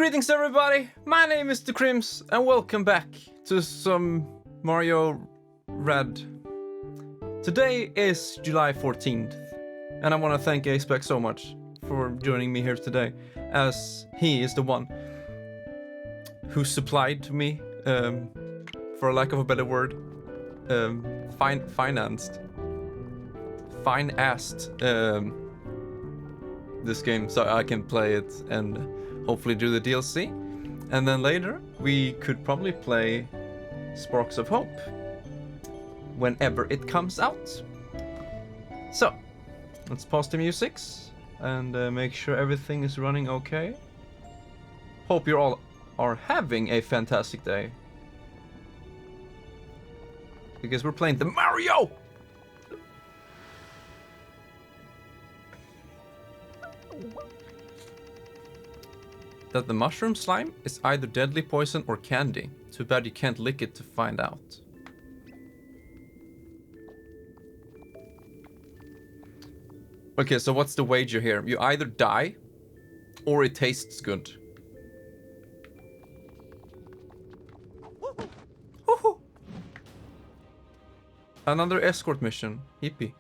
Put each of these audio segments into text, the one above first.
Greetings everybody, my name is The Crims and welcome back to some Mario Rad. Today is July 14th and I want to thank Explicit so much for joining me here today, as he is the one who supplied to me, for lack of a better word, financed this game so I can play it and hopefully do the DLC. And then later we could probably play Sparks of Hope whenever it comes out. So let's pause the music and make sure everything is running okay. Hope you all are having a fantastic day, because we're playing the Mario! That the mushroom slime is either deadly poison or candy. Too bad you can't lick it to find out. Okay, so what's the wager here? You either die or it tastes good. Woohoo! Another escort mission. Hippie.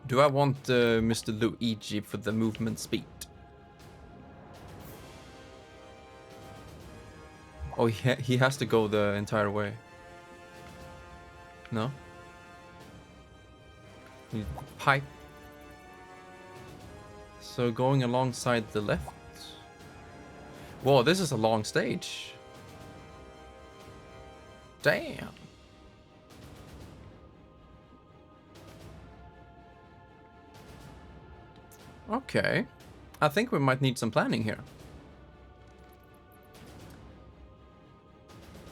Do I want Mr. Luigi for the movement speed? Oh, he has to go the entire way. No? Pipe. So going alongside the left. Whoa, this is a long stage. Damn. Okay, I think we might need some planning here.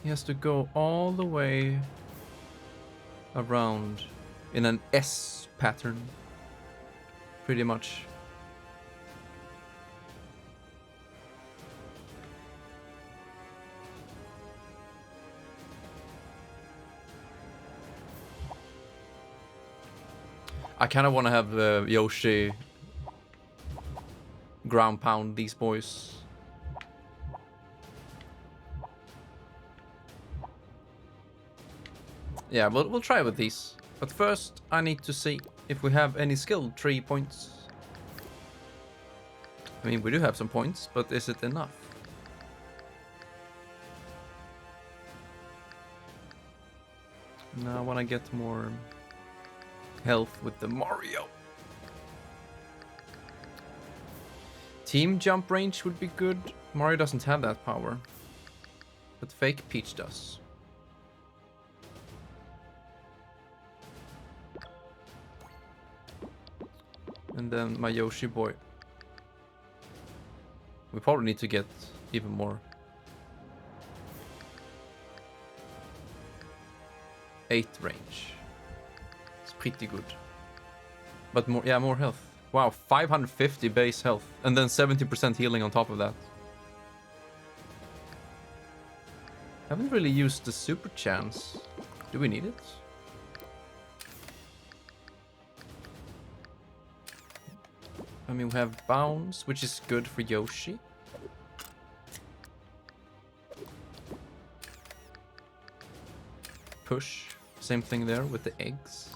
He has to go all the way around in an S pattern, pretty much. I kind of want to have Yoshi ground pound these boys. Yeah, we'll try with these. But first, I need to see if we have any skill tree points. I mean, we do have some points, but is it enough? Now I want to get more health with the Mario. Team jump range would be good. Mario doesn't have that power, but Fake Peach does. And then my Yoshi boy. We probably need to get even more. 8 range. It's pretty good. But more, yeah, more health. Wow, 550 base health, and then 70% healing on top of that. Haven't really used the super chance. Do we need it? I mean, we have bounce, which is good for Yoshi. Push, same thing there with the eggs.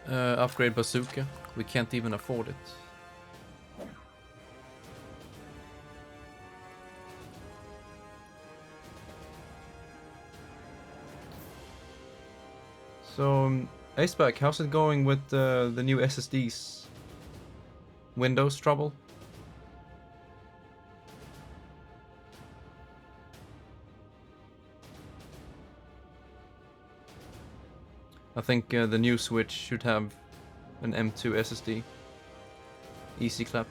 Upgrade bazooka. We can't even afford it. So, Aceback, how's it going with the new SSDs? Windows trouble? I think the new Switch should have an M2 SSD. Easy clap.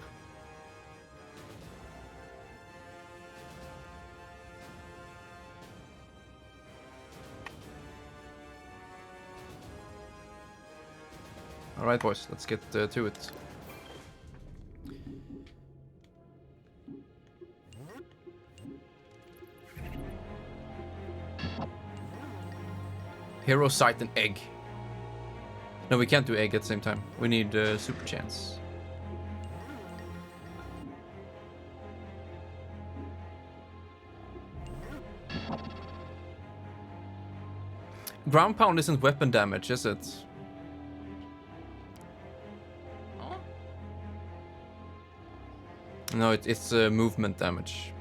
Alright boys, let's get to it. Hero Sight and Egg. No, we can't do Egg at the same time. We need Super Chance. Ground Pound isn't weapon damage, is it? No, it's movement damage.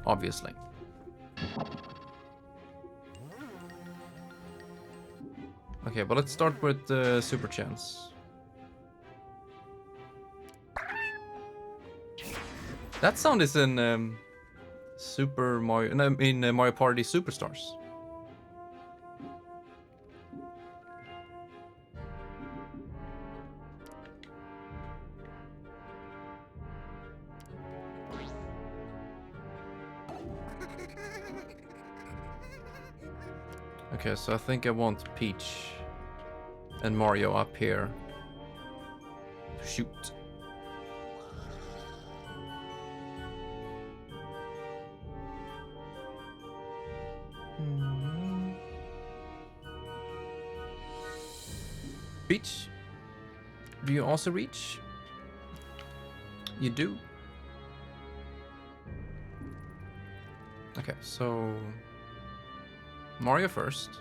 Obviously. Okay, but let's start with Super Chance. That sound is in Super Mario... No, in Mario Party Superstars. Okay, so I think I want Peach and Mario up here to shoot. Peach, do you also reach? You do. Okay, so Mario first.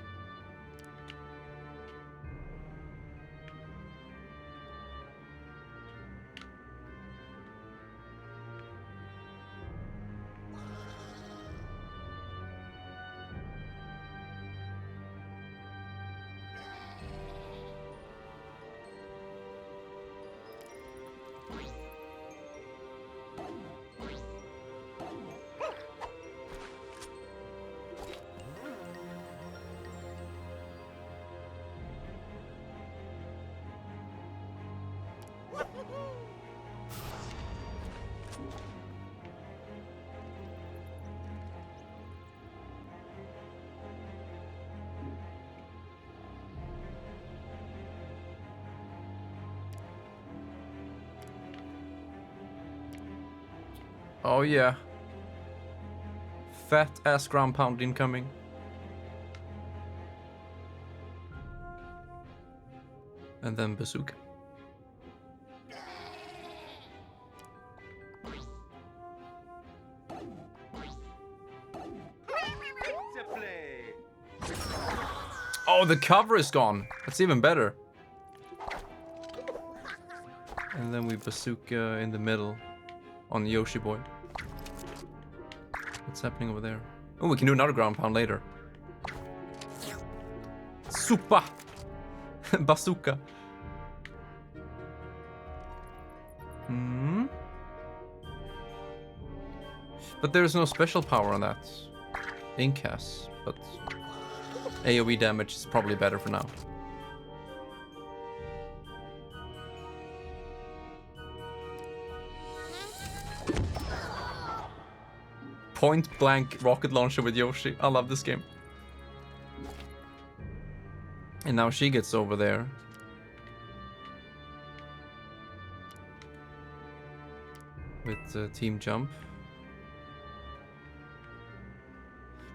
Oh yeah. Fat ass ground pound incoming. And then bazooka. Oh, the cover is gone. That's even better. And then we bazooka in the middle on Yoshi Boy. What's happening over there? Oh, we can do another ground pound later. Super! Bazooka. Hmm. But there's no special power on that. Ink has, but AoE damage is probably better for now. Point blank rocket launcher with Yoshi. I love this game. And now she gets over there. With team jump.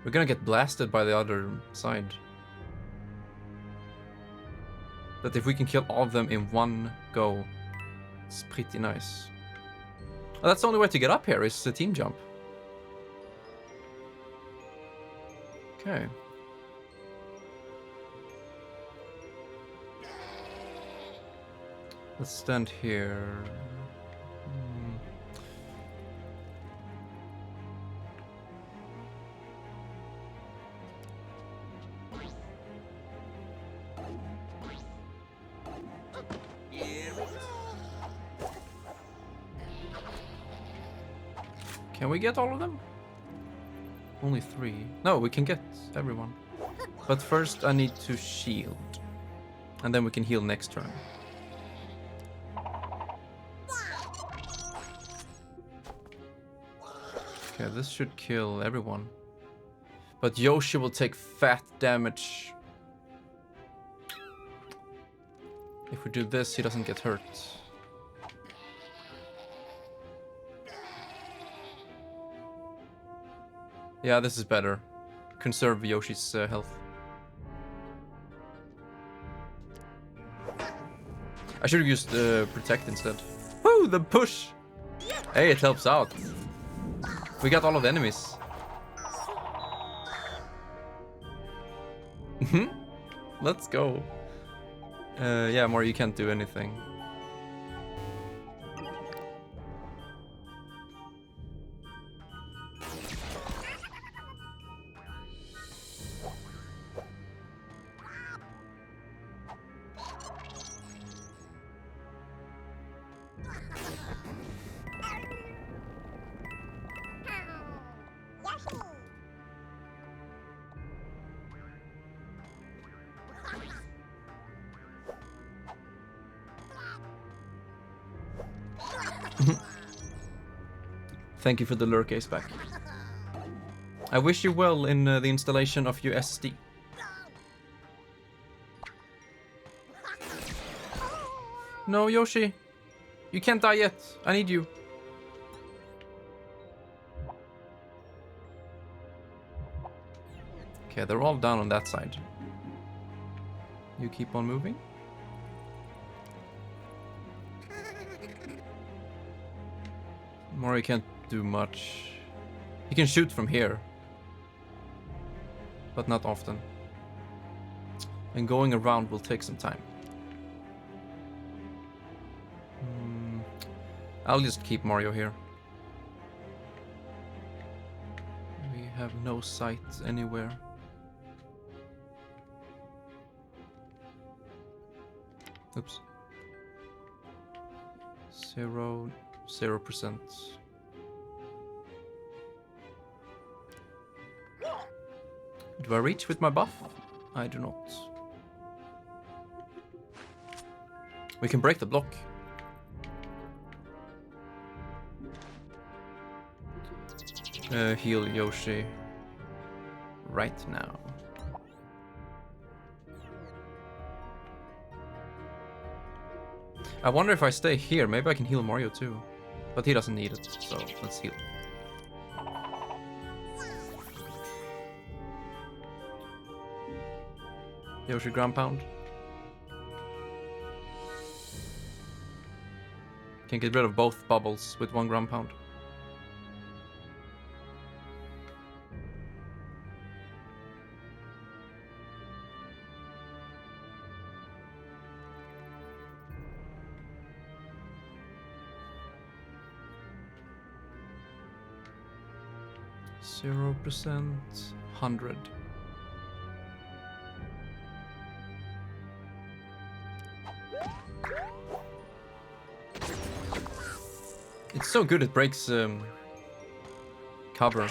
We're gonna get blasted by the other side. But if we can kill all of them in one go, it's pretty nice. Oh, that's the only way to get up here is the team jump. Okay. Let's stand here. Can we get all of them? Only 3. No, we can get everyone. But first I need to shield. And then we can heal next turn. Okay, this should kill everyone. But Yoshi will take fat damage. If we do this, he doesn't get hurt. Yeah, this is better. Conserve Yoshi's health. I should have used protect instead. Woo, the push! Hey, it helps out. We got all of the enemies. Let's go. Yeah, Mario, you can't do anything. Thank you for the lurk, Ace back. I wish you well in the installation of your SSD. No, Yoshi. You can't die yet. I need you. Okay, they're all down on that side. You keep on moving. Mario can't do much. He can shoot from here, but not often. And going around will take some time. I'll just keep Mario here. We have no sight anywhere. Oops. 0%. Do I reach with my buff? I do not. We can break the block. Heal Yoshi right now. I wonder if I stay here, maybe I can heal Mario too. But he doesn't need it, so let's heal. Yoshi ground pound. Can get rid of both bubbles with one ground pound. %, 100. It's so good it breaks cover.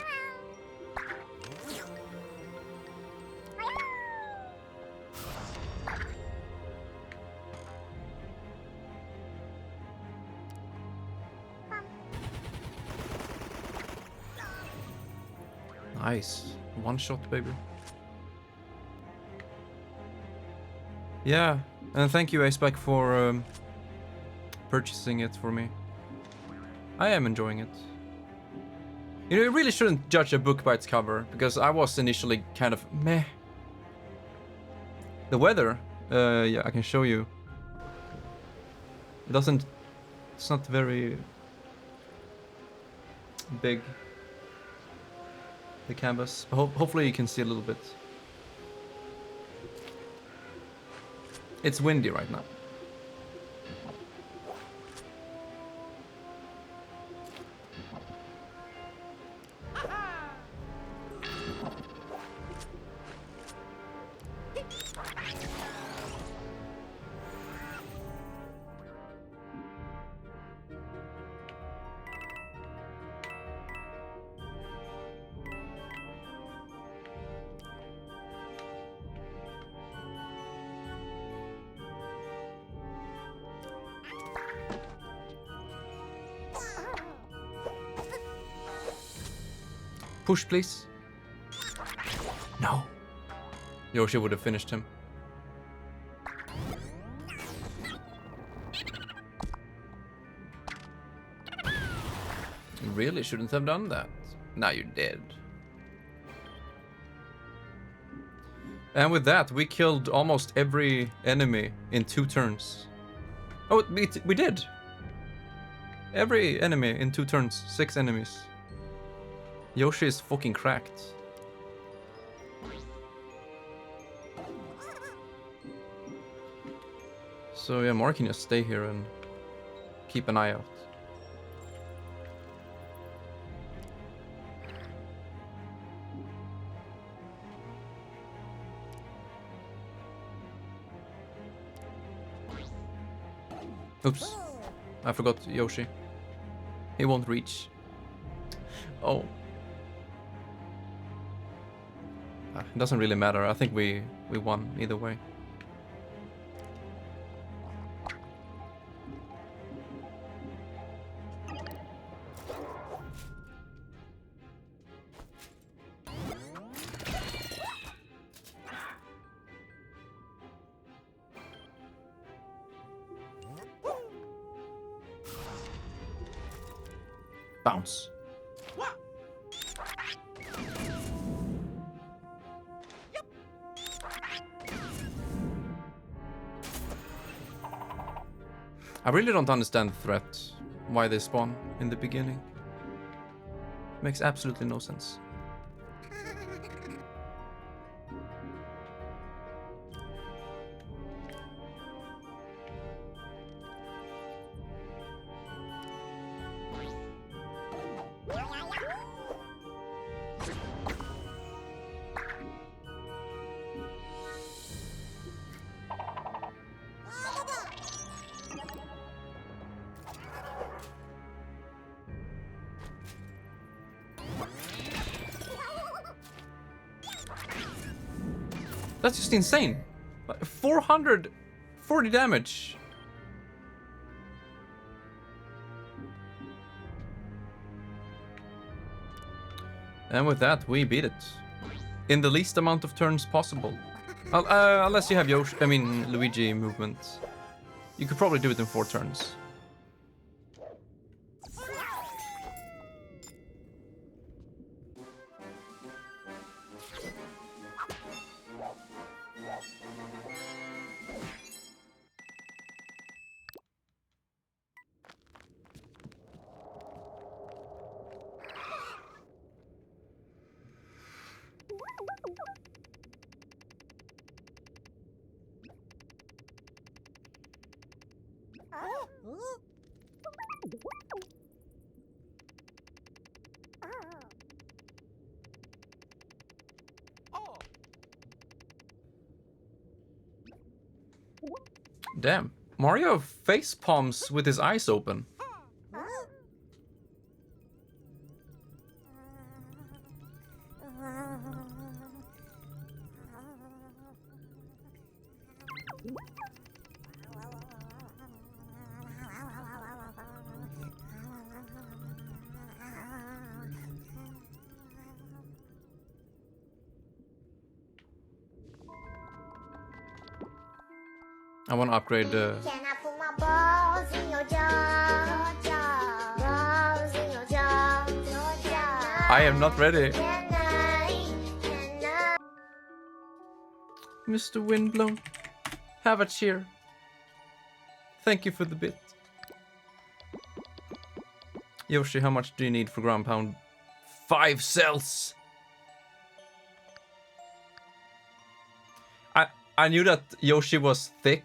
Nice. One shot, baby. Yeah, and thank you, Aceback, for purchasing it for me. I am enjoying it. You know, you really shouldn't judge a book by its cover, because I was initially kind of meh. The weather, yeah, I can show you. It doesn't, it's not very big, the canvas. Hopefully you can see a little bit. It's windy right now. Push, please. No. Yoshi would have finished him. You really shouldn't have done that. Now you're dead. And with that, we killed almost every enemy in 2 turns. Oh, we did! Every enemy in 2 turns, 6 enemies. Yoshi is fucking cracked. So yeah, Mori can just stay here and keep an eye out. Oops, I forgot Yoshi. He won't reach. Oh. It doesn't really matter. I think we won either way. Bounce. I really don't understand the threat. Why they spawn in the beginning. Makes absolutely no sense. That's just insane. 440 damage. And with that, we beat it. In the least amount of turns possible. Unless you have Luigi movement. You could probably do it in 4 turns. Damn. Mario face palms with his eyes open. I want to upgrade the... I am not ready. Mr. Windblown, have a cheer. Thank you for the bit. Yoshi, how much do you need for ground pound? 5 cells. I knew that Yoshi was thick,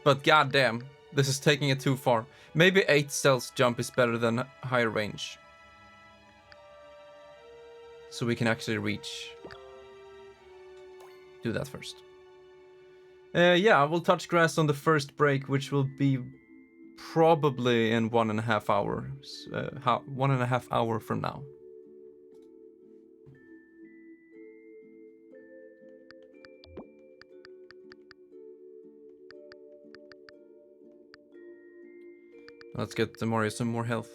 but goddamn, this is taking it too far. Maybe 8 cells jump is better than higher range. So we can actually reach. Do that first. Yeah, we'll touch grass on the first break, which will be probably in 1.5 hours. 1.5 hour from now. Let's get Mario some more health.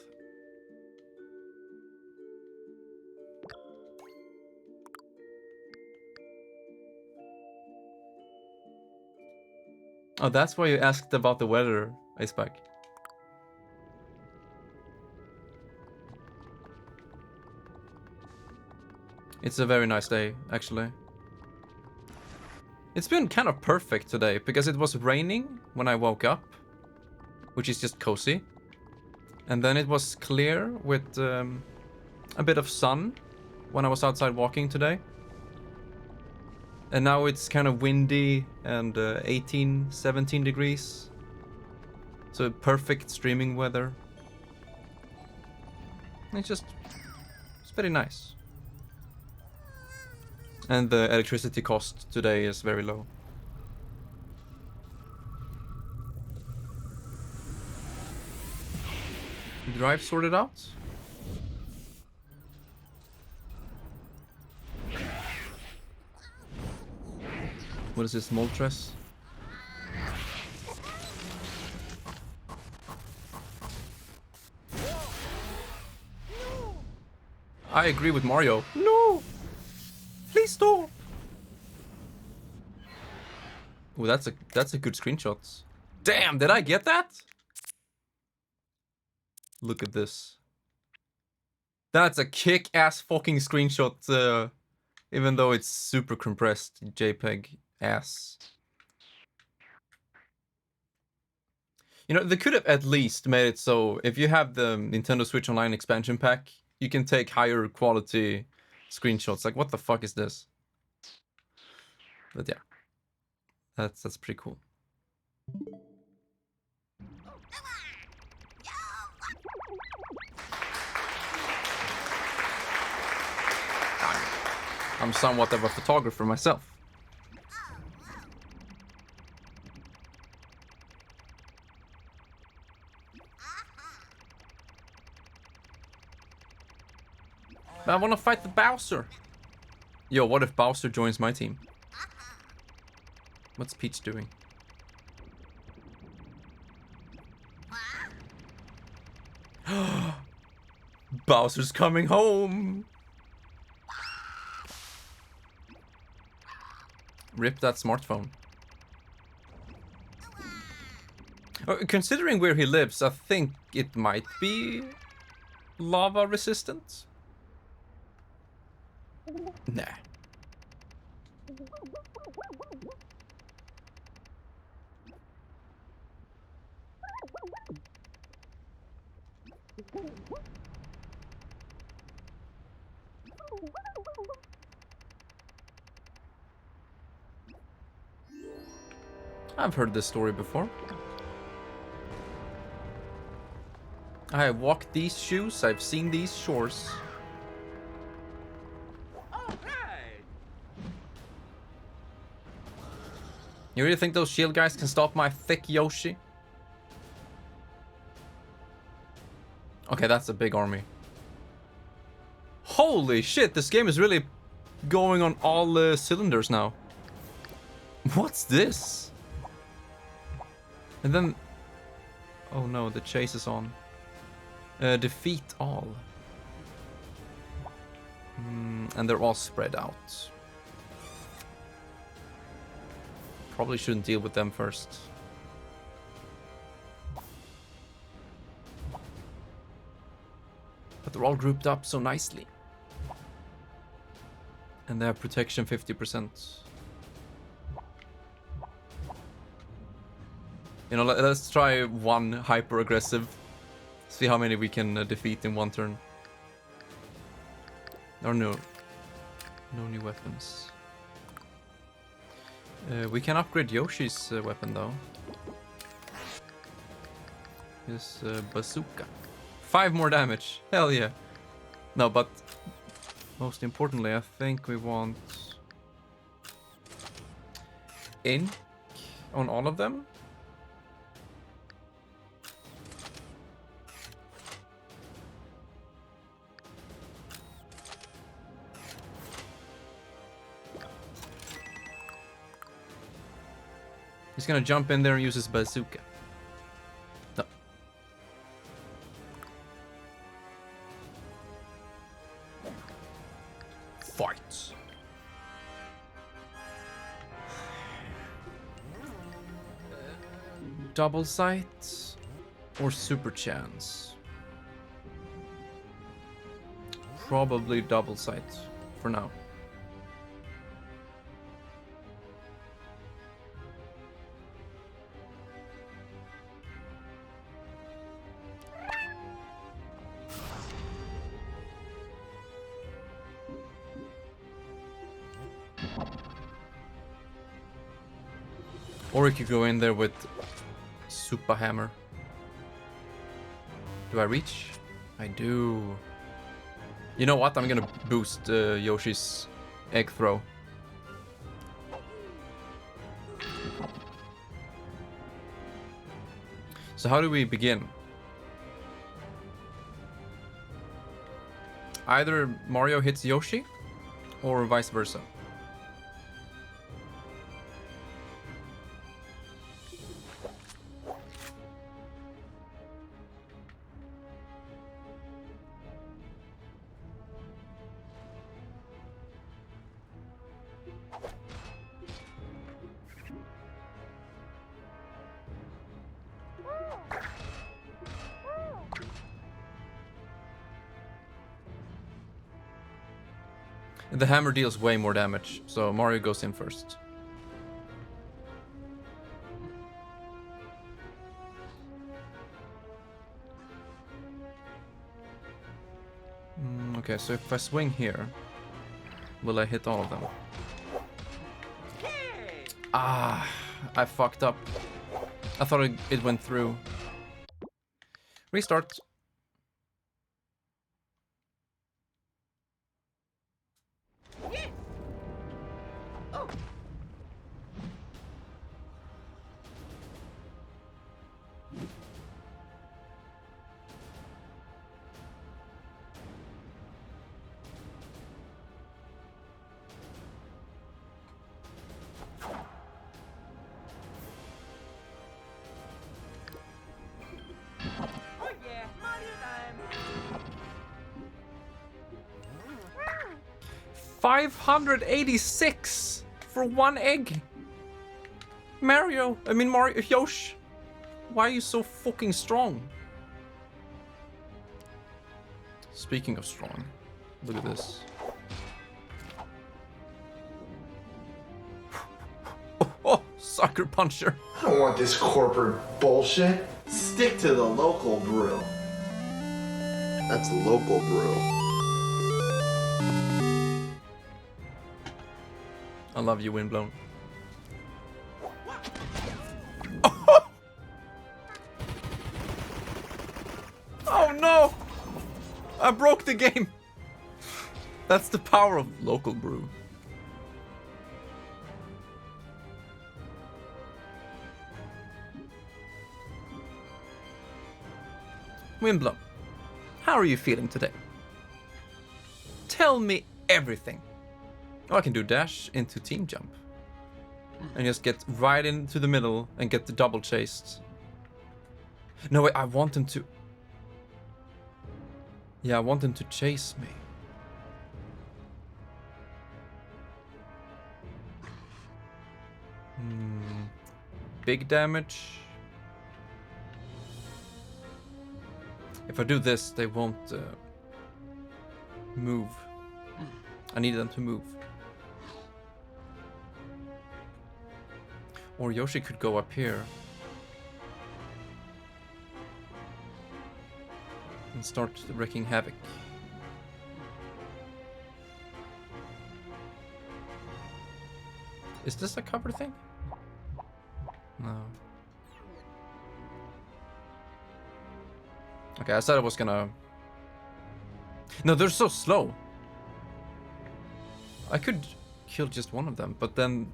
Oh, that's why you asked about the weather, Icepack. It's a very nice day, actually. It's been kind of perfect today, because it was raining when I woke up. which is just cozy. And then it was clear with a bit of sun when I was outside walking today. And now it's kind of windy and 18, 17 degrees. So perfect streaming weather. It's very nice. And the electricity cost today is very low. Drive sorted out? What is this, Moltres? I agree with Mario. No! Please stop! Oh, that's a good screenshot. Damn, did I get that? Look at this. That's a kick-ass fucking screenshot, even though it's super compressed JPEG ass. You know, they could have at least made it so if you have the Nintendo Switch Online expansion pack, you can take higher quality screenshots. Like, what the fuck is this? But yeah, that's pretty cool. I'm somewhat of a photographer myself. I want to fight the Bowser. Yo, what if Bowser joins my team? What's Peach doing? Bowser's coming home. Rip that smartphone. Considering where he lives, I think it might be lava resistant. Nah. I've heard this story before. I have walked these shoes, I've seen these shores. You really think those shield guys can stop my thick Yoshi? Okay, that's a big army. Holy shit, this game is really going on all cylinders now. What's this? And then... Oh no, the chase is on. Defeat all. And they're all spread out. Probably shouldn't deal with them first. But they're all grouped up so nicely. And they have protection 50%. You know, let's try one hyper aggressive. See how many we can defeat in one turn. Or no new weapons. We can upgrade Yoshi's weapon though. His bazooka. 5 more damage. Hell yeah. No, but most importantly, I think we want ink on all of them. He's gonna jump in there and use his bazooka. No. Fight. Double sight or super chance? Probably double sight for now. Or we could go in there with Super Hammer. Do I reach? I do. You know what? I'm gonna boost Yoshi's egg throw. So how do we begin? Either Mario hits Yoshi, or vice versa. The hammer deals way more damage, so Mario goes in first. Okay, so if I swing here, will I hit all of them? Ah, I fucked up. I thought it went through. Restart. Oh yeah, Mario time. 586 for one egg. Mario, Yosh. Why are you so fucking strong? Speaking of strong, look at this. Oh, sucker puncher. I don't want this corporate bullshit. Stick to the local brew. That's local brew. I love you, Windblown. Oh no! I broke the game. That's the power of local brew. Windblown, how are you feeling today? Tell me everything. Oh, I can do dash into team jump. And just get right into the middle and get the double chased. No, wait, I want him to... Yeah, I want him to chase me. Big damage. If I do this, they won't move. I need them to move. Or Yoshi could go up here. And start wreaking havoc. Is this a cover thing? No. Okay, I said I was gonna... No, they're so slow. I could kill just one of them, but then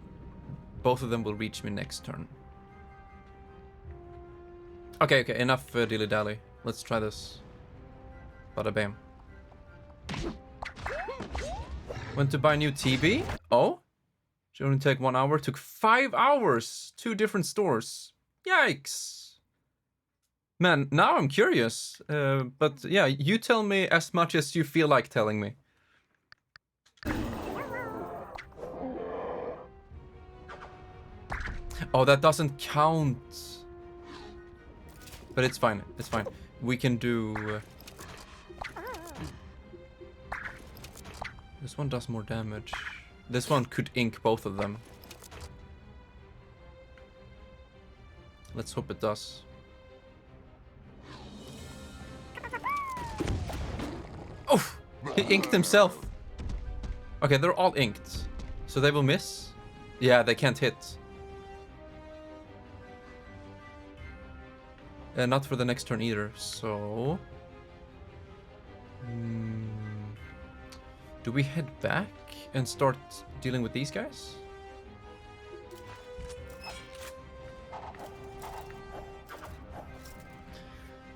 both of them will reach me next turn. Okay, enough dilly-dally. Let's try this. Bada bam. Went to buy new TV? Oh? Should only take 1 hour. Took 5 hours! 2 different stores. Yikes! Man, now I'm curious. But yeah, you tell me as much as you feel like telling me. Oh, that doesn't count. But it's fine. It's fine. We can do... This one does more damage. This one could ink both of them. Let's hope it does. Oh! He inked himself. Okay, they're all inked. So they will miss? Yeah, they can't hit. Not for the next turn either, so... Do we head back and start dealing with these guys?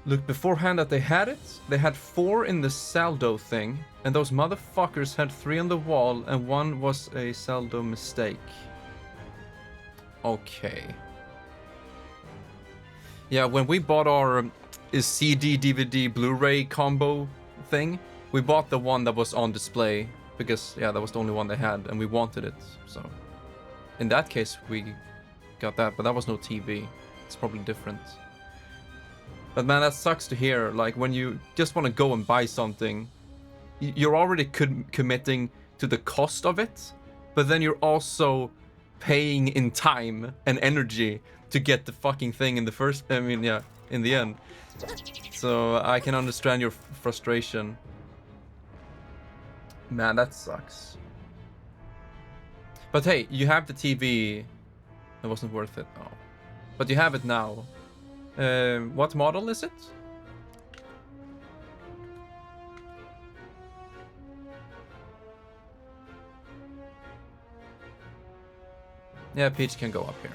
Look beforehand that they had it. They had 4 in the saldo thing, and those motherfuckers had 3 on the wall, and 1 was a saldo mistake. Okay. Yeah, when we bought our CD, DVD, Blu-ray combo thing, we bought the one that was on display because, yeah, that was the only one they had, and we wanted it. So, in that case, we got that, but that was no TV. It's probably different. But man, that sucks to hear. Like, when you just want to go and buy something, you're already committing to the cost of it, but then you're also paying in time and energy to get the fucking thing in the first, I mean, yeah, in the end. So I can understand your frustration. Man, that sucks. But hey, you have the TV. It wasn't worth it. Oh. But you have it now. What model is it? Yeah, Peach can go up here.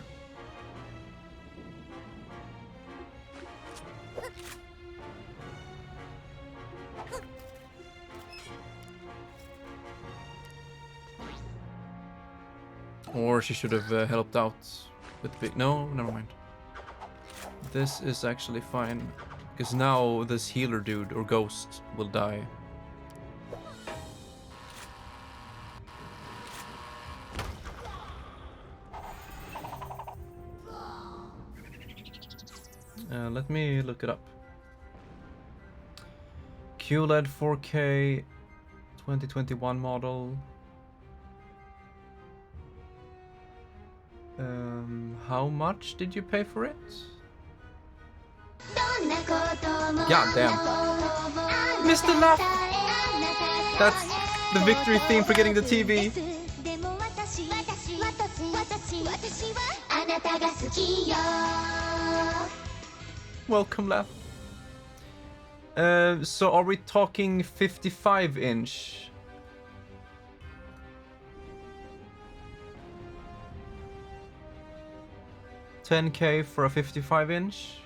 Or she should have helped out with the big... No, never mind. This is actually fine. Because now this healer dude or ghost will die. Let me look it up. QLED 4K 2021 model. How much did you pay for it? God damn. Mr. Laugh! That's the victory theme for getting the TV. Welcome, Laugh. So are we talking 55-inch? $10K for a 55-inch?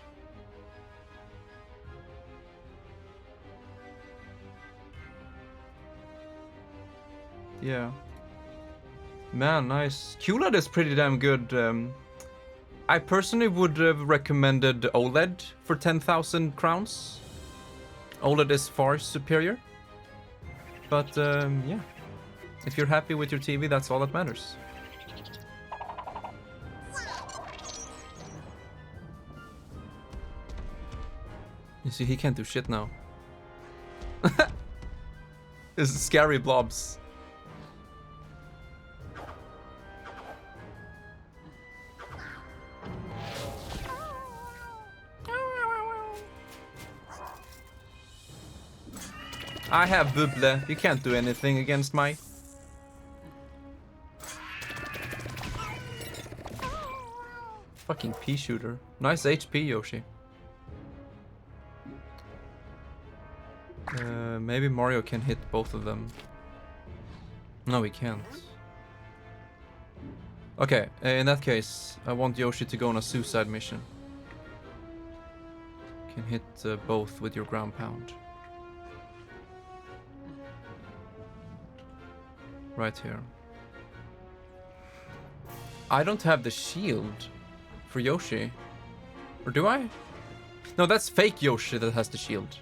Yeah. Man, nice. QLED is pretty damn good. I personally would have recommended OLED for 10,000 crowns. OLED is far superior. But yeah. If you're happy with your TV, that's all that matters. You see, he can't do shit now. This is scary blobs. I have Bubble. You can't do anything against my... Fucking pea shooter. Nice HP, Yoshi. Maybe Mario can hit both of them. No, he can't. Okay, in that case, I want Yoshi to go on a suicide mission. Can hit both with your ground pound. Right here. I don't have the shield for Yoshi. Or do I? No, that's fake Yoshi that has the shield.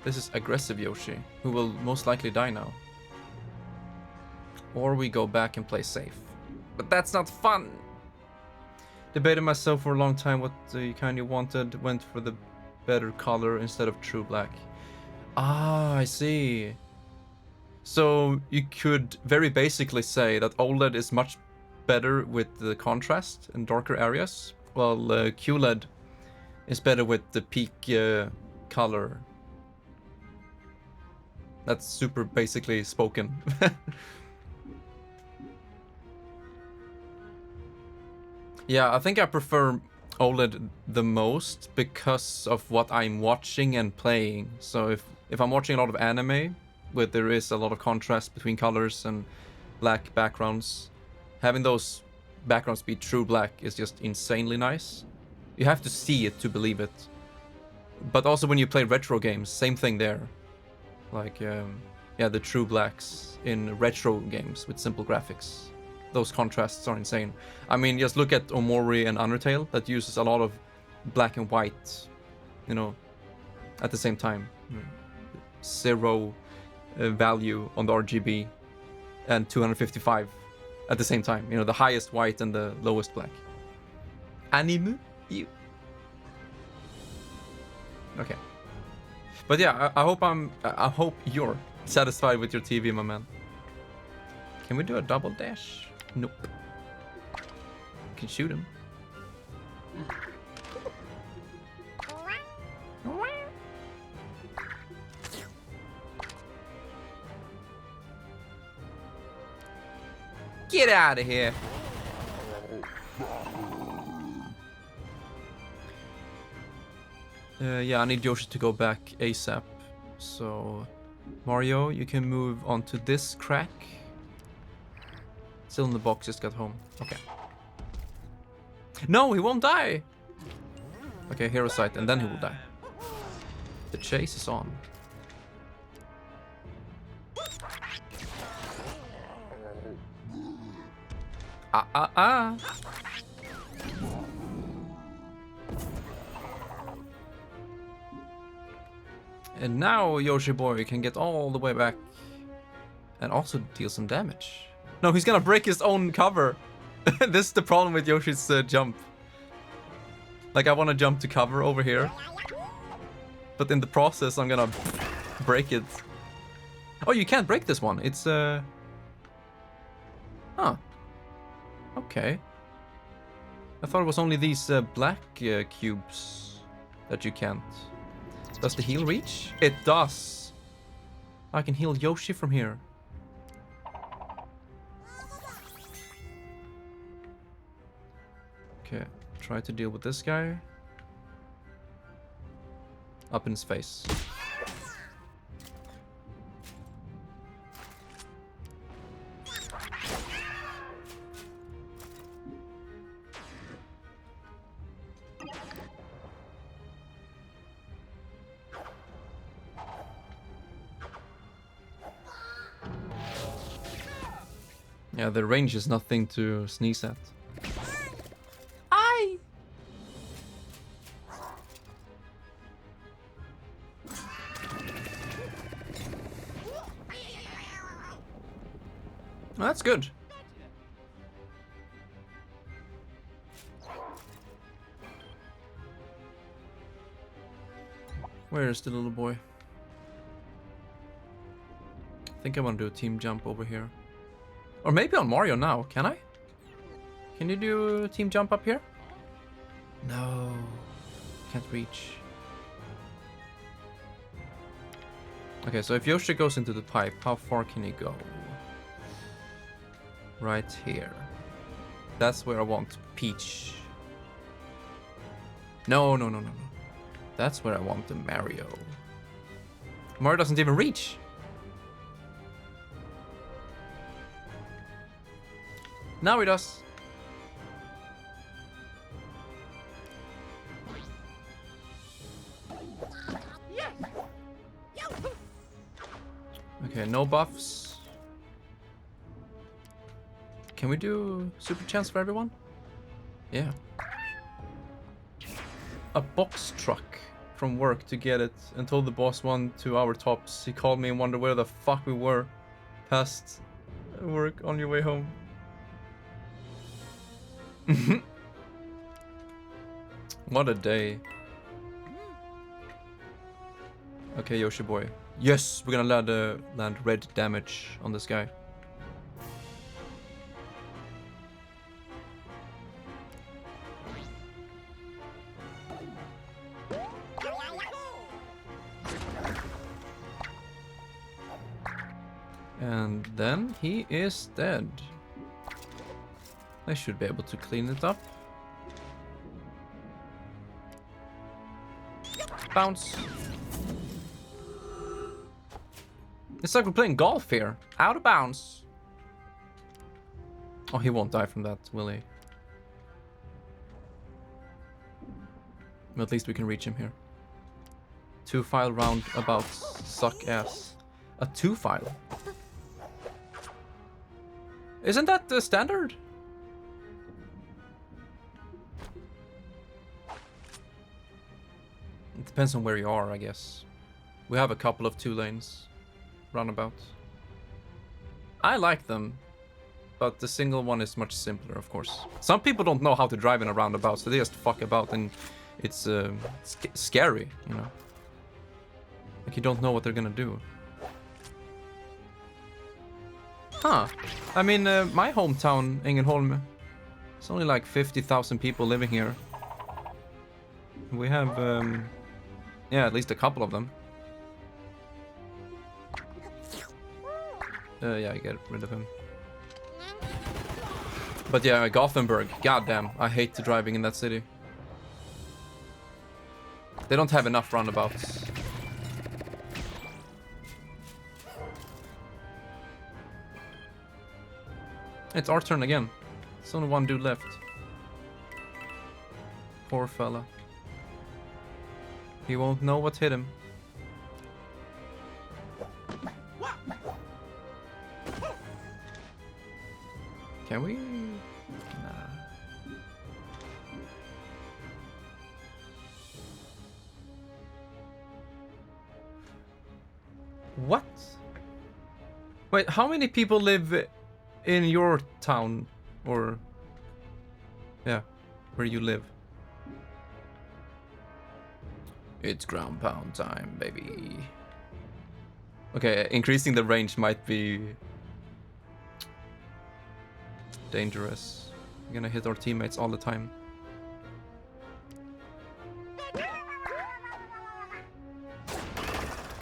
This is aggressive Yoshi, who will most likely die now. Or we go back and play safe. But that's not fun! Debated myself for a long time what you kind of wanted. Went for the better color instead of true black. Ah, I see. So you could very basically say that OLED is much better with the contrast in darker areas, while QLED is better with the peak color. That's super basically spoken. Yeah, I think I prefer OLED the most because of what I'm watching and playing. So if I'm watching a lot of anime, where there is a lot of contrast between colors and black backgrounds, having those backgrounds be true black is just insanely nice. You have to see it to believe it. But also when you play retro games, same thing there. Like, yeah, the true blacks in retro games with simple graphics. Those contrasts are insane. I mean, just look at Omori and Undertale, that uses a lot of black and white, you know, at the same time. Zero value on the RGB and 255 at the same time. You know, the highest white and the lowest black. Anime? You. Okay. But yeah, I hope you're satisfied with your TV, my man. Can we do a double dash? Nope. Can shoot him. Get out of here. Yeah, I need Yoshi to go back ASAP. So, Mario, you can move onto this crack. Still in the box, just got home. Okay. No, he won't die! Okay, hero sight, and then he will die. The chase is on. Ah. And now Yoshi boy can get all the way back and also deal some damage. No, he's gonna break his own cover. This is the problem with Yoshi's jump. Like, I want to jump to cover over here, but in the process I'm gonna break it. Oh, you can't break this one. It's Huh. Okay. I thought it was only these black cubes that you can't. Does the heal reach? It does. I can heal Yoshi from here. Okay, try to deal with this guy. Up in his face. Yeah, the range is nothing to sneeze at. Aye! Well, that's good. Where is the little boy? I think I want to do a team jump over here. Or maybe on Mario now, can I? Can you do a team jump up here? No. Can't reach. Okay, so if Yoshi goes into the pipe, how far can he go? Right here. That's where I want Peach. No. That's where I want the Mario. Mario doesn't even reach. Now he does. Okay, no buffs. Can we do super chance for everyone? Yeah. A box truck from work to get it and told the boss 1 2 hour tops. He called me and wondered where the fuck we were. Past work on your way home. What a day. Okay, Yoshi boy. Yes, we're gonna land red damage on this guy. And then he is dead. I should be able to clean it up. Bounce. It's like we're playing golf here. Out of bounds. Oh, he won't die from that, will he? Well, at least we can reach him here. 2-file roundabouts suck ass. A 2-file? Isn't that the standard? It depends on where you are, I guess. We have a couple of 2 lanes roundabouts. I like them, but the single one is much simpler, of course. Some people don't know how to drive in a roundabout, so they just fuck about, and it's scary, you know? Like, you don't know what they're gonna do. Huh. I mean, my hometown, Ängelholm, it's only like 50,000 people living here. We have, yeah, at least a couple of them. Yeah, I get rid of him. But yeah, Gothenburg, goddamn, I hate driving in that city. They don't have enough roundabouts. It's our turn again. There's only one dude left. Poor fella. He won't know what hit him. Can we? Nah. What? Wait, how many people live in your town? Or... yeah, where you live? It's ground pound time, baby. Okay, increasing the range might be dangerous. We're gonna hit our teammates all the time.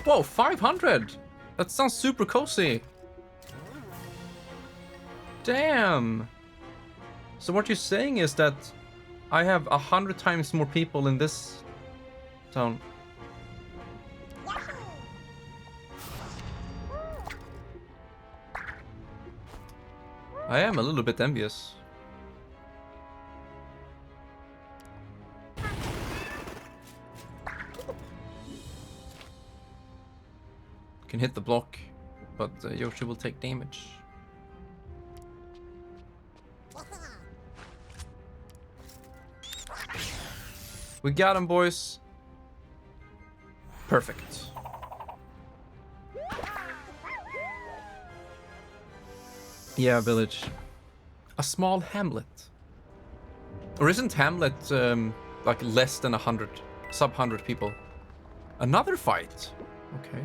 Whoa, 500! That sounds super cozy. Damn! So what you're saying is that I have 100 times more people in this town. I am a little bit envious. Can hit the block, but Yoshi will take damage. We got him, boys. Perfect. Yeah, village. A small hamlet. Or isn't hamlet like less than 100, sub 100 people? Another fight. Okay.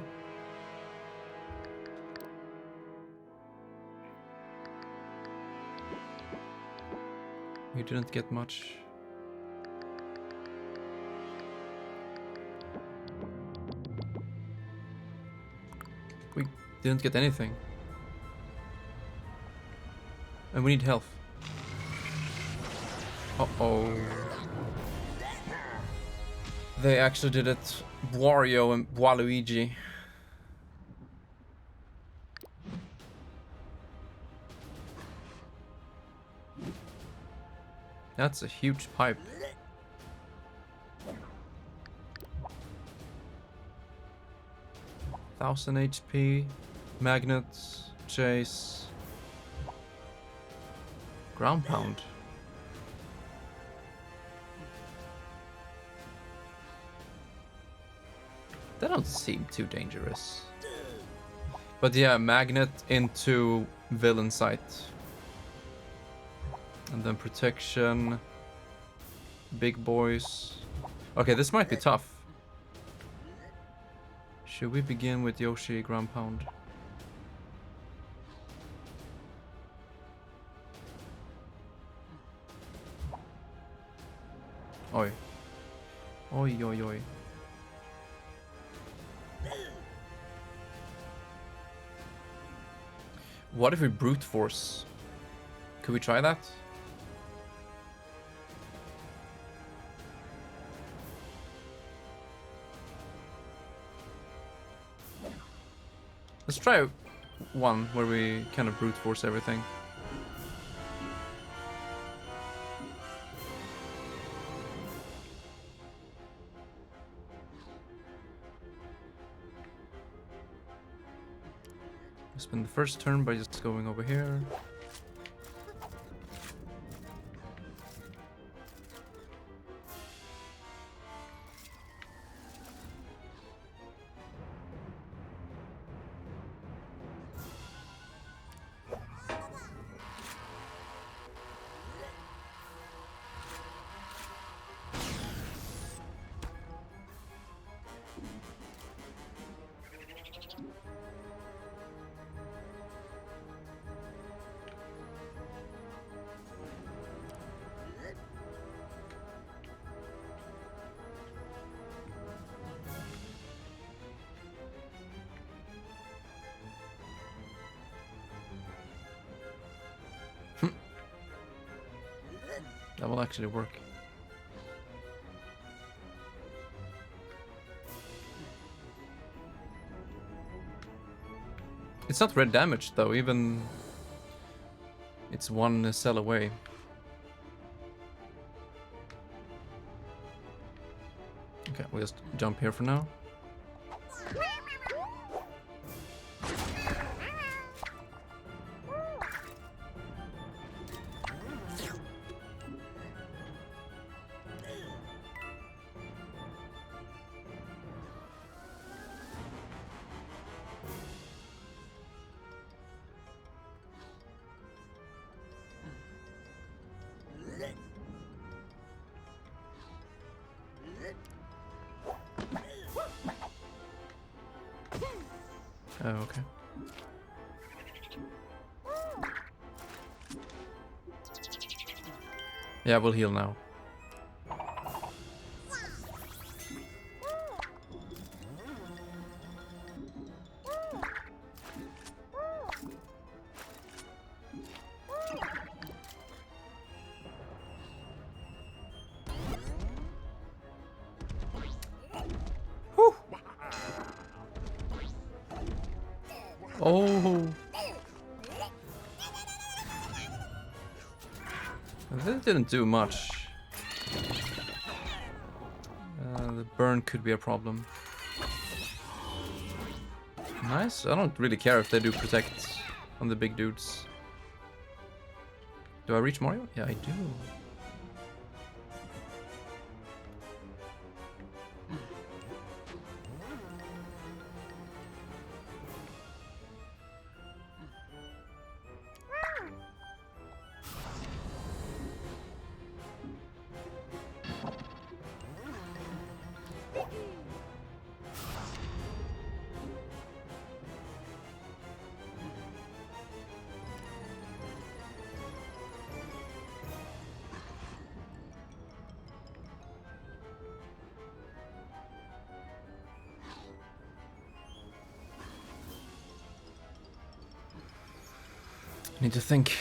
We didn't get much. We didn't get anything. And we need health. Uh-oh. They actually did it. Wario and Waluigi. That's a huge pipe. Thousand HP, magnets, chase, ground pound. They don't seem too dangerous. But yeah, magnet into villain sight. And then protection. Big boys. Okay, this might be tough. Should we begin with Yoshi ground pound? Oi. Oi, oi, oi. What if we brute force? Could we try that? Let's try one where we kind of brute force everything. Spend the first turn by just going over here. That will actually work. It's not red damage though, even it's one cell away. Okay, we'll just jump here for now. Oh, okay. Yeah, we'll heal now. Oh, that didn't do much. The burn could be a problem. Nice. I don't really care if they do protect on the big dudes. Do I reach Mario? Yeah, I do. Need to think.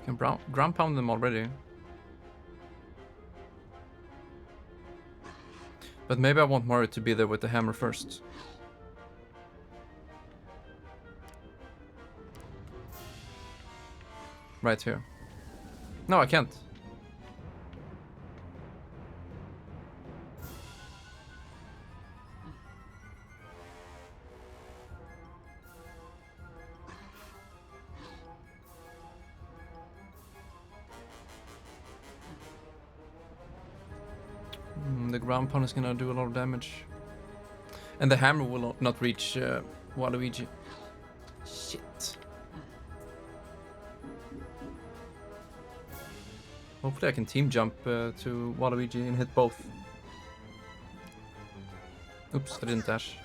Can ground pound them already. But maybe I want Mario to be there with the hammer first. Right here. No, I can't. The ground pound is gonna do a lot of damage. And the hammer will not reach Waluigi. Shit. Hopefully I can team jump to Waluigi and hit both. Oops, I didn't dash.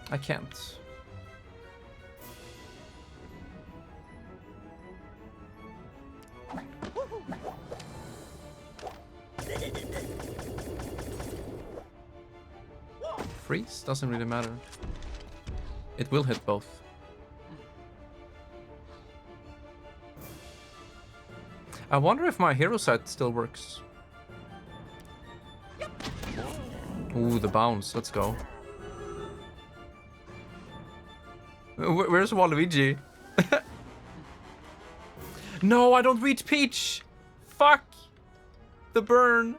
I can't. Freeze? Doesn't really matter. It will hit both. I wonder if my hero sight still works. Ooh, the bounce. Let's go. Where's Waluigi? No, I don't reach Peach! Fuck! The burn!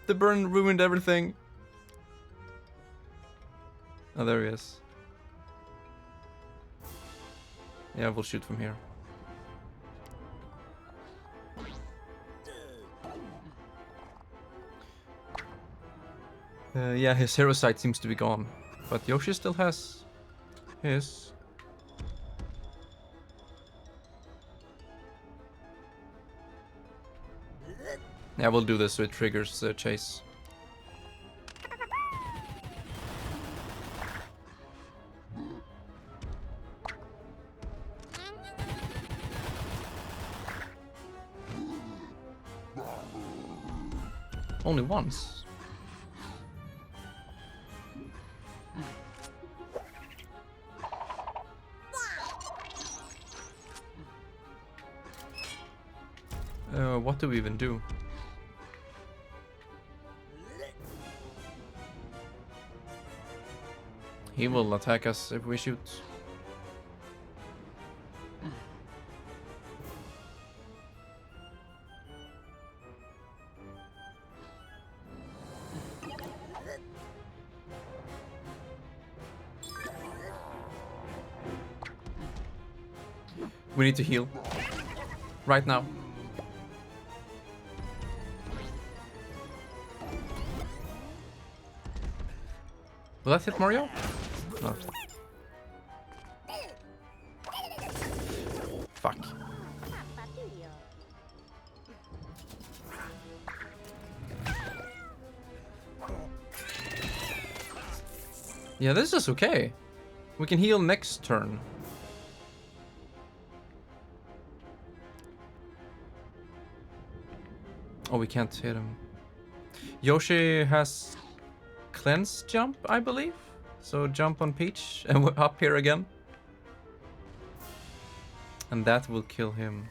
The burn ruined everything. Oh, there he is. Yeah, we'll shoot from here. Yeah, his hero sight seems to be gone. But Yoshi still has his. Yeah, we'll do this so it triggers chase. Only once. What do we even do? He will attack us if we shoot. We need to heal. Right now. Will that hit Mario? No. Fuck. Yeah, this is okay. We can heal next turn. Oh, we can't hit him. Yoshi has cleanse jump, I believe. So jump on Peach and we're up here again. And that will kill him.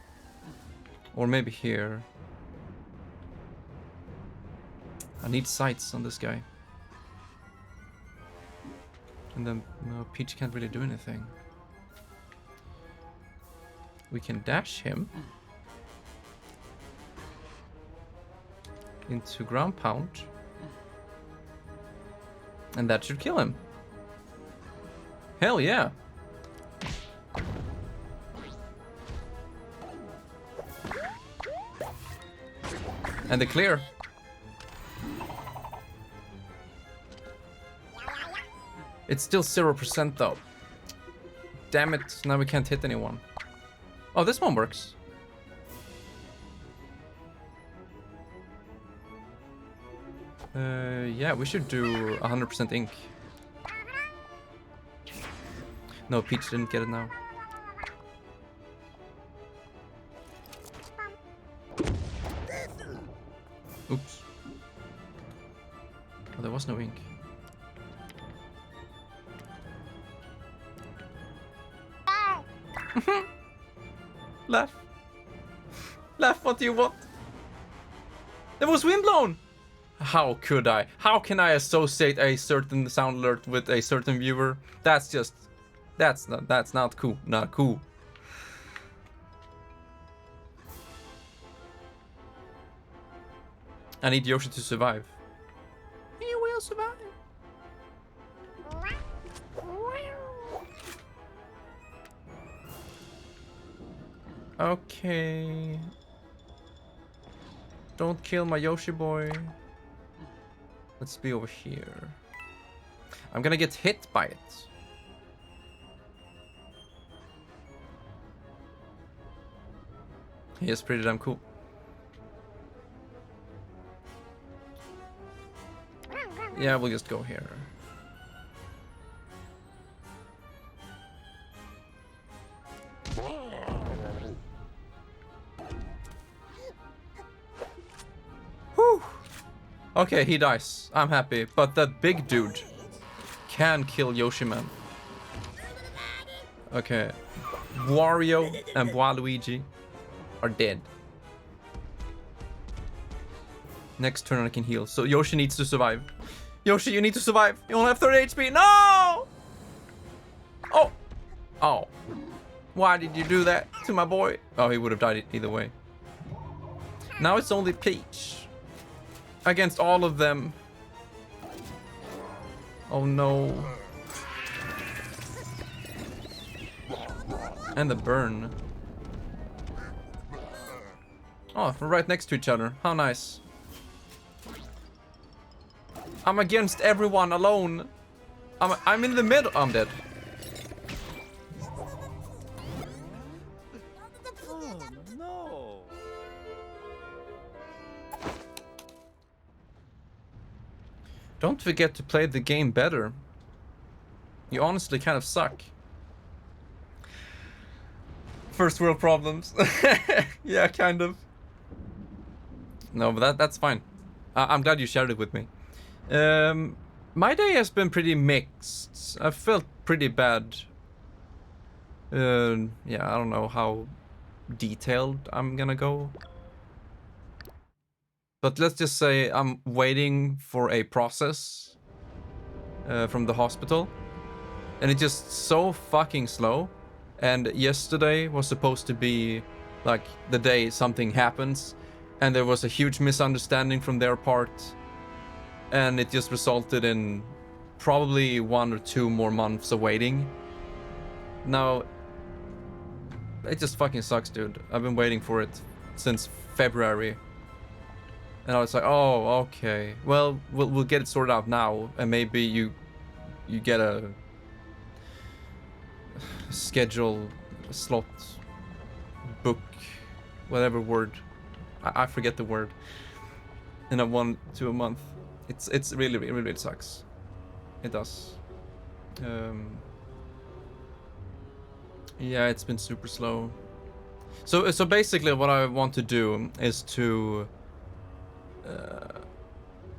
Or maybe here. I need sights on this guy. And then no, Peach can't really do anything. We can dash him into ground pound. And that should kill him. Hell yeah. And the clear. It's still 0% though. Damn it, now we can't hit anyone. Oh, this one works. Yeah, we should do 100% ink. No, Peach didn't get it now. Oops. Oh, there was no ink. Laugh. Laugh, what do you want? It was windblown! How could I? How can I associate a certain sound alert with a certain viewer? That's just... That's not cool. Not cool. I need Yoshi to survive. He will survive. Okay. Don't kill my Yoshi boy. Let's be over here. I'm gonna get hit by it. He is pretty damn cool. Yeah, we'll just go here. Whew. Okay, he dies. I'm happy. But that big dude can kill Yoshi Man. Okay. Wario and Waluigi are dead. Next turn I can heal. So Yoshi needs to survive. Yoshi, you need to survive. You only have 30 HP. No! Oh! Oh. Why did you do that to my boy? Oh, he would have died either way. Now it's only Peach. Against all of them. Oh no. And the burn. Oh, we're right next to each other. How nice. I'm against everyone alone. I'm in the middle. I'm dead. Oh, no. Don't forget to play the game better. You honestly kind of suck. First world problems. Yeah, kind of. No, but that's fine. I'm glad you shared it with me. My day has been pretty mixed. I felt pretty bad. Yeah, I don't know how detailed I'm gonna go. But let's just say I'm waiting for a process from the hospital. And it's just so fucking slow. And yesterday was supposed to be like the day something happens. And there was a huge misunderstanding from their part. And it just resulted in probably 1 or 2 more months of waiting. Now, it just fucking sucks, dude. I've been waiting for it since February. And I was like, oh, okay. Well, we'll get it sorted out now. And maybe you get a schedule, a slot, book, whatever word. I forget the word. In a 1 to a month. It's really sucks. It does. Yeah, it's been super slow. So basically what I want to do is to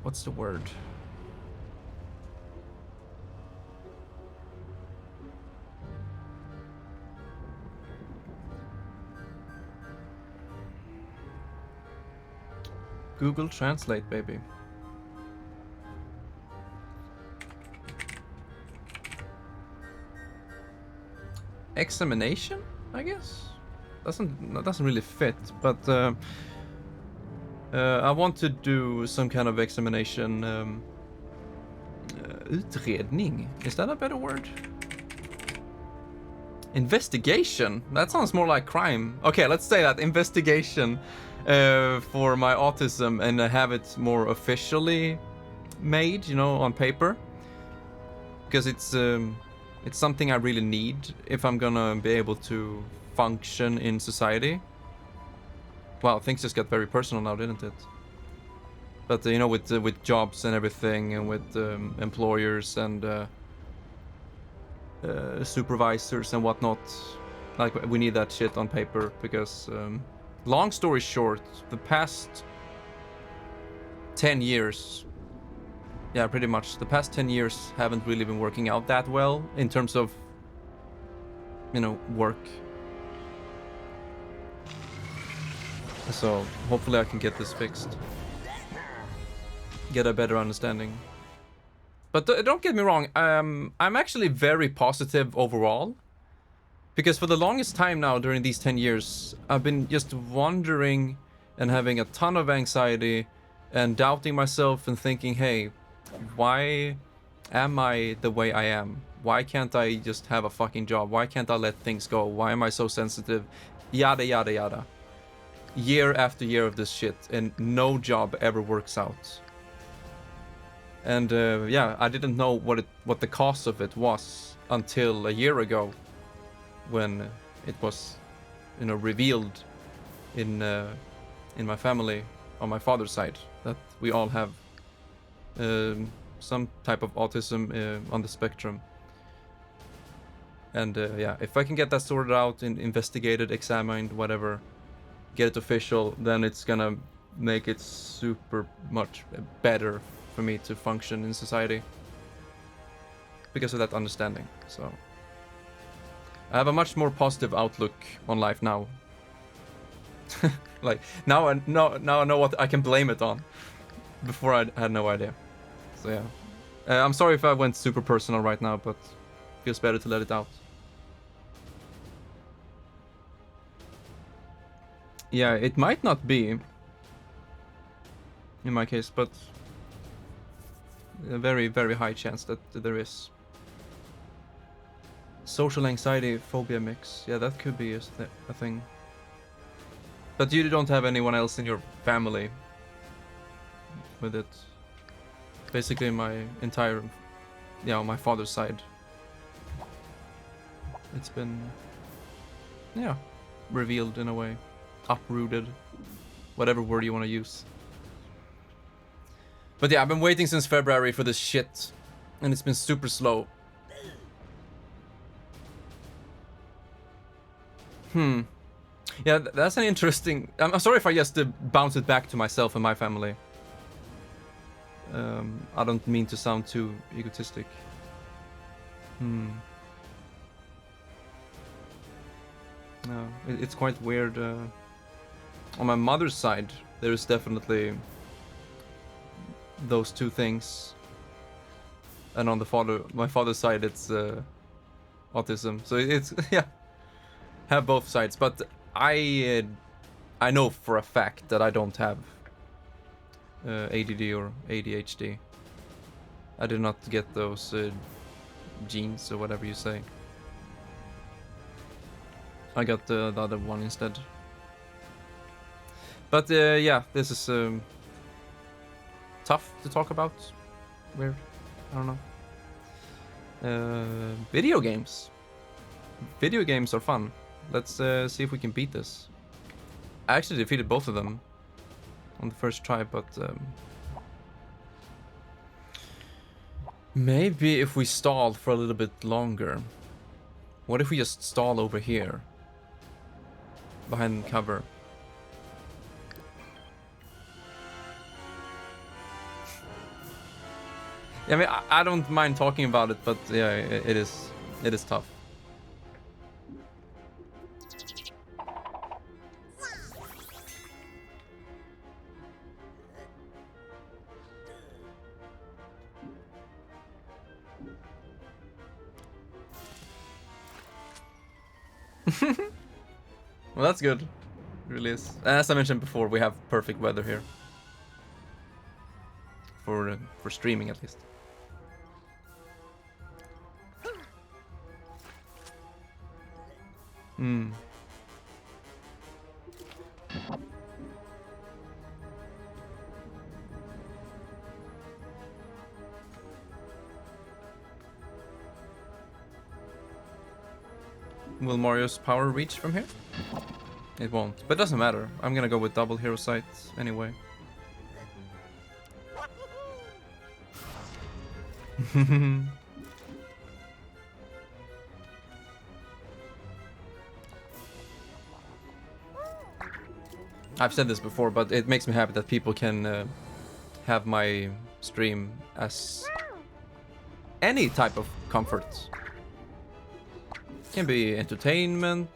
what's the word? Google Translate, baby. Examination, I guess. That doesn't really fit, but I want to do some kind of examination. Utredning, is that a better word? Investigation. That sounds more like crime. Okay, let's say that investigation for my autism and have it more officially made, you know, on paper, because it's something I really need if I'm gonna be able to function in society. Wow, things just got very personal now, didn't it? But you know, with jobs and everything, and with employers and supervisors and whatnot, like we need that shit on paper because. Long story short, the past 10 years, yeah, pretty much, the past 10 years haven't really been working out that well in terms of, you know, work. So hopefully I can get this fixed. Get a better understanding. But don't get me wrong, I'm actually very positive overall. Because for the longest time now, during these 10 years, I've been just wondering and having a ton of anxiety and doubting myself and thinking, hey, why am I the way I am? Why can't I just have a fucking job? Why can't I let things go? Why am I so sensitive? Yada, yada, yada. Year after year of this shit, and no job ever works out. And yeah, I didn't know what the cost of it was until a year ago. When it was, you know, revealed in my family on my father's side that we all have some type of autism on the spectrum. And yeah, if I can get that sorted out and investigated, examined, whatever, get it official, then it's gonna make it super much better for me to function in society because of that understanding. So I have a much more positive outlook on life now. Like now I know what I can blame it on. before I had no idea. So yeah. I'm sorry if I went super personal right now, but feels better to let it out. Yeah, it might not be in my case, but a very, very high chance that there is. Social anxiety phobia mix. Yeah, that could be a thing. But you don't have anyone else in your family with it. Basically my entire, my father's side. It's been, revealed in a way. Uprooted. Whatever word you want to use. But yeah, I've been waiting since February for this shit. And it's been super slow. Yeah, that's an interesting... I'm sorry if I just bounce it back to myself and my family. I don't mean to sound too egotistic. No, it's quite weird. On my mother's side, there is definitely those two things. And on my father's side, it's autism. So it's, yeah, have both sides. But I know for a fact that I don't have ADD or ADHD. I did not get those genes or whatever you say. I got the other one instead. But yeah, this is tough to talk about. Weird. I don't know. Video games. Video games are fun. Let's see if we can beat this. I actually defeated both of them on the first try, but maybe if we stall for a little bit longer. What if we just stall over here? Behind cover. Yeah, I mean, I don't mind talking about it, but yeah, it is tough. Well, that's good. It really is. As I mentioned before, we have perfect weather here. For streaming, at least. Will Mario's power reach from here? It won't, but it doesn't matter. I'm gonna go with double hero sight anyway. I've said this before, but it makes me happy that people can have my stream as any type of comfort. Can be entertainment,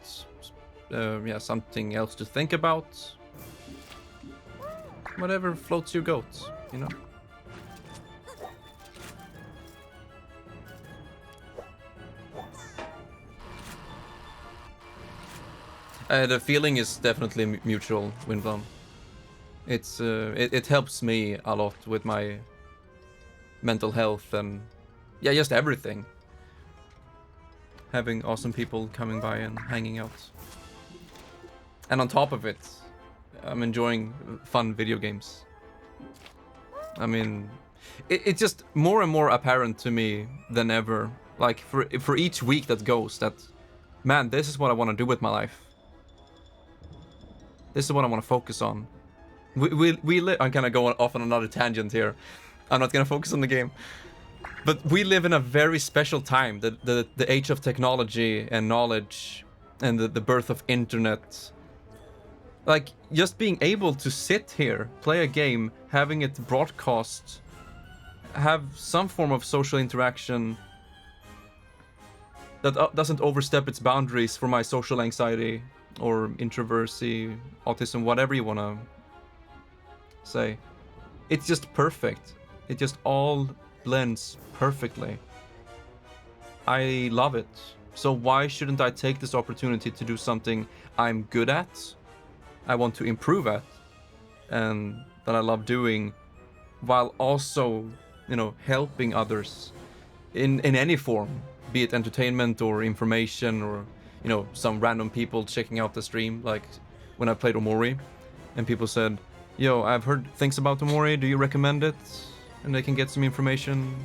yeah, something else to think about. Whatever floats your goat, you know. The feeling is definitely mutual, Windblown. It's it helps me a lot with my mental health and yeah, just everything. Having awesome people coming by and hanging out. And on top of it, I'm enjoying fun video games. I mean, it's just more and more apparent to me than ever. Like for each week that goes, that man, this is what I want to do with my life. This is what I want to focus on. I'm gonna go off on another tangent here. I'm not gonna focus on the game. But we live in a very special time, the age of technology and knowledge and the birth of internet. Like, just being able to sit here, play a game, having it broadcast, have some form of social interaction that doesn't overstep its boundaries for my social anxiety or introversy, autism, whatever you want to say. it's just perfect. It just all blends perfectly. I love it. So why shouldn't I take this opportunity to do something I'm good at, I want to improve at, and that I love doing, while also, you know, helping others in any form, be it entertainment or information or, you know, some random people checking out the stream, like when I played Omori and people said, yo, I've heard things about Omori, do you recommend it? And they can get some information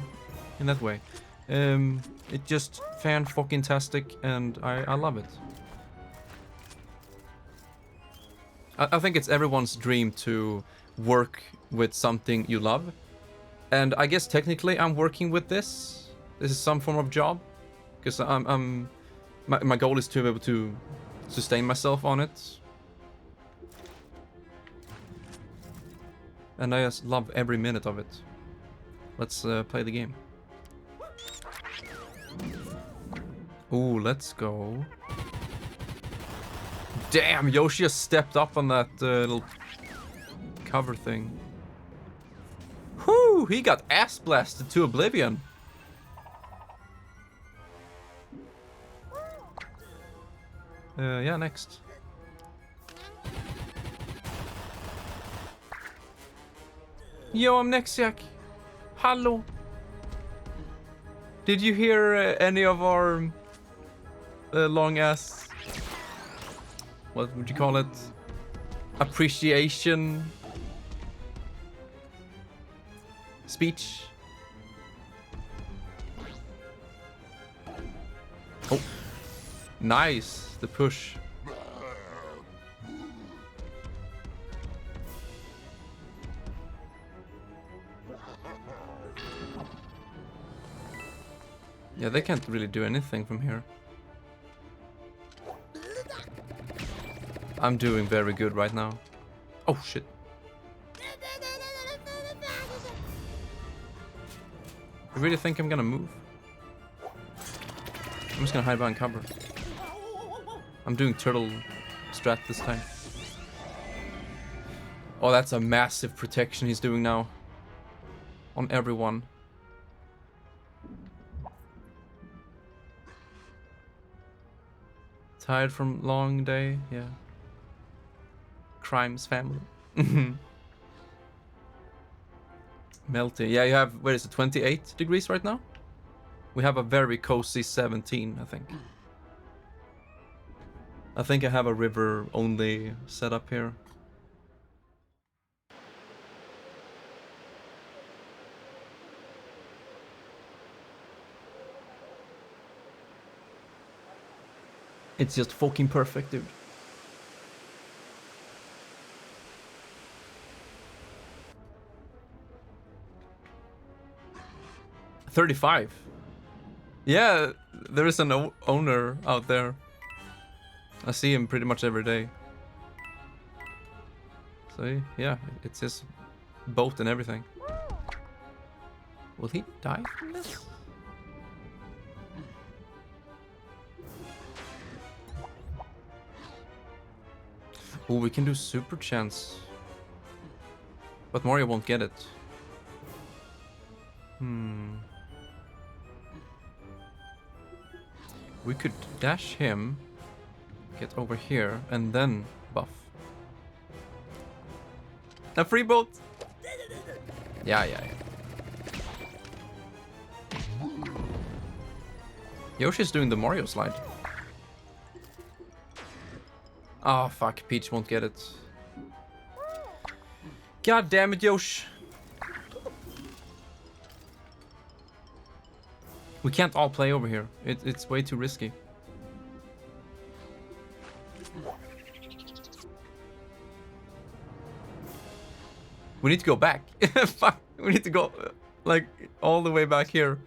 in that way. It's just fan-fucking-tastic, and I love it. I think it's everyone's dream to work with something you love. And I guess technically I'm working with this. This is some form of job. Because my goal is to be able to sustain myself on it. And I just love every minute of it. Let's play the game. Ooh, let's go. Damn, Yoshi just stepped up on that little cover thing. Whoo, he got ass blasted to oblivion. Yeah, next. Yo, I'm Nexiac. Hello. Did you hear any of our long ass, what would you call it, appreciation speech? Oh, nice, the push. Yeah, they can't really do anything from here. I'm doing very good right now. Oh shit. You really think I'm gonna move? I'm just gonna hide behind cover. I'm doing turtle strat this time. Oh, that's a massive protection he's doing now. On everyone. Tired from long day, yeah. Crimes family. Melty. Yeah, you have, where is it, 28 degrees right now? We have a very cozy 17, I think. I think I have a river only setup here. It's just fucking perfect, dude. $35. Yeah, there is an owner out there. I see him pretty much every day. So yeah, it's his boat and everything. Will he die from this? Oh, we can do super chance. But Mario won't get it. We could dash him, get over here, and then buff. A free boat! Yeah. Yoshi's doing the Mario slide. Oh fuck, Peach won't get it. God damn it, Yosh. We can't all play over here. It's way too risky. We need to go back. Fuck, we need to go like all the way back here.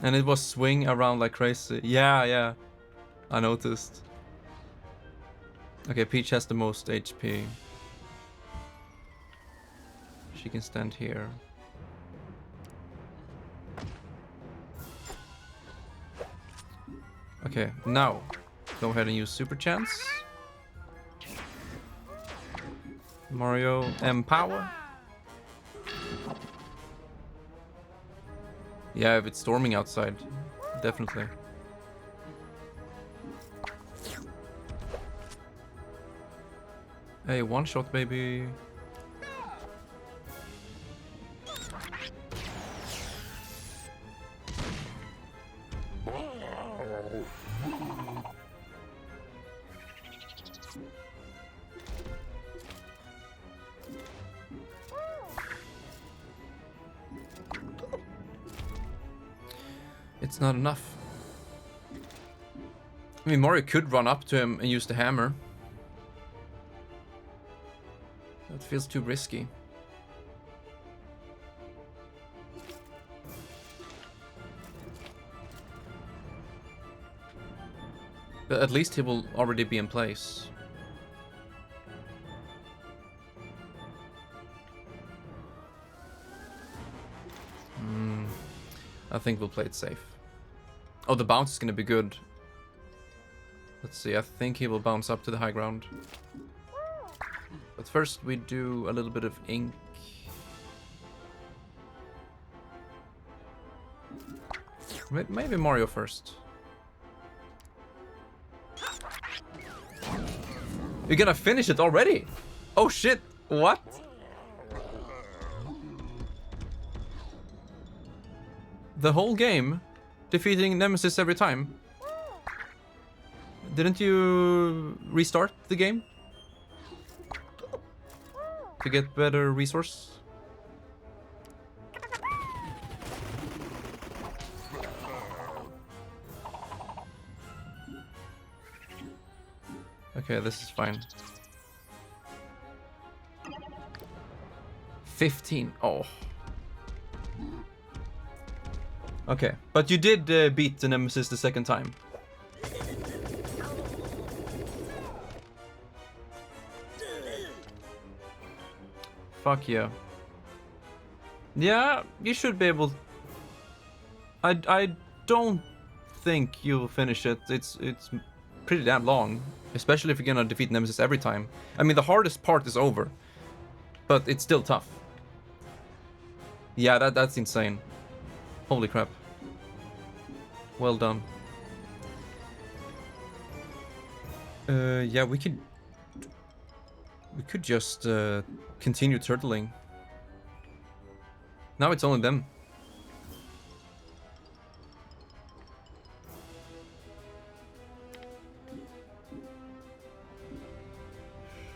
And it was swing around like crazy. Yeah. I noticed. Okay, Peach has the most HP. She can stand here. Okay, now go ahead and use super chance. Mario Empower. Yeah, if it's storming outside, definitely. Hey, one shot, baby. It's not enough. I mean, Mario could run up to him and use the hammer. That feels too risky. But at least he will already be in place. I think we'll play it safe. Oh, the bounce is gonna be good. Let's see, I think he will bounce up to the high ground. But first we do a little bit of ink. Maybe Mario first. You're gonna finish it already? Oh shit, what? The whole game? Defeating Nemesis every time? Didn't you restart the game? To get better resource? Okay, this is fine. 15. Oh. Okay, but you did beat the Nemesis the second time. Fuck yeah. Yeah, you should be able... I don't think you'll finish it. It's pretty damn long. Especially if you're gonna defeat Nemesis every time. I mean, the hardest part is over. But it's still tough. Yeah, that's insane. Holy crap. Well done. Yeah, we could just continue turtling. Now it's only them.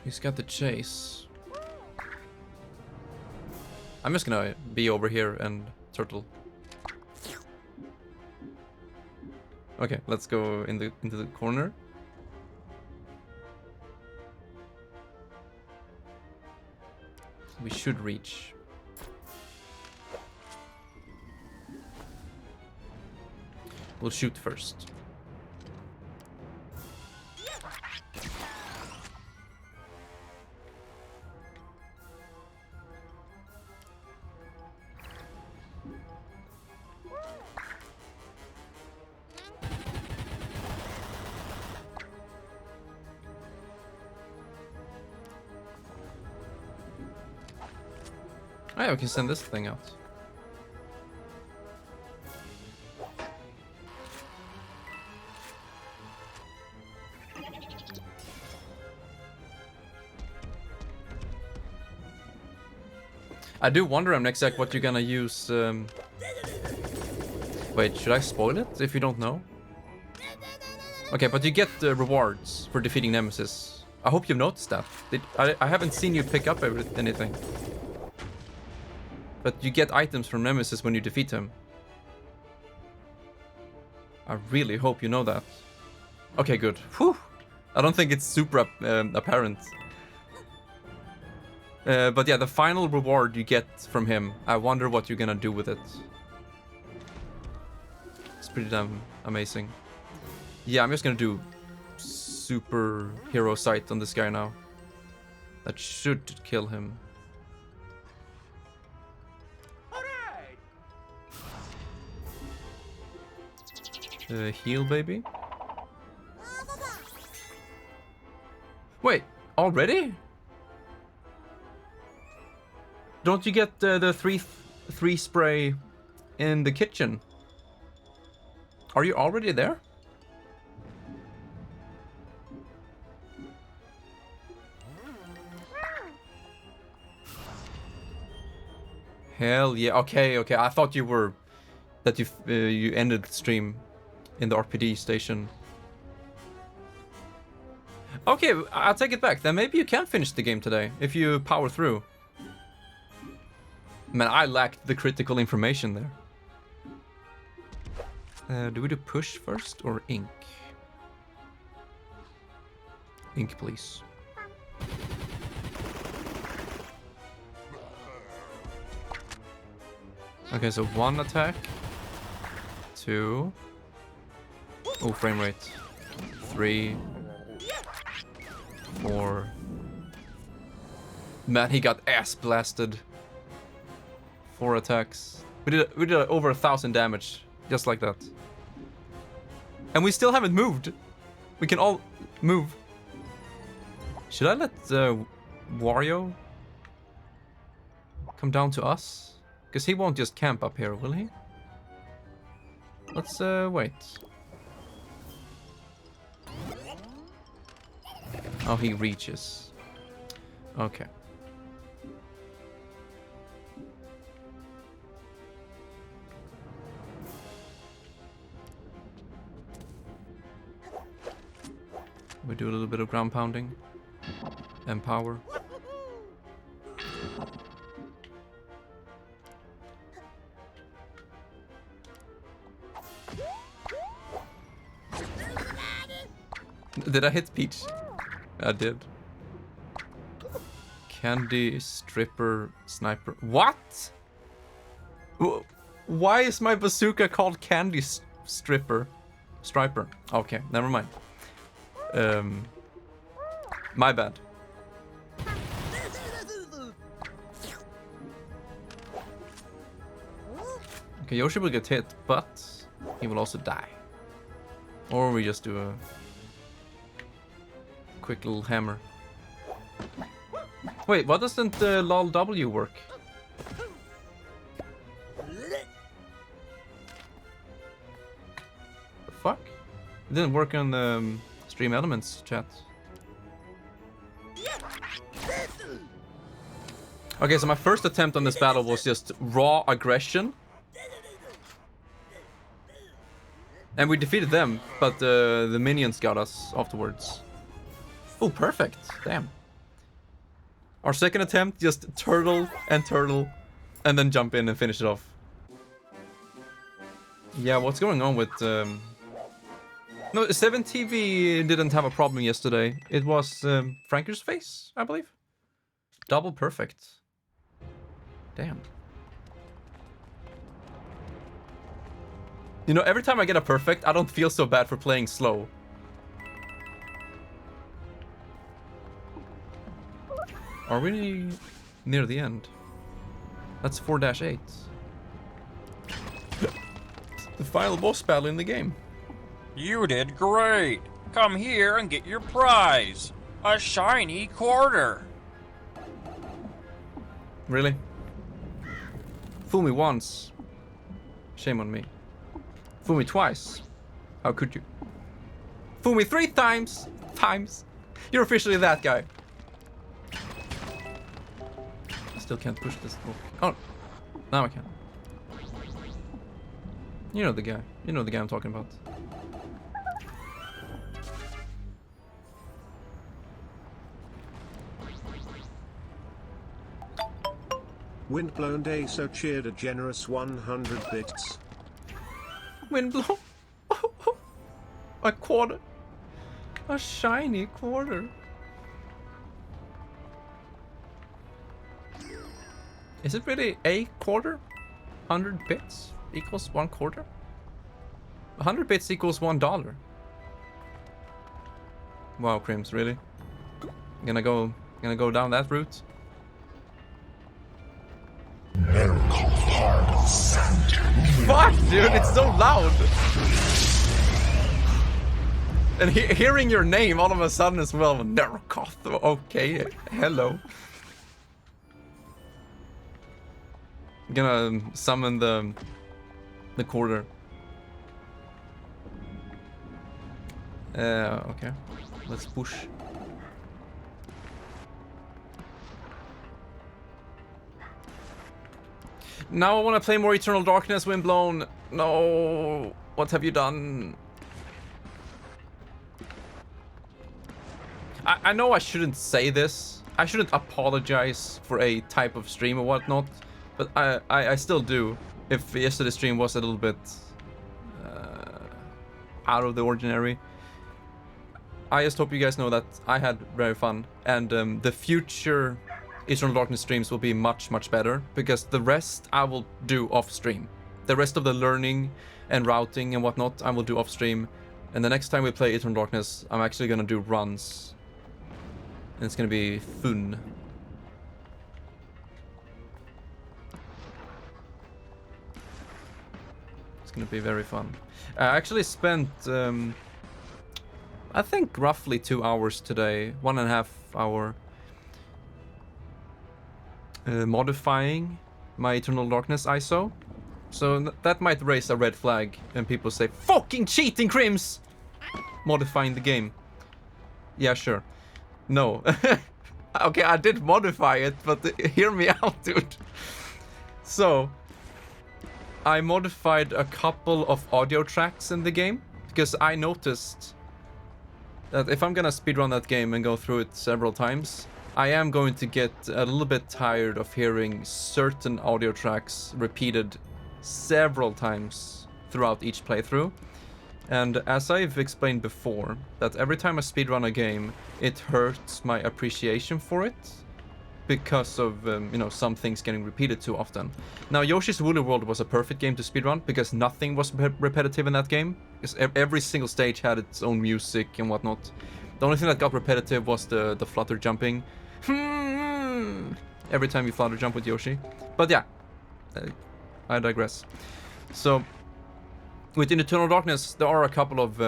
He's got the chase. I'm just gonna be over here and turtle. Okay, let's go into the corner. We should reach. We'll shoot first. Oh yeah, we can send this thing out. I do wonder, Amnexac, what you're gonna use. Wait, should I spoil it if you don't know? Okay, but you get rewards for defeating Nemesis. I hope you've noticed that. I haven't seen you pick up anything. But you get items from Nemesis when you defeat him. I really hope you know that. Okay, good. Whew. I don't think it's super apparent. But yeah, the final reward you get from him, I wonder what you're gonna do with it. It's pretty damn amazing. Yeah, I'm just gonna do superhero sight on this guy now. That should kill him. Heal, baby. Wait, already? Don't you get the three spray in the kitchen? Are you already there? Hell yeah. Okay, okay. I thought you were that you ended the stream in the RPD station. Okay, I'll take it back. Then maybe you can finish the game today if you power through. Man, I lacked the critical information there. Do we do push first or ink? Ink, please. Okay, so 1 attack. 2. Oh, frame rate. 3. 4. Man, he got ass blasted. 4 attacks. We did over 1,000 damage, just like that. And we still haven't moved. We can all move. Should I let Wario come down to us? Because he won't just camp up here, will he? Let's wait. Oh, he reaches. Okay. We do a little bit of ground pounding and power. Did I hit Peach? I did. Candy stripper sniper. What? Why is my bazooka called candy striper? Striper. Okay, never mind. My bad. Okay, Yoshi will get hit, but he will also die. Or we just do a quick little hammer. Wait, why doesn't the LOL W work? The fuck? It didn't work on the Stream Elements chat. Okay, so my first attempt on this battle was just raw aggression. And we defeated them, but the minions got us afterwards. Oh, perfect. Damn. Our second attempt, just turtle, and then jump in and finish it off. Yeah, what's going on with... No, 7TV didn't have a problem yesterday. It was Franker's face, I believe. Double perfect. Damn. You know, every time I get a perfect, I don't feel so bad for playing slow. Are we near the end? That's 4-8. The final boss battle in the game. You did great. Come here and get your prize. A shiny quarter. Really? Fool me once. Shame on me. Fool me twice. How could you? Fool me 3 times. You're officially that guy. I still can't push this book. Oh, now I can. You know the guy. You know the guy I'm talking about. Windblown Day so cheered a generous 100 bits. Windblown. A quarter. A shiny quarter. Is it really a quarter? 100 bits equals 1 quarter? 100 bits equals $1. Wow, Crims, really? Gonna go down that route? Fuck, dude, it's so loud. And hearing your name all of a sudden as well, Narokath. Okay, hello. Gonna summon the quarter. Okay. Let's push. Now I want to play more Eternal Darkness, Windblown. No. What have you done? I know I shouldn't say this. I shouldn't apologize for a type of stream or whatnot. But I still do. If yesterday's stream was a little bit out of the ordinary. I just hope you guys know that I had very fun. And the future Eternal Darkness streams will be much, much better. Because the rest I will do off stream. The rest of the learning and routing and whatnot I will do off stream. And the next time we play Eternal Darkness, I'm actually gonna do runs. And it's gonna be fun. It's gonna be very fun. I actually spent, I think roughly 2 hours today, 1.5 hour, modifying my Eternal Darkness ISO. So that might raise a red flag and people say, fucking cheating, Crims! Modifying the game. Yeah, sure. No. Okay, I did modify it, but hear me out, dude. So, I modified a couple of audio tracks in the game, because I noticed that if I'm gonna speedrun that game and go through it several times, I am going to get a little bit tired of hearing certain audio tracks repeated several times throughout each playthrough. And as I've explained before, that every time I speedrun a game, it hurts my appreciation for it because of, you know, some things getting repeated too often. Now, Yoshi's Woolly World was a perfect game to speedrun because nothing was repetitive in that game. Because every single stage had its own music and whatnot. The only thing that got repetitive was the flutter jumping. Every time you flutter jump with Yoshi. But yeah, I digress. So, within Eternal Darkness, there are a couple of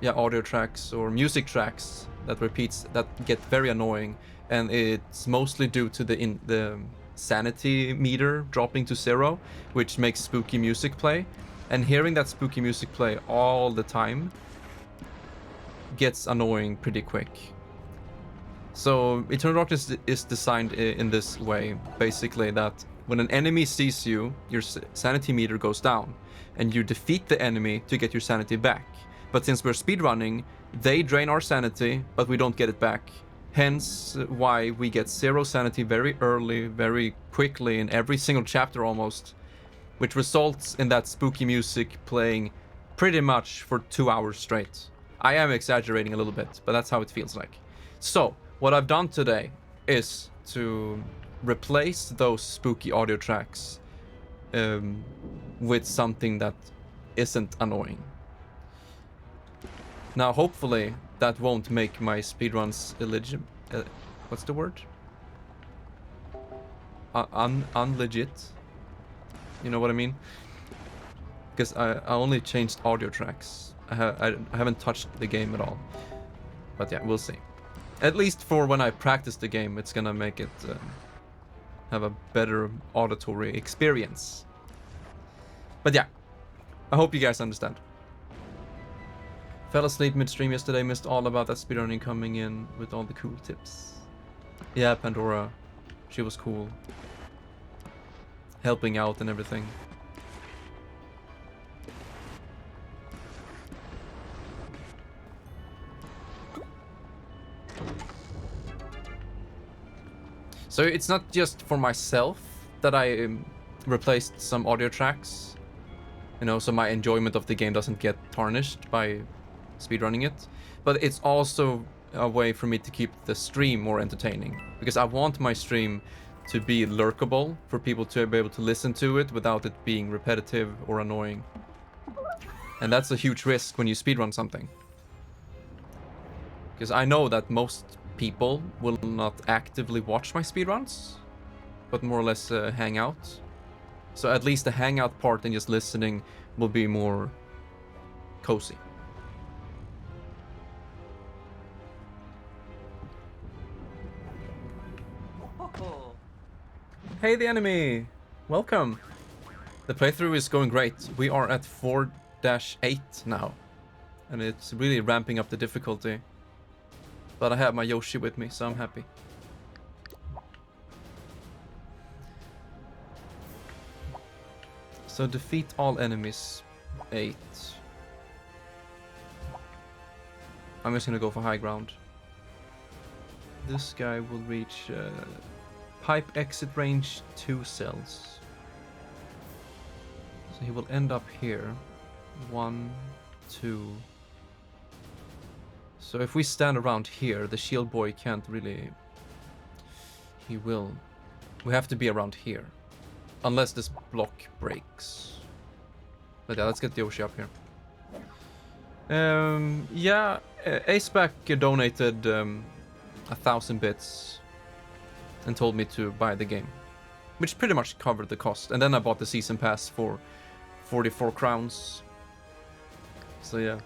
audio tracks or music tracks that repeats that get very annoying, and it's mostly due to the sanity meter dropping to 0, which makes spooky music play. And hearing that spooky music play all the time gets annoying pretty quick. So Eternal Darkness is designed in this way, basically, that when an enemy sees you, your sanity meter goes down, and you defeat the enemy to get your sanity back. But since we're speedrunning, they drain our sanity, but we don't get it back. Hence why we get 0 sanity very early, very quickly in every single chapter almost, which results in that spooky music playing pretty much for 2 hours straight. I am exaggerating a little bit, but that's how it feels like. So, what I've done today is to replace those spooky audio tracks with something that isn't annoying. Now, hopefully, that won't make my speedruns illegitimate. What's the word? Unlegit. You know what I mean? Because I only changed audio tracks. I haven't touched the game at all. But yeah, we'll see. At least for when I practice the game, it's gonna make it have a better auditory experience. But yeah, I hope you guys understand. Fell asleep midstream yesterday, missed all about that speedrunning coming in with all the cool tips. Yeah, Pandora, she was cool. Helping out and everything. So it's not just for myself that I replaced some audio tracks, you know, so my enjoyment of the game doesn't get tarnished by speedrunning it, but it's also a way for me to keep the stream more entertaining, because I want my stream to be lurkable for people to be able to listen to it without it being repetitive or annoying. And that's a huge risk when you speedrun something, because I know that most people will not actively watch my speedruns, but more or less hang out. So at least the hangout part and just listening will be more cozy. Hey, the enemy! welcome. The playthrough is going great. We are at 4-8 now. And it's really ramping up the difficulty. But I have my Yoshi with me, so I'm happy. So defeat all enemies. 8. I'm just gonna go for high ground. This guy will reach pipe exit range 2 cells. So he will end up here. 1, 2. So if we stand around here, the shield boy can't really... He will. We have to be around here. Unless this block breaks. But yeah, let's get Yoshi up here. Yeah, Aceback donated 1,000 bits and told me to buy the game, which pretty much covered the cost. And then I bought the season pass for 44 crowns. So yeah,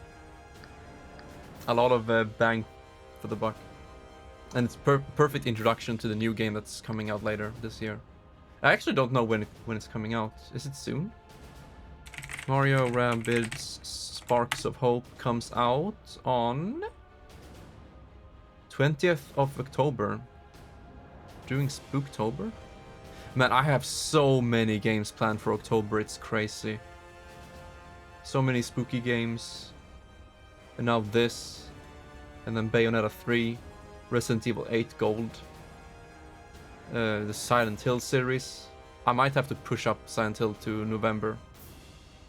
a lot of bang for the buck. And it's perfect introduction to the new game that's coming out later this year. I actually don't know when it's coming out. Is it soon? Mario Rabbids Sparks of Hope comes out on 20th of October. During Spooktober? Man, I have so many games planned for October, it's crazy. So many spooky games. And now this. And then Bayonetta 3. Resident Evil 8 Gold. The Silent Hill series. I might have to push up Silent Hill to November.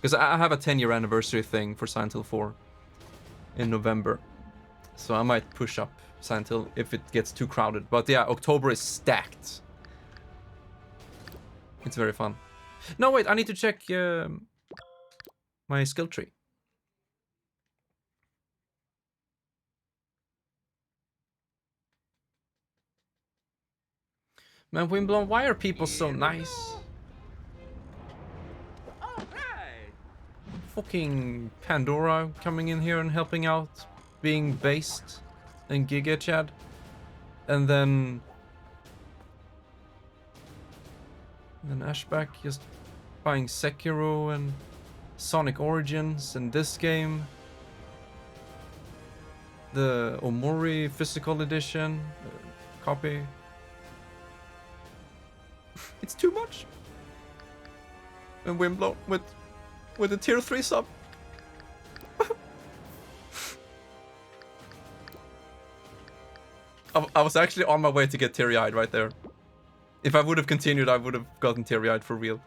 Because I have a 10-year anniversary thing for Silent Hill 4 in November. So I might push up Silent Hill if it gets too crowded. But yeah, October is stacked. It's very fun. No, wait, I need to check my skill tree. Man, Wimblon, why are people so nice? Fucking Pandora coming in here and helping out, being based in Giga Chad, and then Ashback just buying Sekiro and Sonic Origins and this game, the Omori physical edition copy. It's too much. And Wimblow with a tier 3 sub. I was actually on my way to get teary-eyed right there. If I would have continued, I would have gotten teary-eyed for real.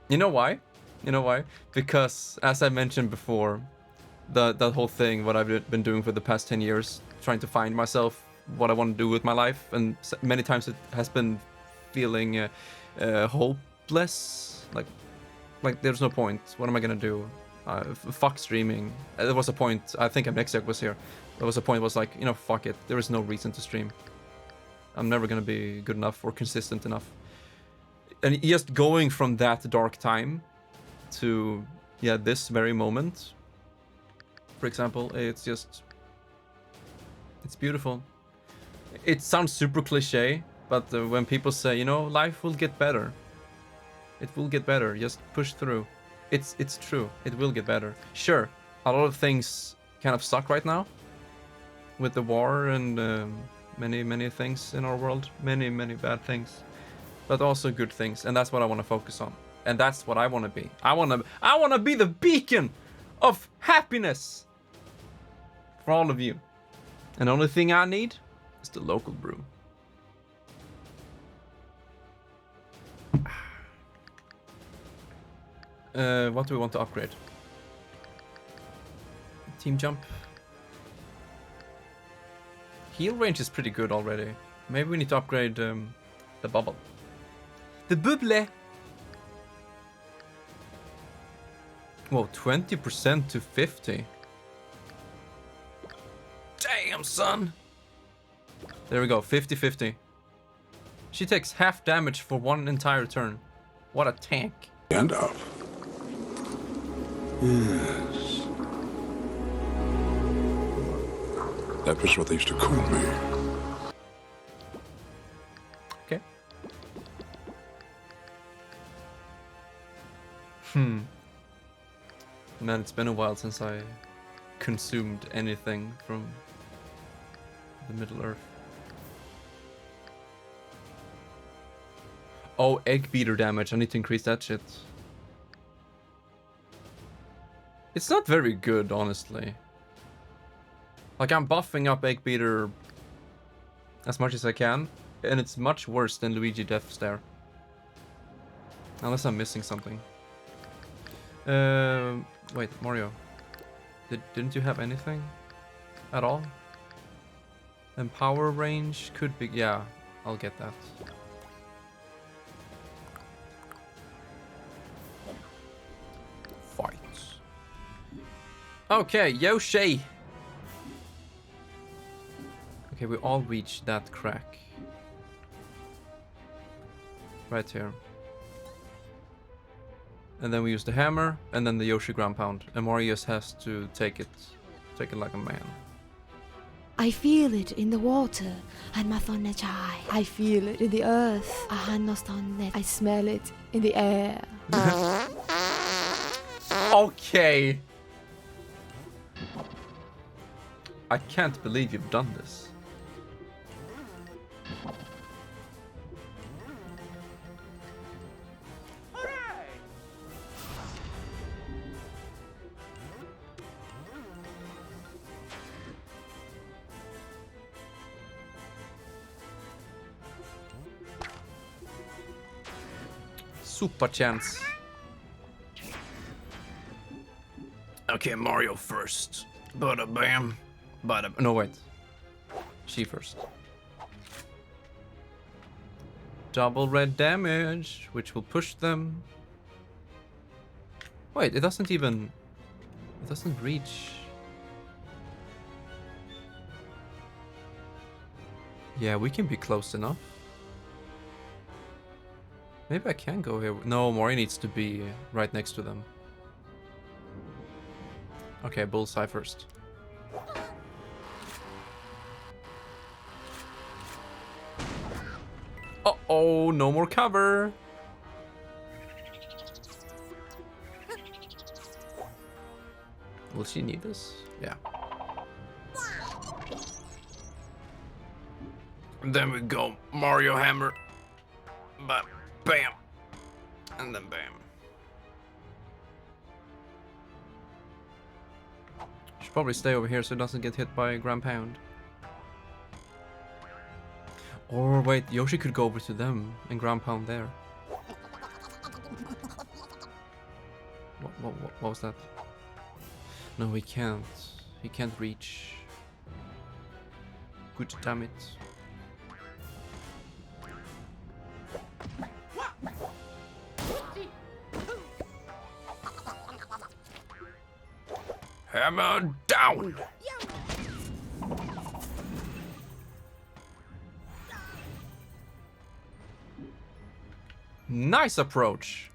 You know why? You know why? Because, as I mentioned before, that whole thing, what I've been doing for the past 10 years, trying to find myself, what I want to do with my life, and many times it has been feeling hopeless. Like there's no point. What am I gonna do? Fuck streaming. There was a point. I think Amnexiac was here. There was a point. Was like, you know, fuck it. There is no reason to stream. I'm never gonna be good enough or consistent enough. And just going from that dark time to this very moment, for example, it's beautiful. It sounds super cliche, but when people say, you know, life will get better, it will get better, just push through. It's true, it will get better. Sure, a lot of things kind of suck right now with the war and many things in our world, many bad things, but also good things, and that's what I want to focus on, and that's what I want to be. I want to be the beacon of happiness for all of you. And the only thing I need is the local brew. What do we want to upgrade? Team jump. Heal range is pretty good already. Maybe we need to upgrade the bubble. The bubble! Whoa, 20% to 50. Damn, son! There we go, 50-50. She takes half damage for one entire turn. What a tank. And up. Yes. That was what they used to call me. Man, it's been a while since I consumed anything from the Middle Earth. Oh, egg beater damage. I need to increase that shit. It's not very good, honestly. Like, I'm buffing up egg beater as much as I can, and it's much worse than Luigi Death Stare. Unless I'm missing something. Wait, Mario. Didn't you have anything? At all? And power range could be... Yeah, I'll get that. Fight. Okay, Yoshi! Okay, we all reached that crack. Right here. And then we use the hammer, and then the Yoshi ground pound. And Mario just has to take it like a man. I feel it in the water. I feel it in the earth. I smell it in the air. Okay! I can't believe you've done this. Super chance. Okay, Mario first. Bada bam. Bada. No, wait. She first. Double red damage, which will push them. Wait, it doesn't even. It doesn't reach. Yeah, we can be close enough. Maybe I can go here. No, Mori needs to be right next to them. Okay, bullseye first. Uh-oh, no more cover. Will she need this? Yeah. And then we go Mario Hammer. But bam. And then bam. Should probably stay over here so it doesn't get hit by a ground pound. Or wait, Yoshi could go over to them and ground pound there. What was that? No, he can't. He can't reach. Good damn it. Hammer down! Nice approach!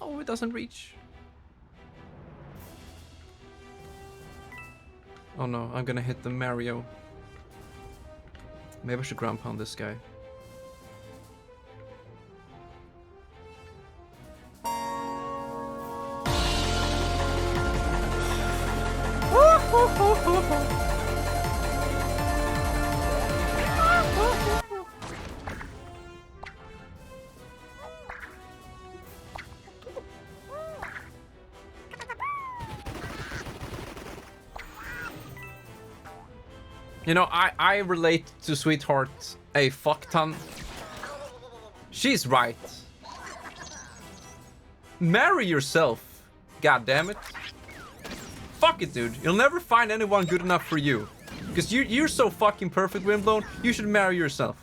Oh, it doesn't reach. Oh no, I'm gonna hit the Mario. Maybe I should ground pound this guy. You know, I relate to Sweetheart a fuck ton. She's right. Marry yourself. God damn it. Fuck it, dude. You'll never find anyone good enough for you. Because you're so fucking perfect, Windblown. You should marry yourself.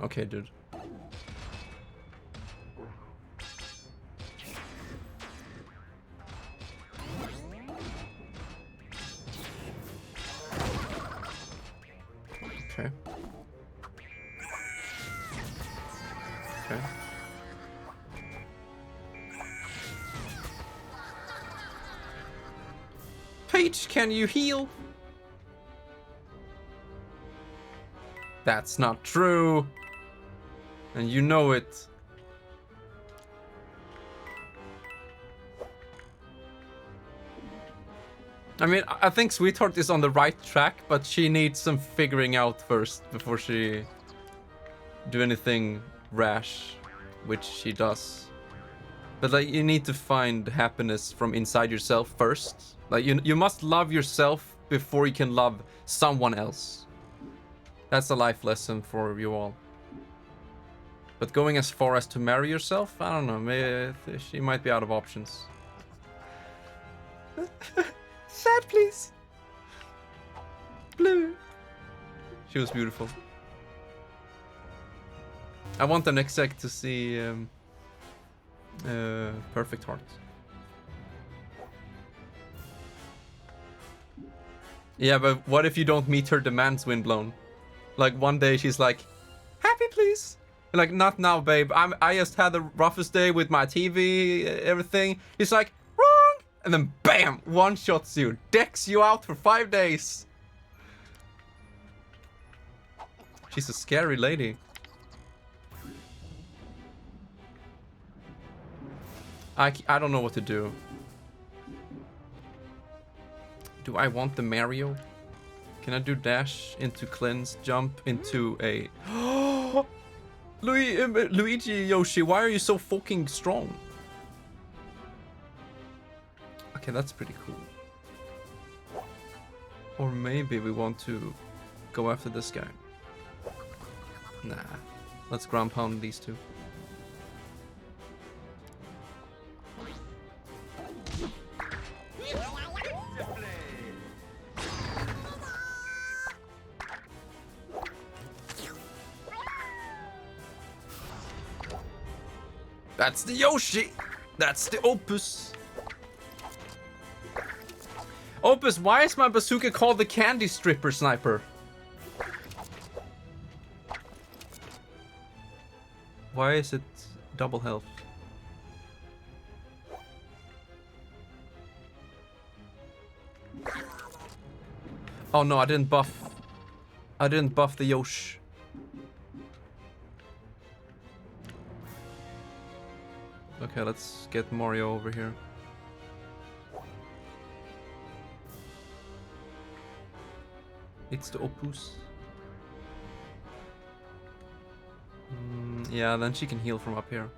Okay, dude. Okay. Okay. Peach, can you heal? That's not true. And you know it. I mean, I think Sweetheart is on the right track, but she needs some figuring out first before she do anything rash, which she does. But like, you need to find happiness from inside yourself first. Like, you must love yourself before you can love someone else. That's a life lesson for you all. But going as far as to marry yourself, I don't know. Maybe she might be out of options. Sad, please. Blue. She was beautiful. I want the next sec to see Perfect Heart. Yeah, but what if you don't meet her demands, Windblown? Like one day she's like, happy please. And like, not now, babe. I just had the roughest day with my TV, everything. He's like, wrong. And then bam, one shots you, decks you out for 5 days. She's a scary lady. I don't know what to do. Do I want the Mario? Can I do dash into cleanse, jump into a... Luigi Yoshi, why are you so fucking strong? Okay, that's pretty cool. Or maybe we want to go after this guy. Nah, let's ground pound these two. That's the Yoshi! That's the Opus! Opus, why is my bazooka called the Candy Stripper Sniper? Why is it double health? Oh no, I didn't buff. I didn't buff the Yoshi. Okay, let's get Mario over here. It's the Opus. Yeah, then she can heal from up here.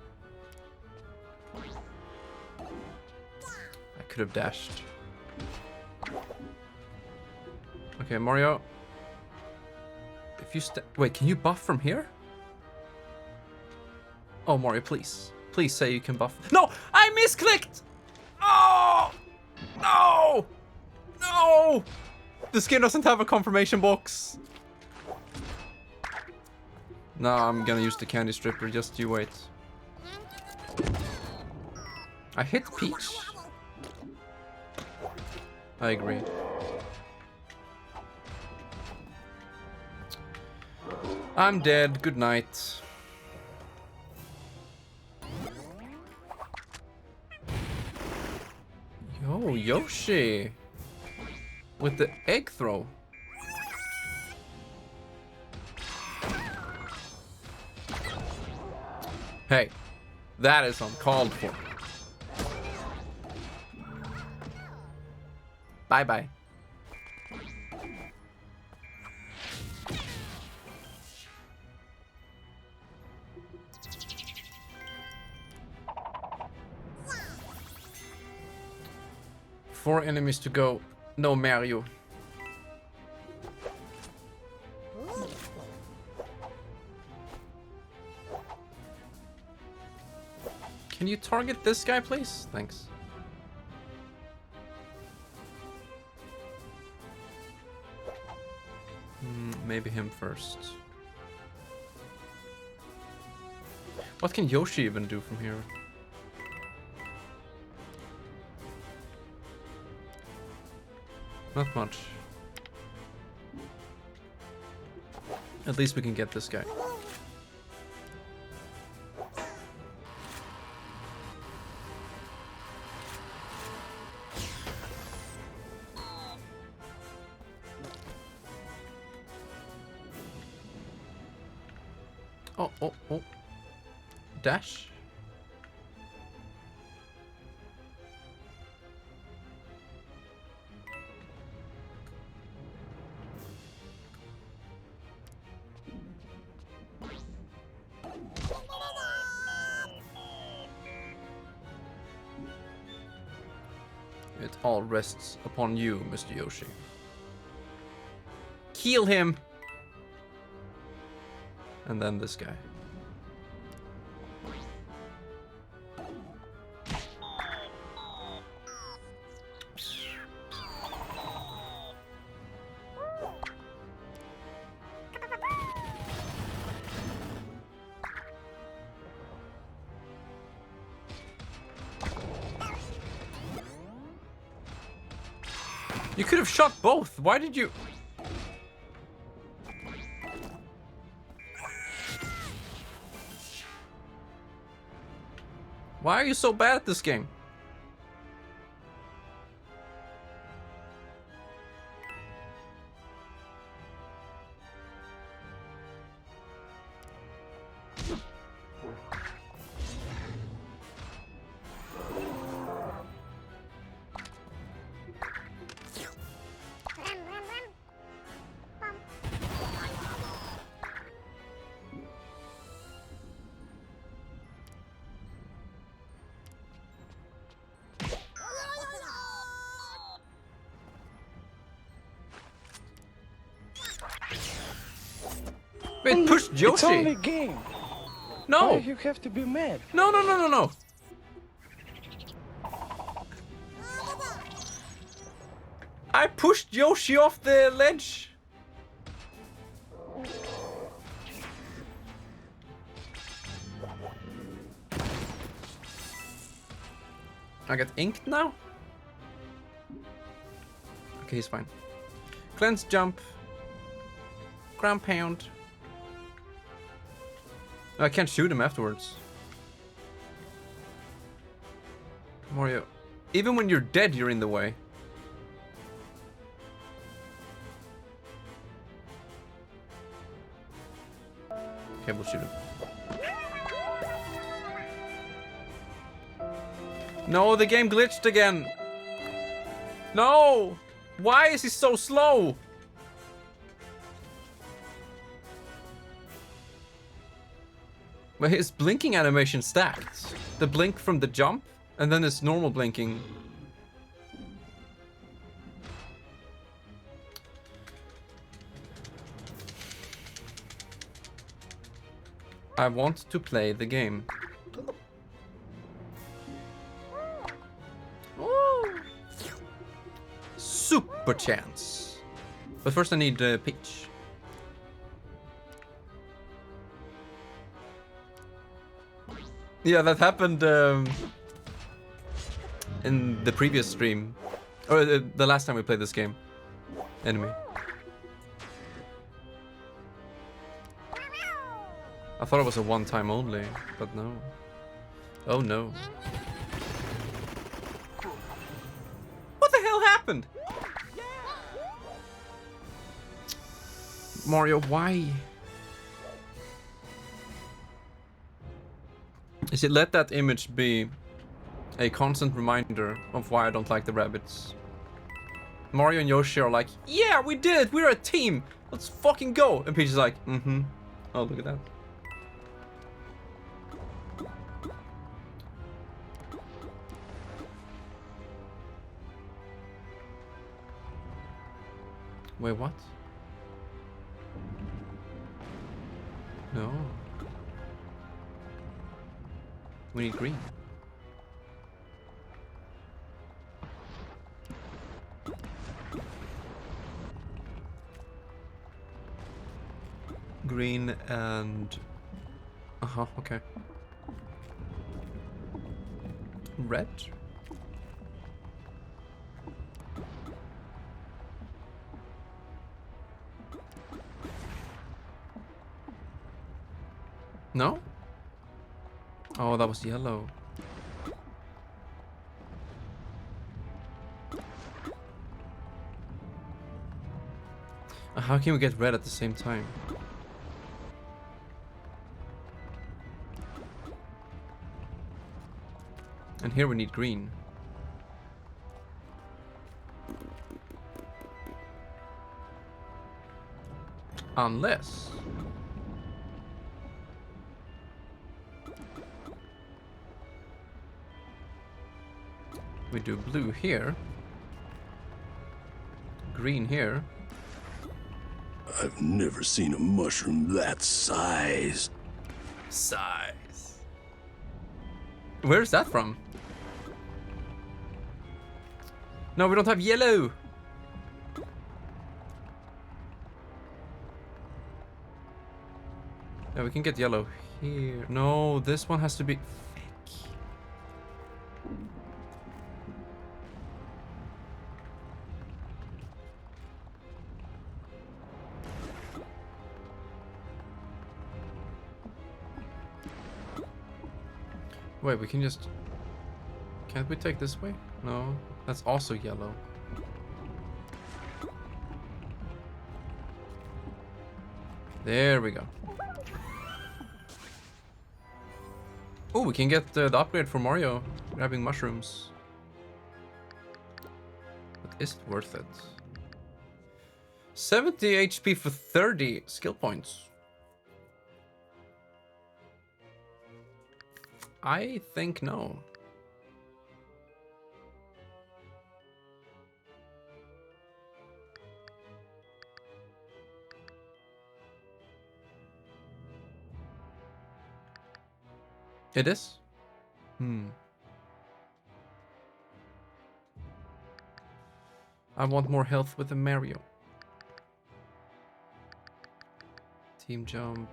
I could have dashed. Okay, Mario. If you wait, can you buff from here? Oh, Mario, please. Please say you can buff. No! I misclicked! Oh! No! No! The skin doesn't have a confirmation box. No, I'm gonna use the Candy Stripper. Just you wait. I hit Peach. I agree. I'm dead. Good night. Yo, Yoshi. With the egg throw. Hey, that is uncalled for. Bye-bye. Four enemies to go. No Mario. Can you target this guy, please? Thanks. Maybe him first. What can Yoshi even do from here? Not much. At least we can get this guy. Oh, oh, oh. Dash. It all rests upon you, Mr. Yoshi. Kill him! And then this guy. You could have shot both. Why did you? Why are you so bad at this game? Wait, push Yoshi! It's only a game. No! Why you have to be mad? No, no, no, no, no! I pushed Yoshi off the ledge! I get inked now? Okay, he's fine. Cleanse jump. Ground pound. I can't shoot him afterwards. Mario. Even when you're dead, you're in the way. Okay, we'll shoot him. No, the game glitched again. No! Why is he so slow? But his blinking animation stacked. The blink from the jump, and then his normal blinking. I want to play the game. Ooh. Super chance. But first I need Peach. Yeah, that happened in the previous stream. Or the last time we played this game. Enemy. I thought it was a one time only, but no. Oh no. What the hell happened? Mario, why? Is it let that image be a constant reminder of why I don't like the Rabbids? Mario and Yoshi are like, yeah, we did it! We're a team! Let's fucking go! And Peach is like, mm-hmm. Oh, look at that. Wait, what? No. We need green. Green and... Uh-huh, okay. Red? No? Oh, that was yellow. How can we get red at the same time? And here we need green. Unless... we do blue here. Green here. I've never seen a mushroom that size. Size. Where's that from? No, we don't have yellow. Yeah, we can get yellow here. No, this one has to be fake. Wait, we can just... can't we take this way? No, that's also yellow. There we go. Oh, we can get the upgrade for Mario, grabbing mushrooms. But is it worth it? 70 HP for 30 skill points. I think no. It is? I want more health with the Mario. Team jump.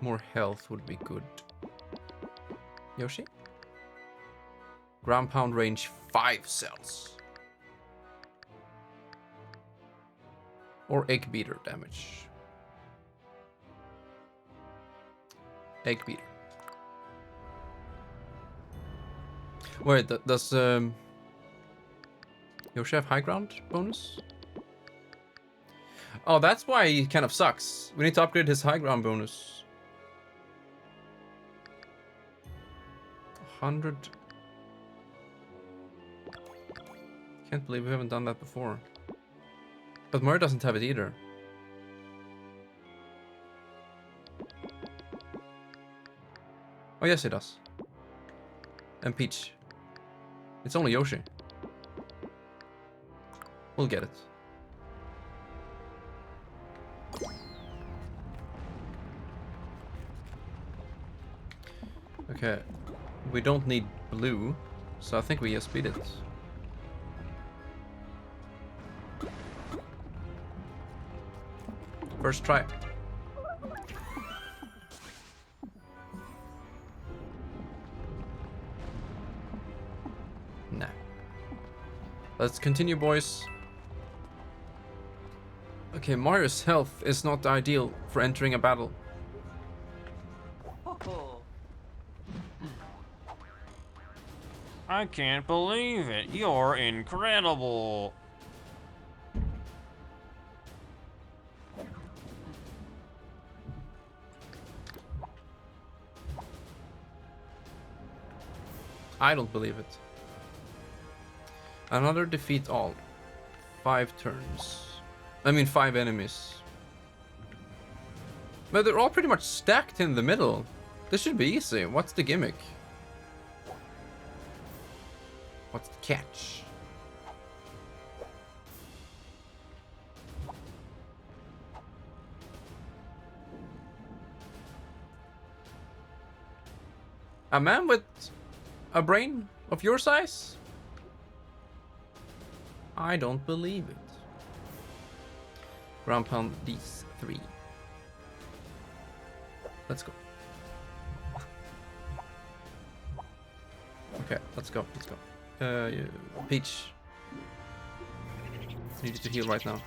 More health would be good. Yoshi? Ground pound range 5 cells. Or egg beater damage. Egg beater. Wait, does Yoshi have high ground bonus? Oh, that's why he kind of sucks. We need to upgrade his high ground bonus. 100. Can't believe we haven't done that before. But Mario doesn't have it either. Oh yes, he does. And Peach. It's only Yoshi. We'll get it. Okay. We don't need blue, so I think we just beat it. First try. Nah. Let's continue, boys. Okay, Mario's health is not ideal for entering a battle. I can't believe it. You're incredible. I don't believe it. Another defeat all. 5 turns. I mean 5 enemies. But they're all pretty much stacked in the middle. This should be easy. What's the gimmick? What's the catch? A man with a brain of your size? I don't believe it. Ground pound these 3. Let's go. Okay, let's go. Let's go. Peach. I need you to heal right now.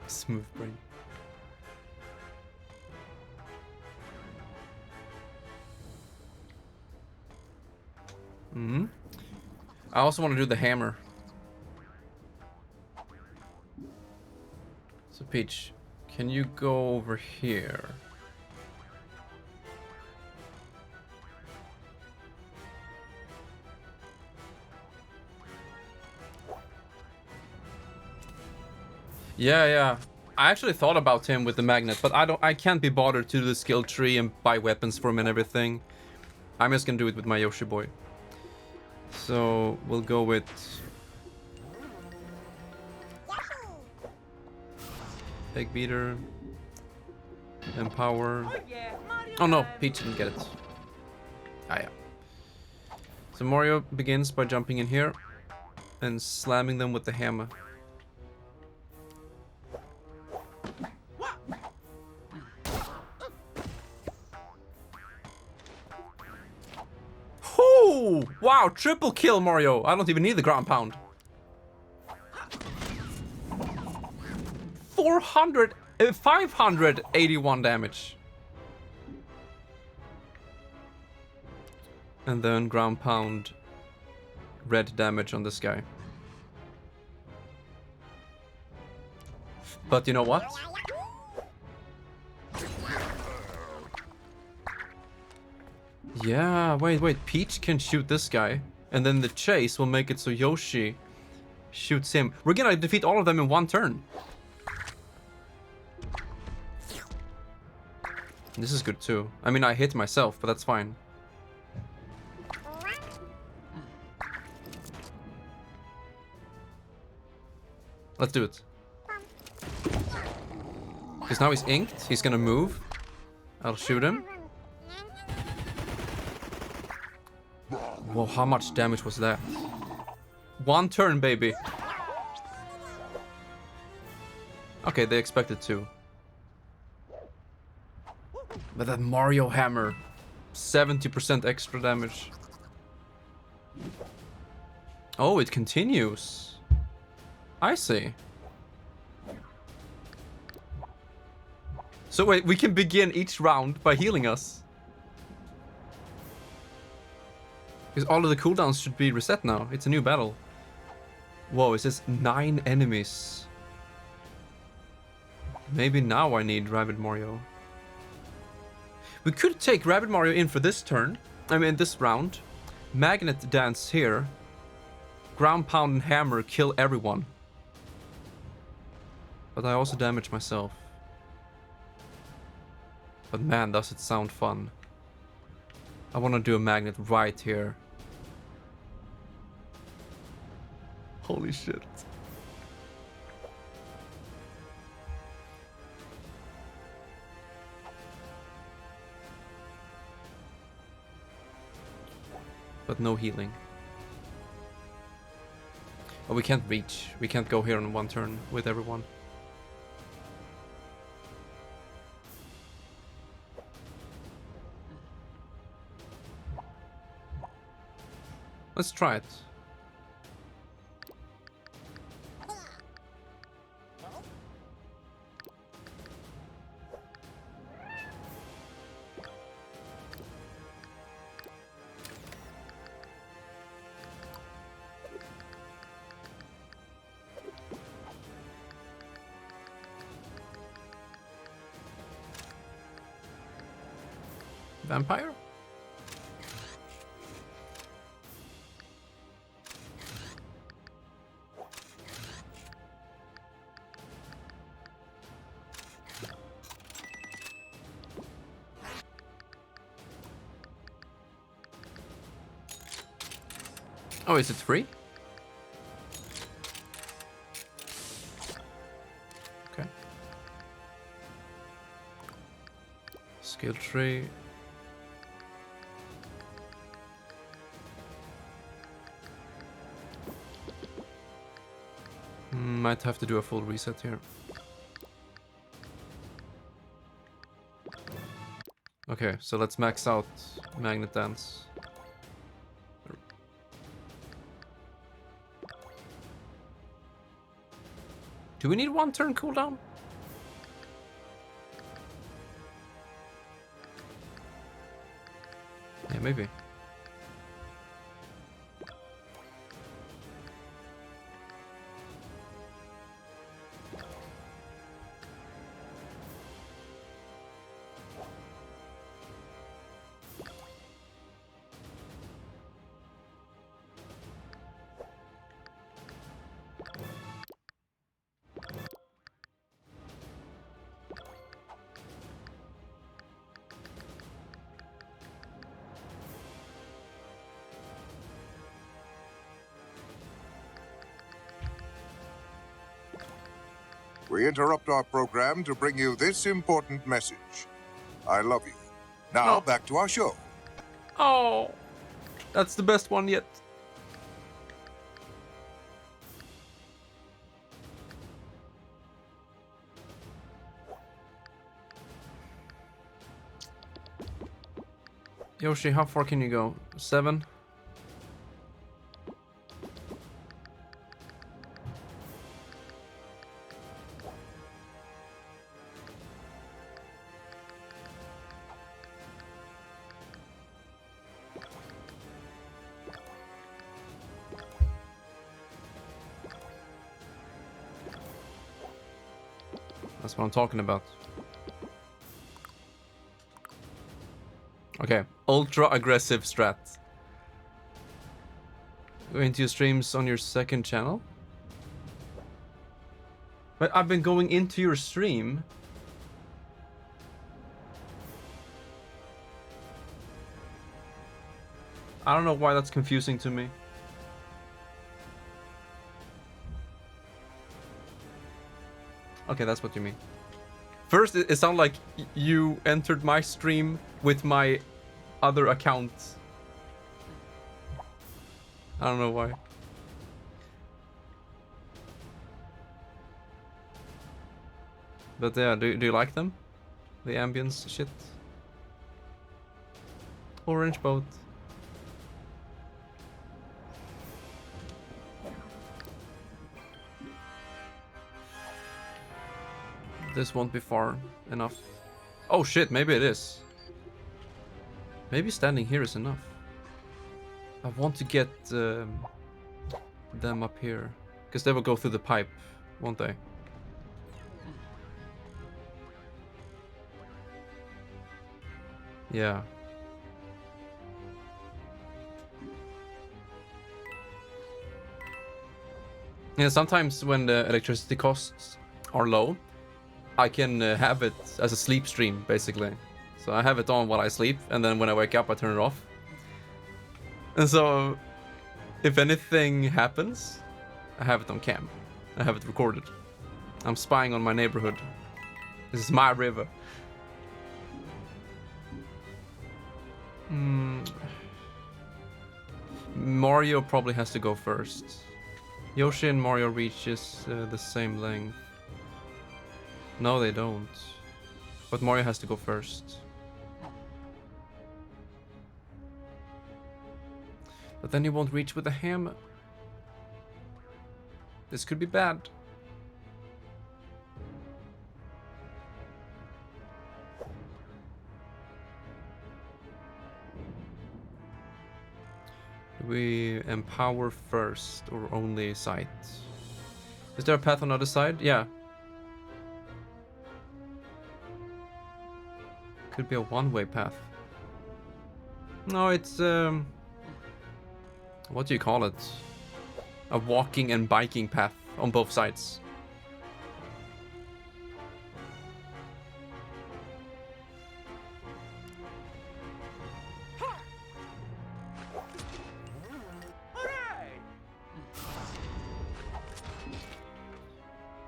Smooth brain. Hmm. I also want to do the hammer. So Peach, can you go over here? Yeah. I actually thought about him with the magnet, but I can't be bothered to do the skill tree and buy weapons for him and everything. I'm just gonna do it with my Yoshi boy. So we'll go with Egg Beater, Empower. Oh no, Peach didn't get it. Ah yeah. So Mario begins by jumping in here and slamming them with the hammer. Oh, wow, triple kill, Mario. I don't even need the ground pound. 581 damage. And then ground pound red damage on this guy. But you know what? Yeah, wait. Peach can shoot this guy. And then the chase will make it so Yoshi shoots him. We're gonna defeat all of them in one turn. This is good too. I mean, I hit myself, but that's fine. Let's do it. Because now he's inked. He's gonna move. I'll shoot him. Whoa, how much damage was that? One turn, baby. Okay, they expected two. But that Mario hammer, 70% extra damage. Oh, it continues. I see. So wait, we can begin each round by healing us. Because all of the cooldowns should be reset now. It's a new battle. Whoa, it says 9 enemies. Maybe now I need Rabbid Mario. We could take Rabbid Mario in for this turn. I mean, this round. Magnet Dance here. Ground Pound and Hammer kill everyone. But I also damage myself. But man, does it sound fun. I want to do a magnet right here. Holy shit. But no healing. Oh, we can't reach. We can't go here on one turn with everyone. Let's try it. Vampire? Oh, is it free? Okay. Skill tree. Might have to do a full reset here. Okay, so let's max out Magnet Dance. Do we need one turn cooldown? Yeah, maybe. We interrupt our program to bring you this important message. I love you. Now, Oh. back to our show. Oh, that's the best one yet. Yoshi, how far can you go? 7? That's what I'm talking about. Okay, ultra aggressive strat. Go into your streams on your second channel? But I've been going into your stream. I don't know why that's confusing to me. Okay, that's what you mean. First, it sounded like you entered my stream with my other account. I don't know why. But yeah, do you like them? The ambience shit? Orange boat. This won't be far enough. Oh shit, maybe it is. Maybe standing here is enough. I want to get them up here. Because they will go through the pipe, won't they? Yeah. Yeah, sometimes when the electricity costs are low, I can have it as a sleep stream, basically. So I have it on while I sleep, and then when I wake up, I turn it off. And so, if anything happens, I have it on cam. I have it recorded. I'm spying on my neighborhood. This is my river. Mario probably has to go first. Yoshi and Mario reaches the same length. No, they don't. But Mario has to go first. But then he won't reach with the hammer. This could be bad. Do we empower first or only sight? Is there a path on the other side? Yeah. Could be a one-way path. No, it's what do you call it? A walking and biking path on both sides.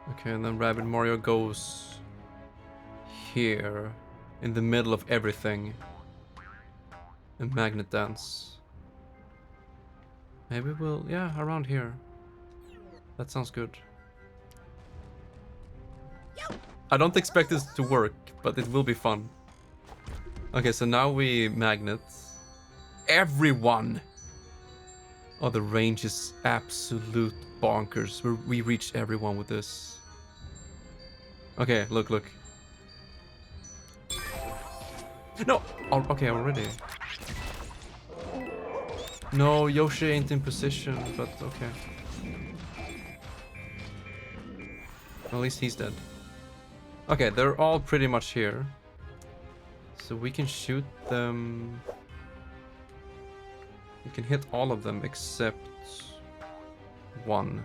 Okay, and then Rabbid Mario goes here. In the middle of everything. And Magnet Dance. Maybe we'll... yeah, around here. That sounds good. I don't expect this to work, but it will be fun. Okay, so now we magnet. Everyone! Oh, the range is absolute bonkers. We reached everyone with this. Okay, look, look. No! Oh, okay, already. No, Yoshi ain't in position, but okay. At least he's dead. Okay, they're all pretty much here. So we can shoot them. We can hit all of them except one.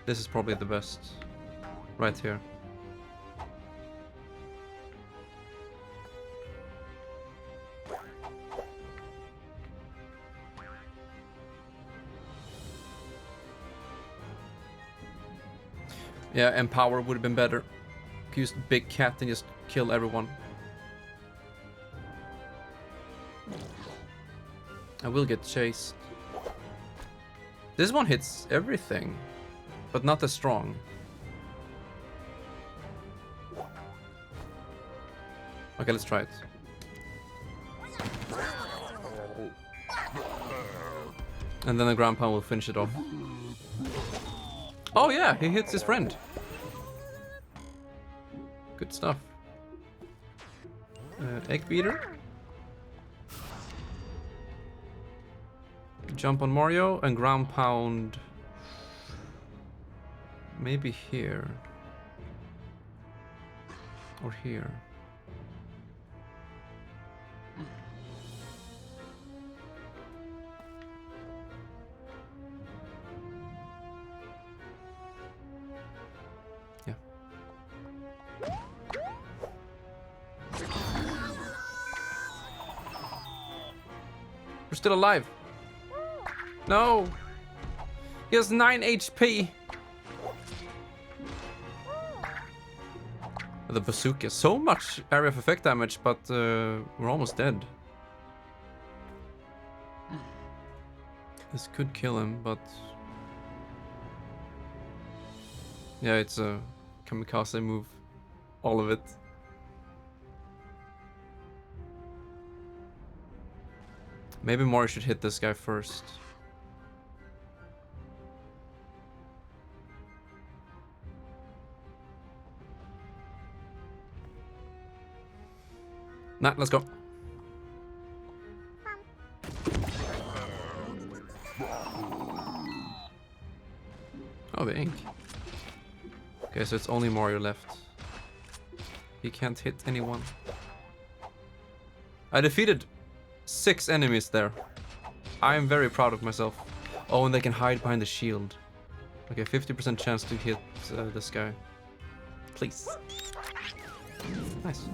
This is probably the best. Right here. Yeah, Empower would have been better. Could use Big Cat and just kill everyone. I will get chased. This one hits everything, but not as strong. Okay, let's try it. And then the ground pound will finish it off. Oh yeah, he hits his friend. Good stuff. Egg beater. Jump on Mario and ground pound. Maybe here. Or here. Yeah. We're still alive. No! He has 9 HP! The bazooka. So much area of effect damage, but we're almost dead. This could kill him, but... yeah, it's a kamikaze move. All of it. Maybe Mario should hit this guy first. Nah, let's go. Oh, the ink. Okay, so it's only Mario left. He can't hit anyone. I defeated 6 enemies there. I am very proud of myself. Oh, and they can hide behind the shield. Okay, 50% chance to hit this guy. Please. Nice.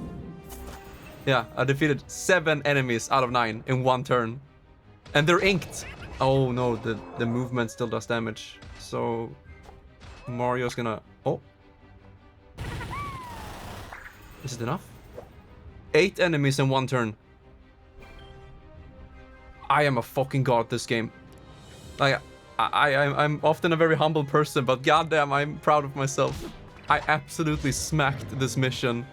Yeah, I defeated 7 enemies out of 9 in 1 turn. And they're inked. Oh no, the movement still does damage. So Mario's gonna... oh. Is it enough? 8 enemies in 1 turn. I am a fucking god at this game. Like, I'm often a very humble person, but goddamn, I'm proud of myself. I absolutely smacked this mission.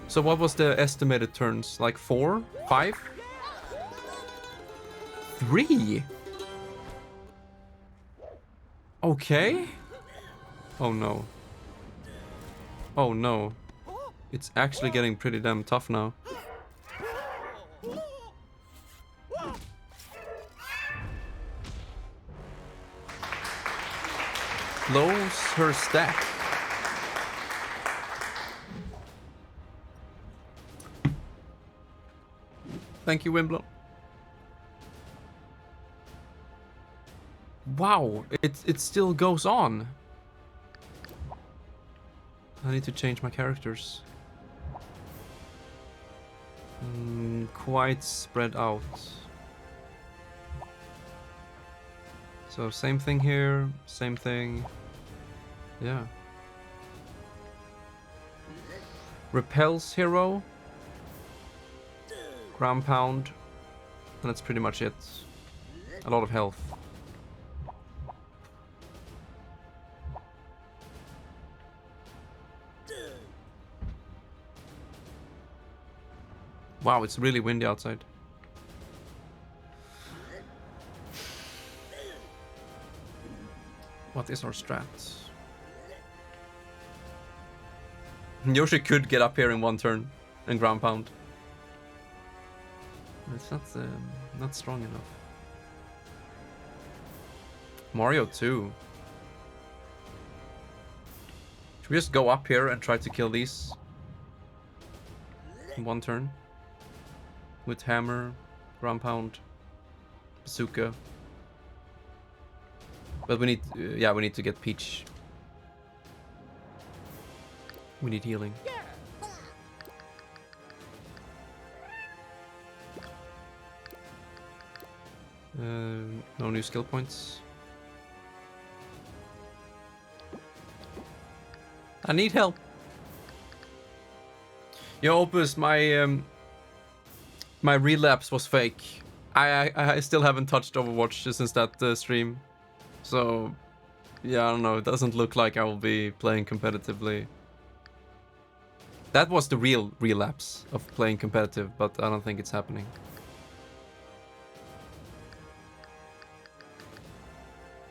So what was the estimated turns? Like 4? 5? 3? Okay. Oh no. Oh no. It's actually getting pretty damn tough now. Close her stack. Thank you, Wimbledon. Wow, it still goes on. I need to change my characters. Quite spread out. So same thing here, same thing. Yeah. Repels hero. Ground pound. And that's pretty much it. A lot of health. Wow, it's really windy outside. What is our strat? Yoshi could get up here in 1 turn and ground pound. It's not strong enough. Mario too. Should we just go up here and try to kill these in 1 turn? With hammer, ground pound, bazooka. But we need, yeah, we need to get Peach. We need healing. No new skill points. I need help. Yo, Opus, my relapse was fake. I still haven't touched Overwatch since that stream. So, yeah, I don't know. It doesn't look like I will be playing competitively. That was the real relapse of playing competitive, but I don't think it's happening.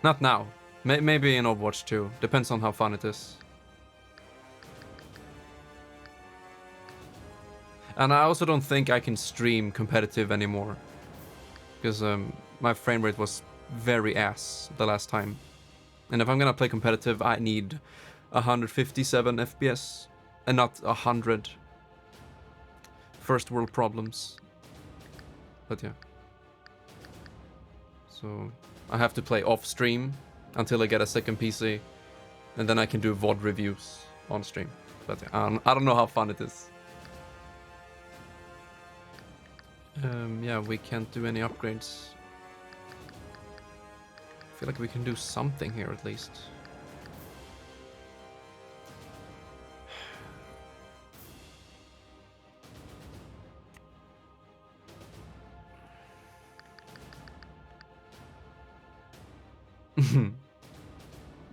Not now. Maybe in Overwatch 2. Depends on how fun it is. And I also don't think I can stream competitive anymore. Because my frame rate was very ass the last time. And if I'm gonna play competitive, I need 157 FPS. And not 100. First world problems. But yeah. So I have to play off stream until I get a second PC. And then I can do VOD reviews on stream. But yeah, I don't know how fun it is. Yeah, we can't do any upgrades. I feel like we can do something here at least.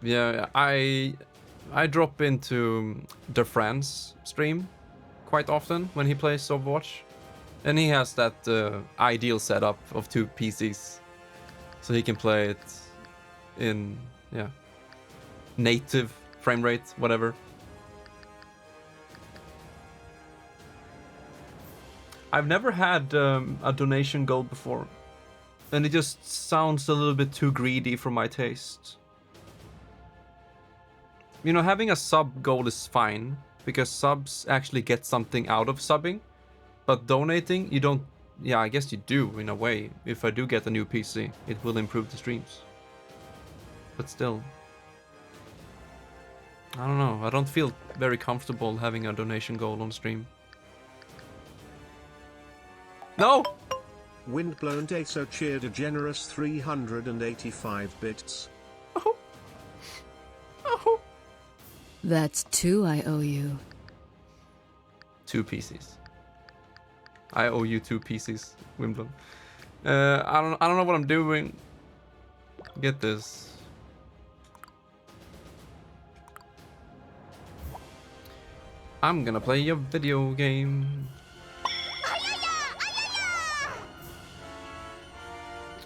Yeah, I drop into the friend's stream quite often when he plays Overwatch. And he has that ideal setup of 2 PCs. So he can play it in, yeah, native frame rate, whatever. I've never had a donation goal before. And it just sounds a little bit too greedy for my taste. You know, having a sub goal is fine, because subs actually get something out of subbing. But donating, you don't... Yeah, I guess you do, in a way. If I do get a new PC, it will improve the streams. But still. I don't know, I don't feel very comfortable having a donation goal on stream. No! Windblown Day so cheered a generous 385 bits. Oh. Oh. That's 2 I owe you. 2 PCs. I owe you 2 PCs, Wimbledon. I don't know what I'm doing. Get this. I'm gonna play a video game.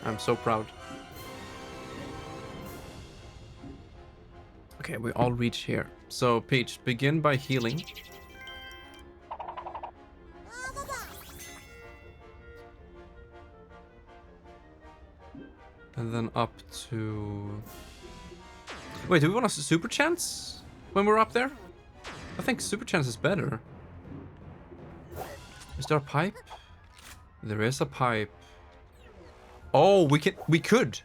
I'm so proud. Okay, we all reach here. So, Peach, begin by healing. And then up to... Wait, do we want a super chance when we're up there? I think super chance is better. Is there a pipe? There is a pipe. Oh, we could. We could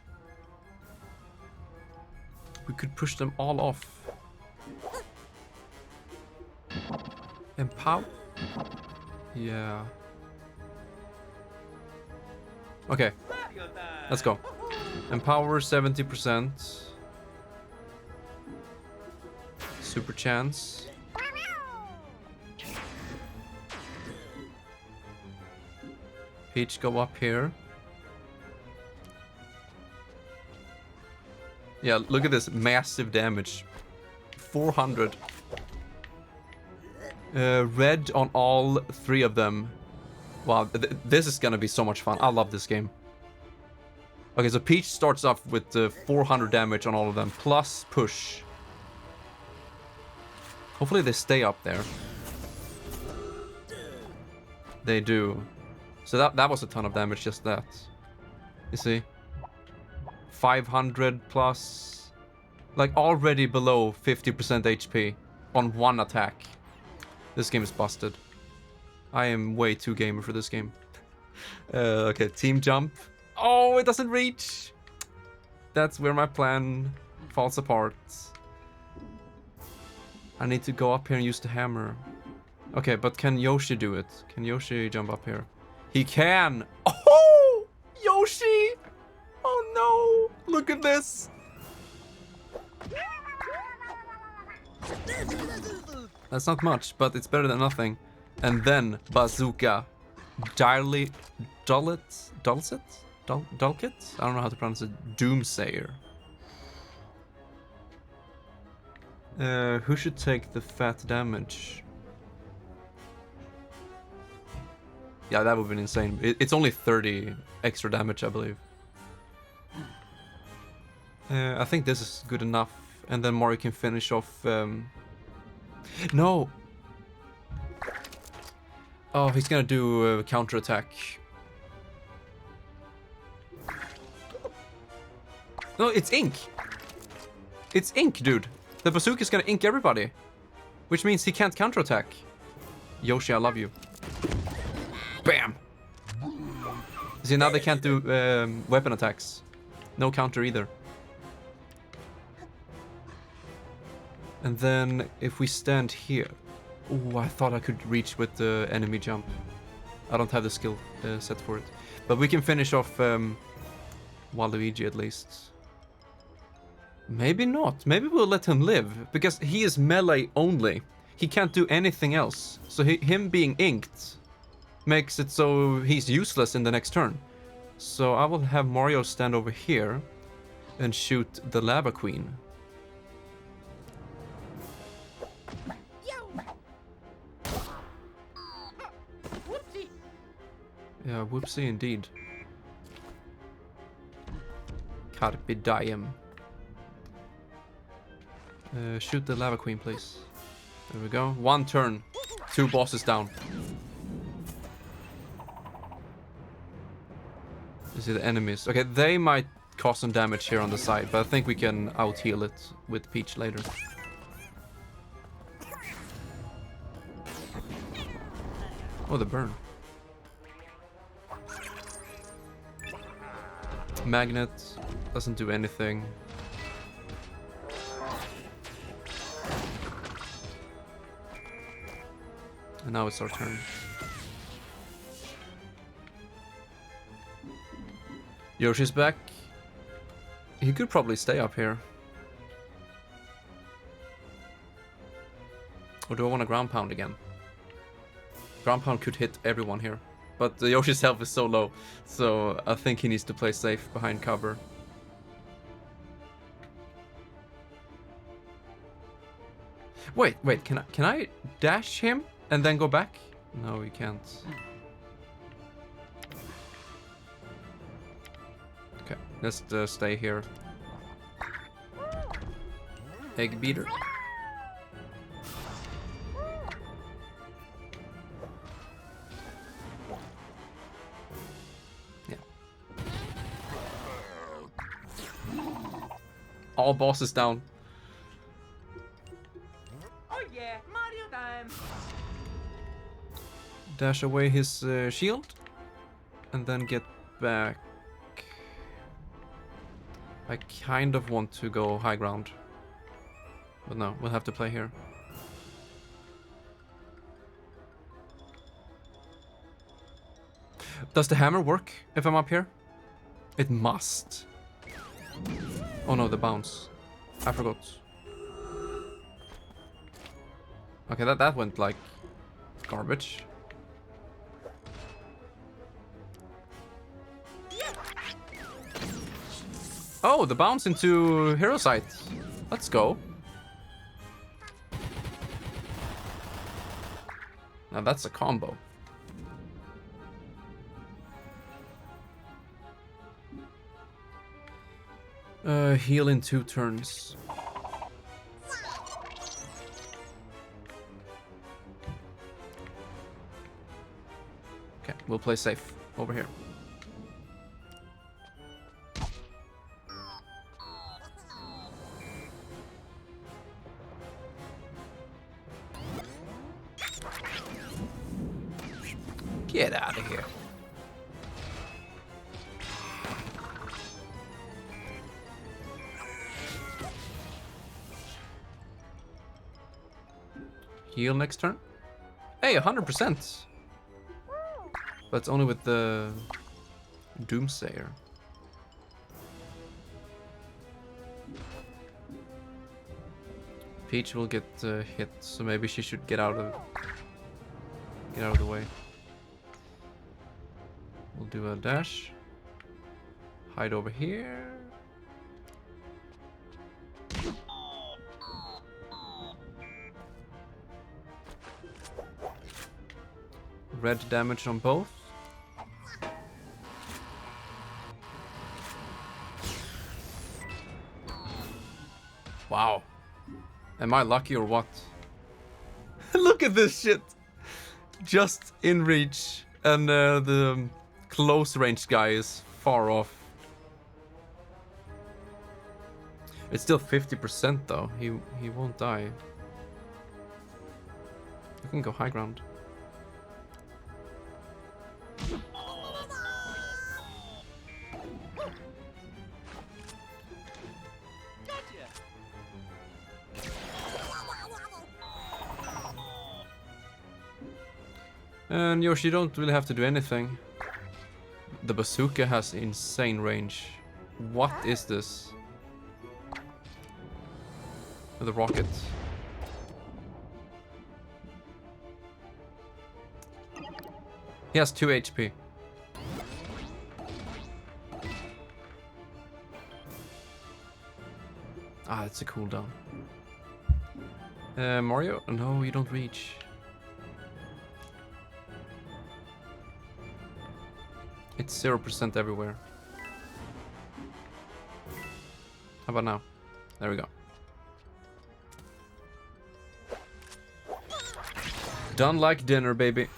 push them all off. Empower? Yeah. Okay. Let's go. Empower 70%. Super chance. Peach, go up here. Yeah, look at this massive damage. 400. Red on all 3 of them. Wow, this is gonna be so much fun. I love this game. Okay, so Peach starts off with 400 damage on all of them, plus push. Hopefully they stay up there. They do. So that was a ton of damage, just that. You see? 500 plus... Like, already below 50% HP on 1 attack. This game is busted. I am way too gamer for this game. Okay, team jump. Oh, it doesn't reach! That's where my plan falls apart. I need to go up here and use the hammer. Okay, but can Yoshi do it? Can Yoshi jump up here? He can! Oh! Yoshi! believe this! That's not much, but it's better than nothing. And then bazooka. Dulcet? Dulcet? Dulcet? I don't know how to pronounce it. Doomsayer. Who should take the fat damage? Yeah, that would have been insane. It's only 30 extra damage, I believe. I think this is good enough. And then Mario can finish off... No! Oh, he's gonna do a counterattack. No, it's ink! It's ink, dude! The bazooka is gonna ink everybody. Which means he can't counterattack. Yoshi, I love you. Bam! See, now they can't do weapon attacks. No counter either. And then if we stand here... Oh, I thought I could reach with the enemy jump. I don't have the skill set for it. But we can finish off Waluigi at least. Maybe not. Maybe we'll let him live. Because he is melee only. He can't do anything else. So him being inked makes it so he's useless in the next turn. So I will have Mario stand over here and shoot the Lava Queen. Yeah, whoopsie indeed. Carpe diem. Shoot the Lava Queen, please. There we go. One turn. 2 bosses down. You see the enemies. Okay, they might cause some damage here on the side, but I think we can out-heal it with Peach later. Oh, the burn. Magnet doesn't do anything. And now it's our turn. Yoshi's back. He could probably stay up here. Or do I want to ground pound again? Ground pound could hit everyone here. But Yoshi's health is so low, so I think he needs to play safe behind cover. Wait, can I dash him and then go back? No, we can't. Okay, let's stay here. Egg beater. All bosses down. Oh yeah, Mario time. Dash away his shield. And then get back. I kind of want to go high ground. But no, we'll have to play here. Does the hammer work if I'm up here? It must. Oh no, the bounce. I forgot. Okay, that went like garbage. Oh, the bounce into hero sight. Let's go. Now that's a combo. Heal in 2 turns. Okay, we'll play safe over here. Get out of here. Heal next turn. Hey, 100%. But it's only with the Doomsayer. Peach will get hit, so maybe she should get out of the way. We'll do a dash. Hide over here. Red damage on both. Wow. Am I lucky or what? Look at this shit! Just in reach, and the close range guy is far off. It's still 50% though. He won't die. I can go high ground. And Yoshi, you don't really have to do anything. The bazooka has insane range. What is this? The rocket. He has 2 HP. Ah, it's a cooldown. Mario? No, you don't reach. It's 0% everywhere. How about now? There we go. Done like dinner, baby.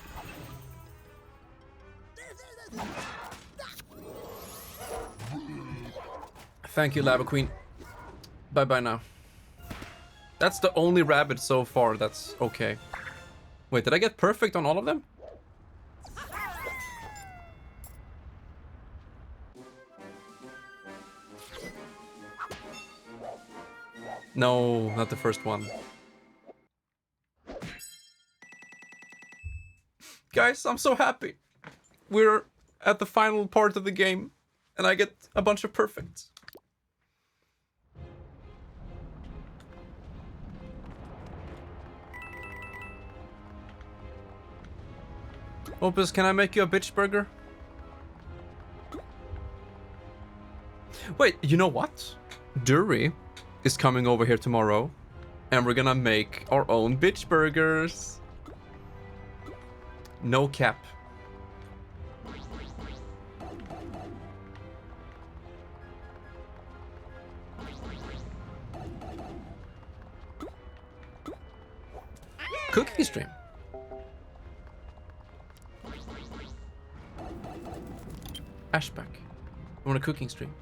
Thank you, Lava Queen. Bye-bye now. That's the only rabbit so far that's okay. Wait, did I get perfect on all of them? No, not the first one. Guys, I'm so happy. We're at the final part of the game, and I get a bunch of perfects. Opus, can I make you a bitch burger? Wait, you know what? Dury is coming over here tomorrow, and we're gonna make our own bitch burgers. No cap. Cooking stream. Ashback. I want a cooking stream.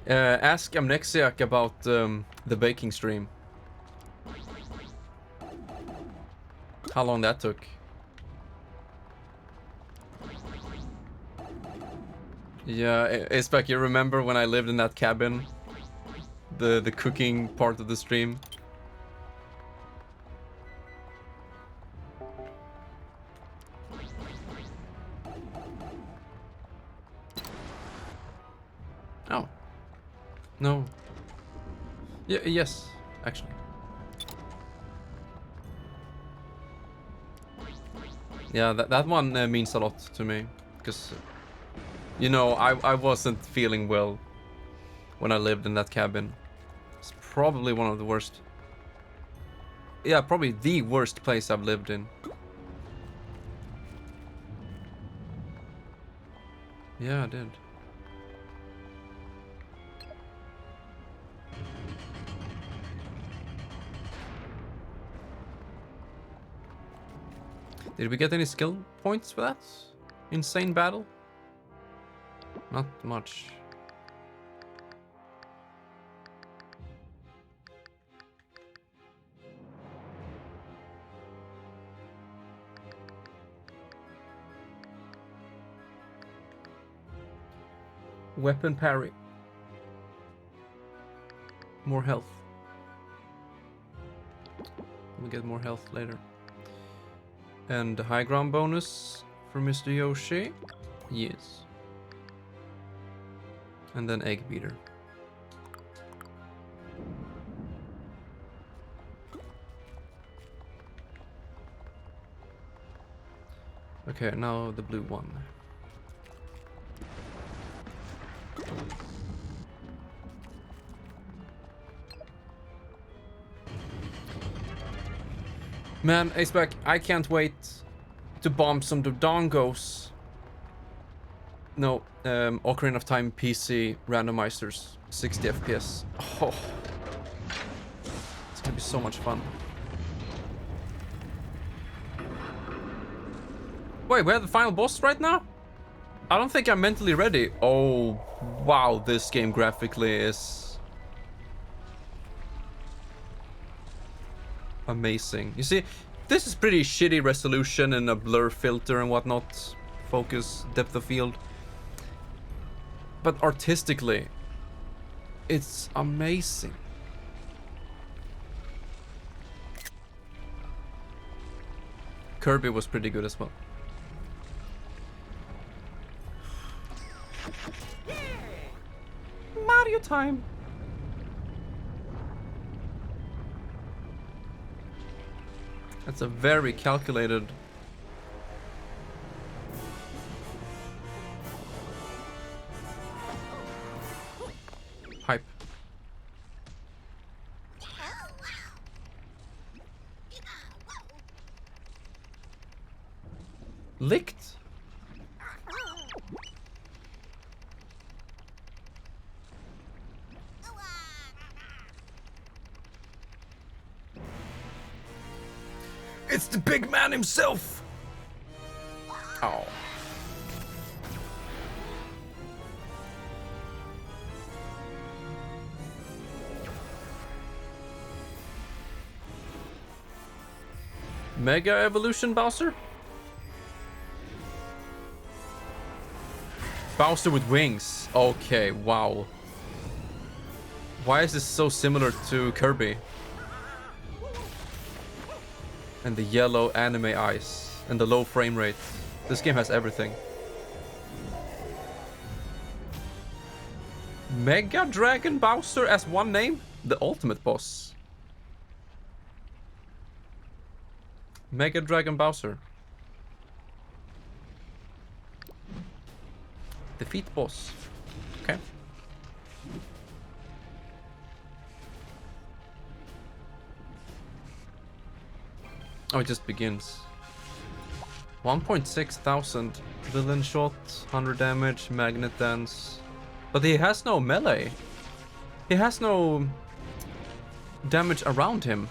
Ask Amnexiac about the baking stream. How long that took. Yeah, Aspec, you remember when I lived in that cabin? The cooking part of the stream? Oh. No. Yeah, yes, actually. Yeah, that one means a lot to me, because, you know, I wasn't feeling well when I lived in that cabin. It's probably one of the worst. Yeah, probably the worst place I've lived in. Yeah, I did. Did we get any skill points for that? Insane battle? Not much. Weapon parry. More health. We'll get more health later. And the high ground bonus for Mr. Yoshi. Yes. And then Egg Beater. Okay, now the blue one. Man, Aceback, I can't wait to bomb some Dodongos. No, Ocarina of Time PC randomizers, 60 FPS. Oh, it's gonna be so much fun. Wait, we're at the final boss right now? I don't think I'm mentally ready. Oh, wow, this game graphically is amazing. You see, this is pretty shitty resolution and a blur filter and whatnot. Focus, depth of field. But artistically, it's amazing. Kirby was pretty good as well. Mario time! That's a very calculated... hype. Licked? It's the big man himself! Oh. Mega Evolution Bowser? Bowser with wings. Okay, wow. Why is this so similar to Kirby? And the yellow anime eyes. And the low frame rate. This game has everything. Mega Dragon Bowser as one name? The ultimate boss. Mega Dragon Bowser. Defeat boss. Okay. Oh, it just begins. 1.6 thousand villain shot, 100 damage, magnet dance. But he has no melee. He has no damage around him.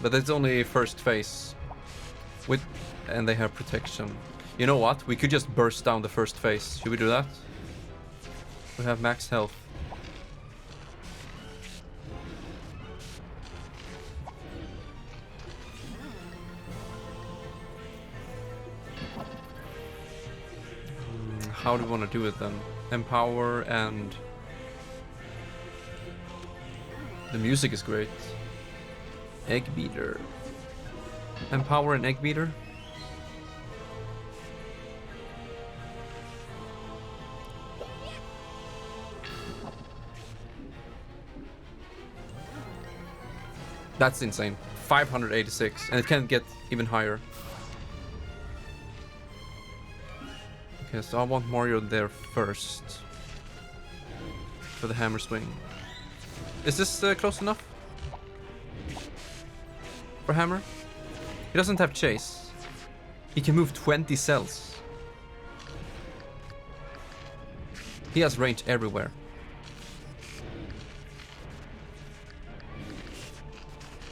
But it's only first phase. And they have protection. You know what? We could just burst down the first phase. Should we do that? We have max health. How do we want to do it then? Empower and... the music is great. Egg Beater. Empower and Egg Beater. That's insane. 586, and it can get even higher. Okay, so I want Mario there first. For the hammer swing. Is this close enough? For hammer? He doesn't have chase. He can move 20 cells. He has range everywhere.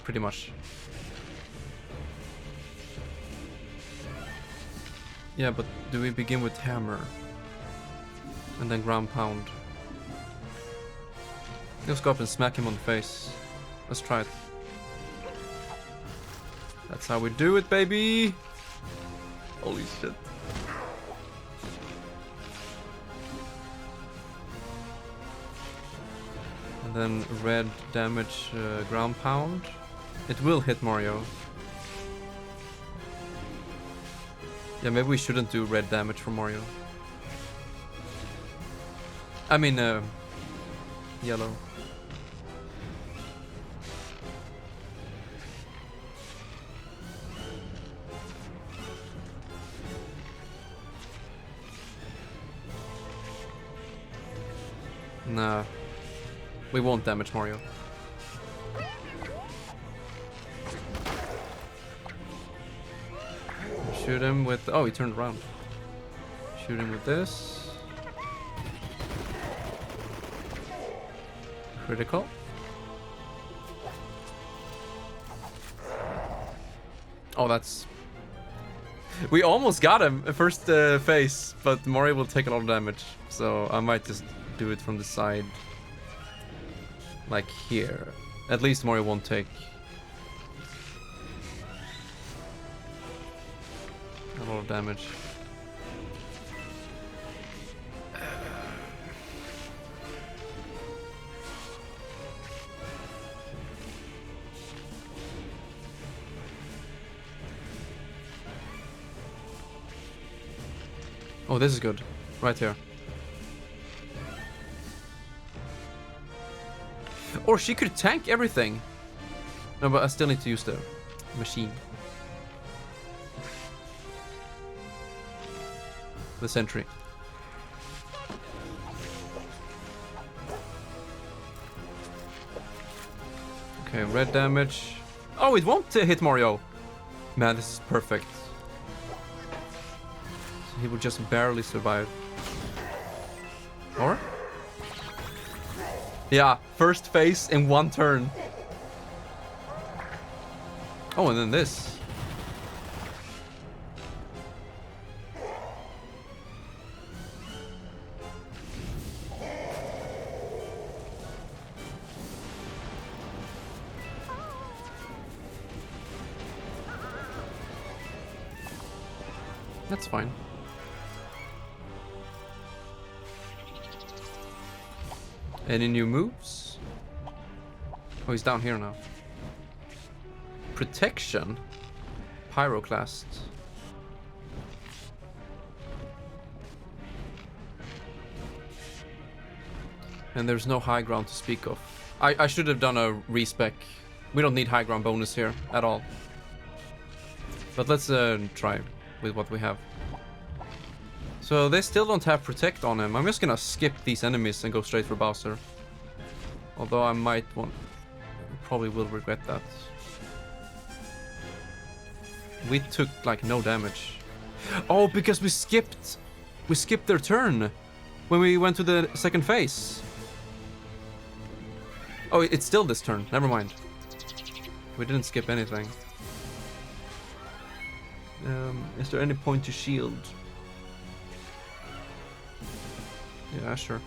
Pretty much. Yeah, but do we begin with hammer? And then ground pound? Let's go up and smack him on the face. Let's try it. That's how we do it, baby! Holy shit. And then red damage ground pound. It will hit Mario. Yeah, maybe we shouldn't do red damage for Mario. I mean, yellow. Nah. We won't damage Mario. Shoot him with... Oh, he turned around. Shoot him with this. Critical. Oh, that's... We almost got him first phase, but Mario will take a lot of damage. So I might just do it from the side. Like here. At least Mario won't take a lot of damage. Oh, this is good. Right here. Or she could tank everything. No, but I still need to use the machine. The sentry. Okay, red damage. Oh, it won't hit Mario. Man, this is perfect. So he will just barely survive. Or? Yeah, first phase in one turn. Oh, and then this. That's fine. Any new moves? Oh, he's down here now. Protection? Pyroclast. And there's no high ground to speak of. I should have done a respec. We don't need high ground bonus here at all. But let's try with what we have. So they still don't have protect on him. I'm just gonna skip these enemies and go straight for Bowser. Although I might want... Probably will regret that. We took like no damage. Oh, because we skipped their turn when we went to the second phase. Oh, it's still this turn. Never mind. We didn't skip anything. Is there any point to shield? Yeah, sure.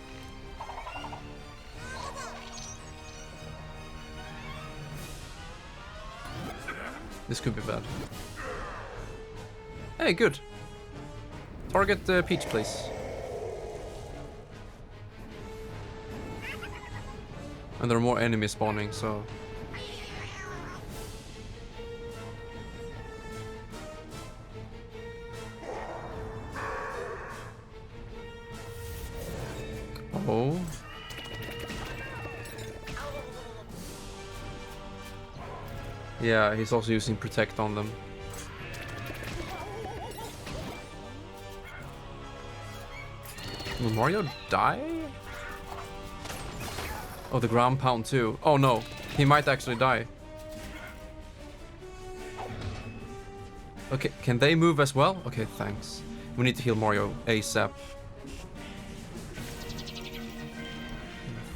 This could be bad. Hey, good. Target Peach, please. And there are more enemies spawning, so... Oh. Yeah, he's also using protect on them. Will Mario die? Oh, the ground pound too. Oh no, he might actually die. Okay, can they move as well? Okay, thanks. We need to heal Mario ASAP.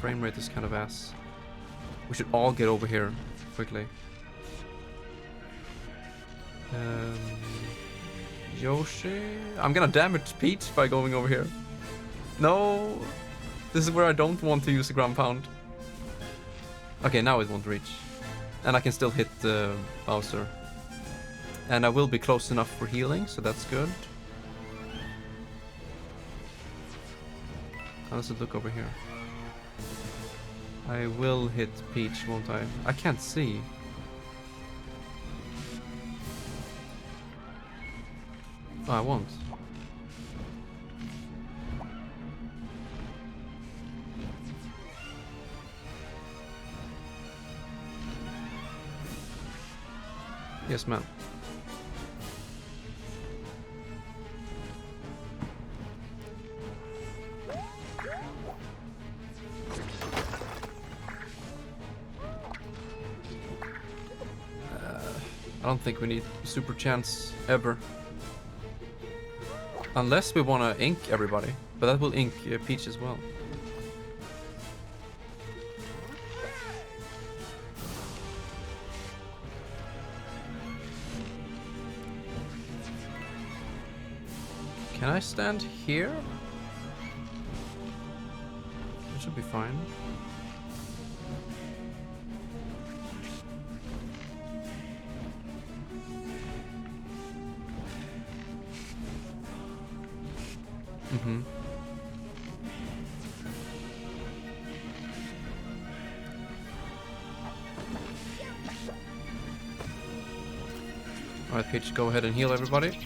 Frame rate is kind of ass. We should all get over here quickly. Yoshi? I'm gonna damage Peach by going over here. No! This is where I don't want to use the ground pound. Okay, now it won't reach. And I can still hit Bowser. And I will be close enough for healing, so that's good. How does it look over here? I will hit Peach, won't I? I can't see. Oh, I won't. Yes, ma'am. I don't think we need super chance ever. Unless we want to ink everybody. But that will ink Peach as well. Can I stand here? It should be fine. Mm-hmm. Alright, Peach, go ahead and heal everybody.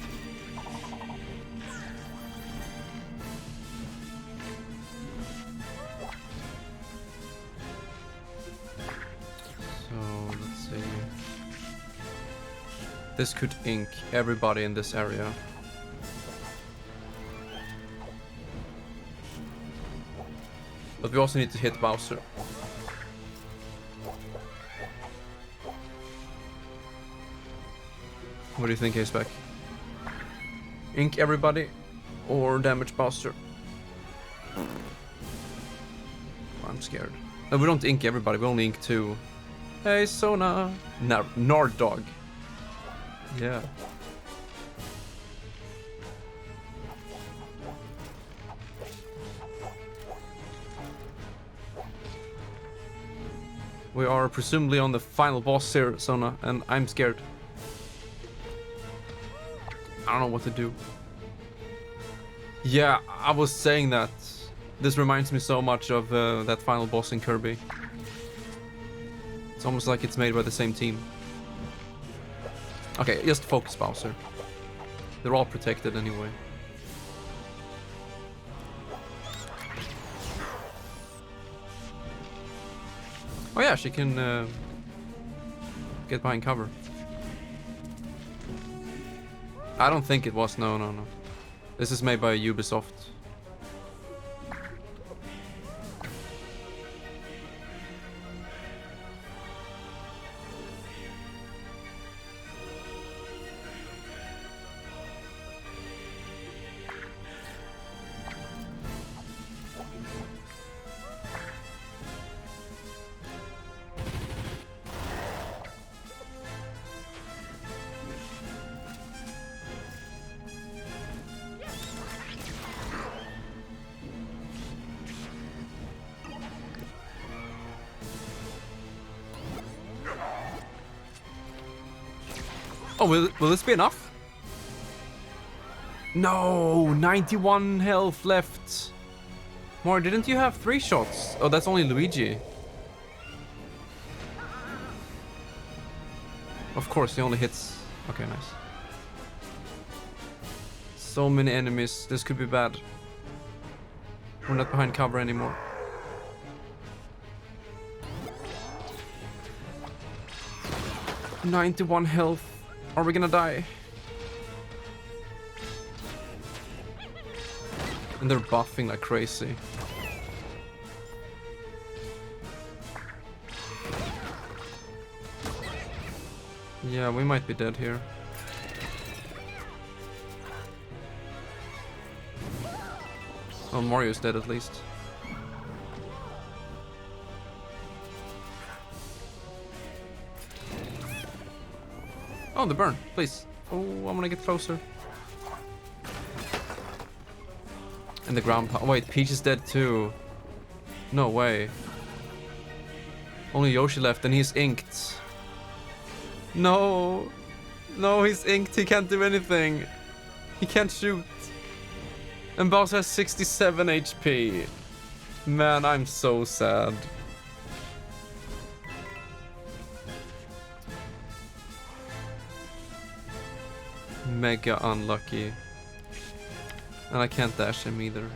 This could ink everybody in this area. But we also need to hit Bowser. What do you think, Aceback? Ink everybody or damage Bowser? I'm scared. No, we don't ink everybody, we only ink 2. Hey, Sona! Nard Dog. Yeah. We are presumably on the final boss here, Sona, and I'm scared. I don't know what to do. Yeah, I was saying that. This reminds me so much of that final boss in Kirby. It's almost like it's made by the same team. Okay, just focus, Bowser. They're all protected anyway. Oh yeah, she can get behind cover. I don't think it was. No. This is made by Ubisoft. Oh, will this be enough? No, 91 health left. More, didn't you have 3 shots? Oh, that's only Luigi. Of course, he only hits. Okay, nice. So many enemies. This could be bad. We're not behind cover anymore. $91 health. Are we gonna die? And they're buffing like crazy. Yeah, we might be dead here. Oh, Mario's dead at least. Oh, the burn, please. Oh, I want to get closer. And the ground pound. Wait, Peach is dead too. No way. Only Yoshi left and he's inked. No. No, he's inked. He can't do anything. He can't shoot. And Bowser has 67 HP. Man, I'm so sad. Mega unlucky. And I can't dash him either.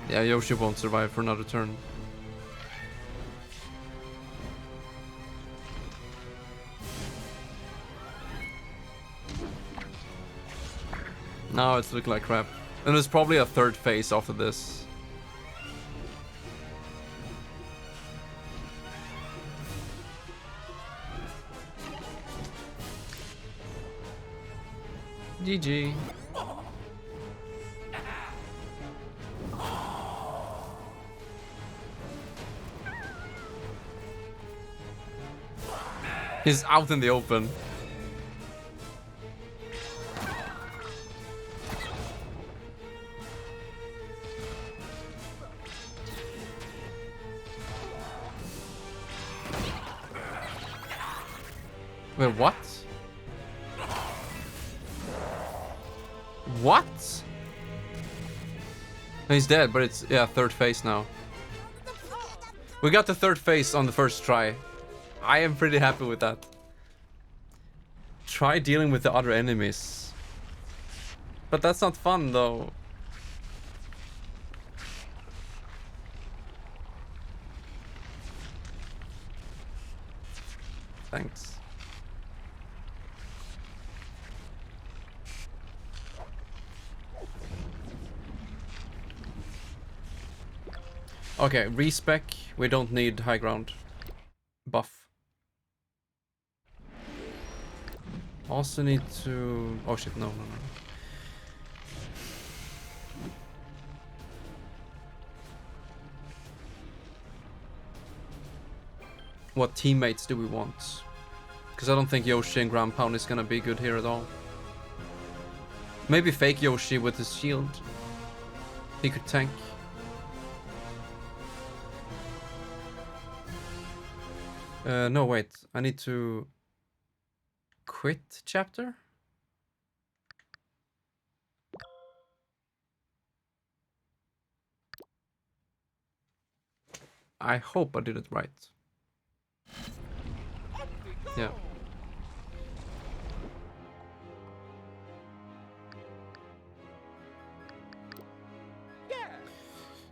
Yeah, Yoshi won't survive for another turn. Now it's looking like crap. And there's probably a third phase after this. GG. He's out in the open. Wait, what? What? No, he's dead, but it's, yeah, third phase now. We got the third phase on the first try. I am pretty happy with that. Try dealing with the other enemies. But that's not fun, though. Thanks. Okay, respec. We don't need high ground. Buff. Also need to... Oh shit, no. What teammates do we want? Because I don't think Yoshi and Ground Pound is gonna be good here at all. Maybe fake Yoshi with his shield. He could tank. No, wait. I need to quit chapter? I hope I did it right. Yeah.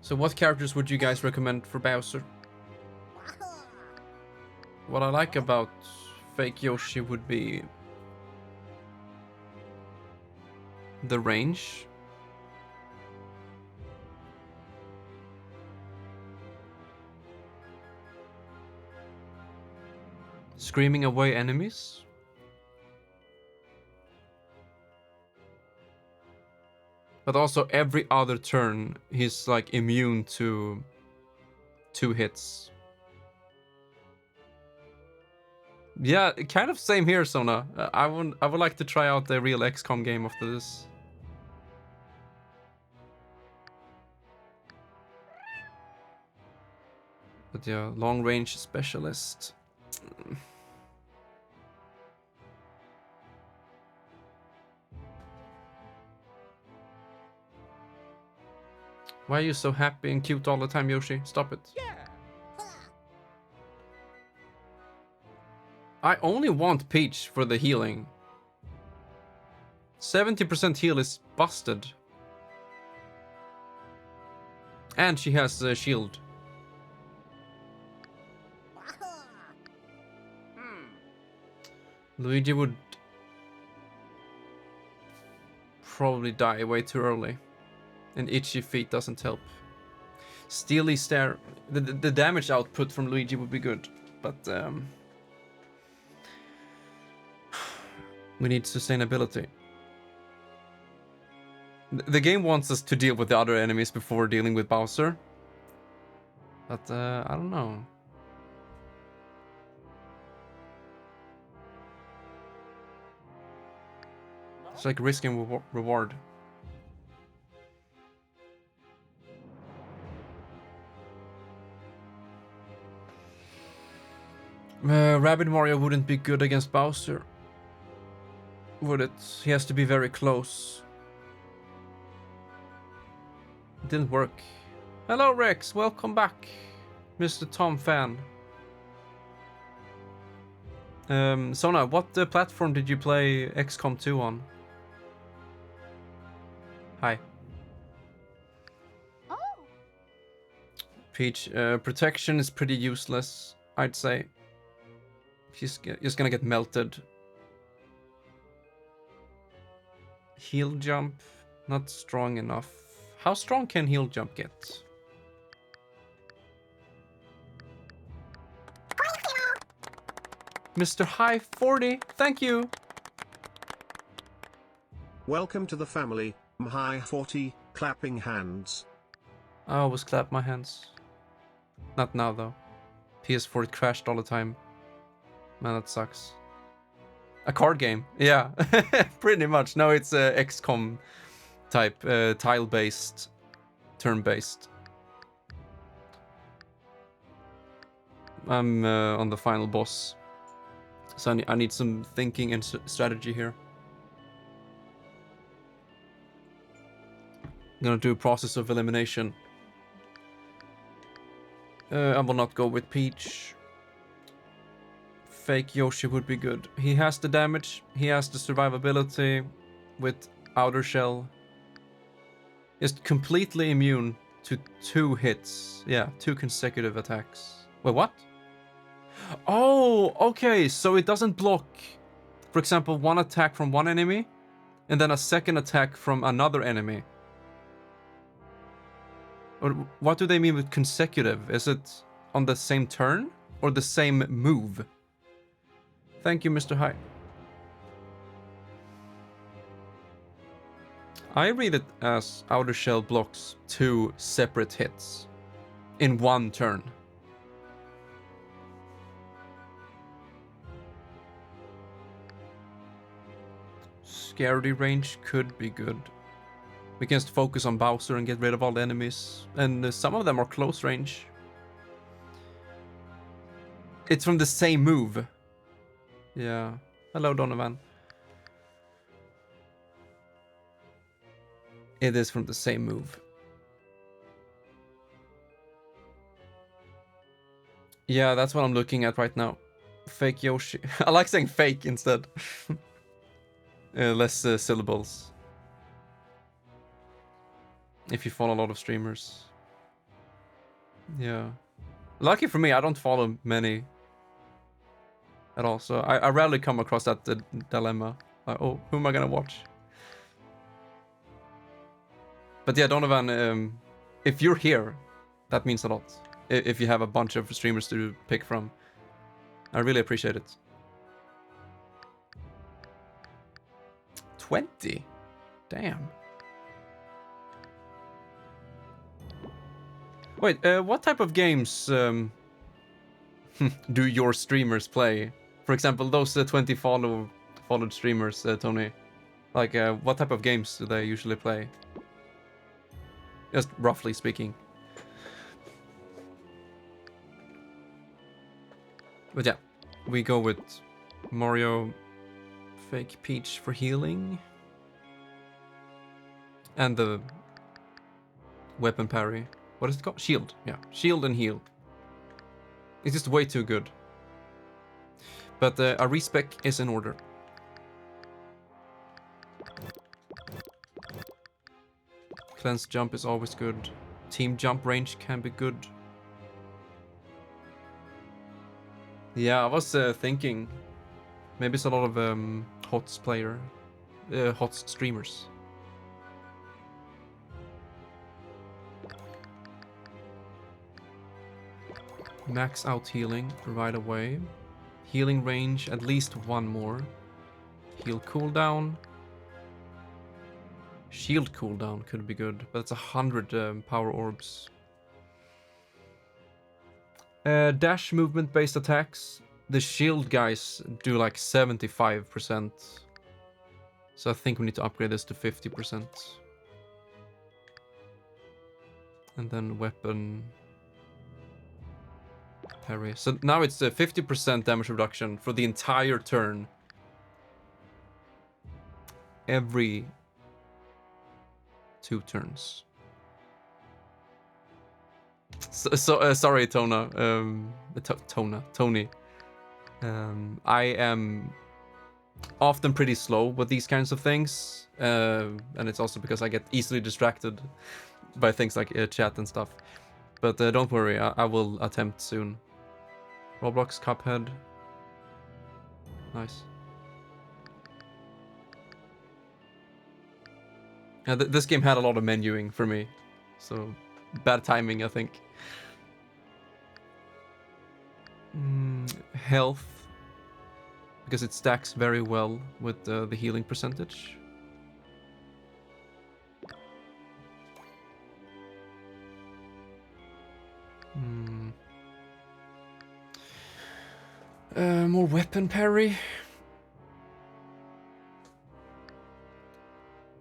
So what characters would you guys recommend for Bowser? What I like about fake Yoshi would be the range. Screaming away enemies. But also every other turn he's like immune to 2 hits. Yeah, kind of same here, Sona. I would like to try out the real XCOM game after this. But yeah, long range specialist. Why are you so happy and cute all the time, Yoshi? Stop it. I only want Peach for the healing. 70% heal is busted. And she has a shield. Luigi would probably die way too early. And itchy feet doesn't help. Steely stare. The damage output from Luigi would be good. But we need sustainability. The game wants us to deal with the other enemies before dealing with Bowser. But I don't know. It's like risk and reward. Rabbid Mario wouldn't be good against Bowser. Would it? He has to be very close. It didn't work. Hello Rex, welcome back. Mr. Tom fan. Sona, what platform did you play XCOM 2 on? Hi. Oh. Peach, protection is pretty useless, I'd say. She's just gonna get melted. Heal jump, not strong enough. How strong can heal jump get? Mr. High 40, thank you. Welcome to the family, High 40, clapping hands. I always clap my hands. Not now though. PS4 crashed all the time. Man, that sucks. A card game, yeah, pretty much. No, it's XCOM type, tile-based, turn-based. I'm on the final boss, so I need some thinking and strategy here. I'm gonna do a process of elimination. I will not go with Peach. Fake Yoshi would be good. He has the damage, he has the survivability with Outer Shell. Is completely immune to 2 hits. Yeah, 2 consecutive attacks. Wait, what? Oh, okay, so it doesn't block, for example, 1 attack from 1 enemy, and then a 2nd attack from another enemy. Or what do they mean with consecutive? Is it on the same turn or the same move? Thank you, Mr. High. I read it as Outer Shell blocks 2 separate hits in 1 turn. Scaredy range could be good. We can just focus on Bowser and get rid of all the enemies. And some of them are close range. It's from the same move. Yeah. Hello, Donovan. It is from the same move. Yeah, that's what I'm looking at right now. Fake Yoshi. I like saying fake instead. Less syllables. If you follow a lot of streamers. Yeah. Lucky for me, I don't follow many at all, so I rarely come across that dilemma. Like, oh, who am I gonna watch? But yeah, Donovan, if you're here, that means a lot. If you have a bunch of streamers to pick from, I really appreciate it. 20? Damn. Wait, what type of games do your streamers play? For example, those 20 followed streamers, Tony. Like, what type of games do they usually play? Just roughly speaking. But yeah, we go with Mario, Fake Peach for healing. And the weapon parry. What is it called? Shield. Yeah, shield and heal. It's just way too good. But a respec is in order. Cleanse jump is always good. Team jump range can be good. Yeah, I was thinking maybe it's a lot of HOTS streamers. Max out healing right away. Healing range, at least 1 more. Heal cooldown. Shield cooldown could be good, but it's 100 power orbs. Dash movement based attacks. The shield guys do like 75%. So I think we need to upgrade this to 50%. And then weapon parry. So now it's a 50% damage reduction for the entire turn. Every 2 turns. So sorry, Tony. I am often pretty slow with these kinds of things, and it's also because I get easily distracted by things like chat and stuff. But don't worry, I will attempt soon. Roblox Cuphead. Nice. Yeah, this game had a lot of menuing for me, so bad timing, I think. Health, because it stacks very well with the healing percentage. More weapon parry.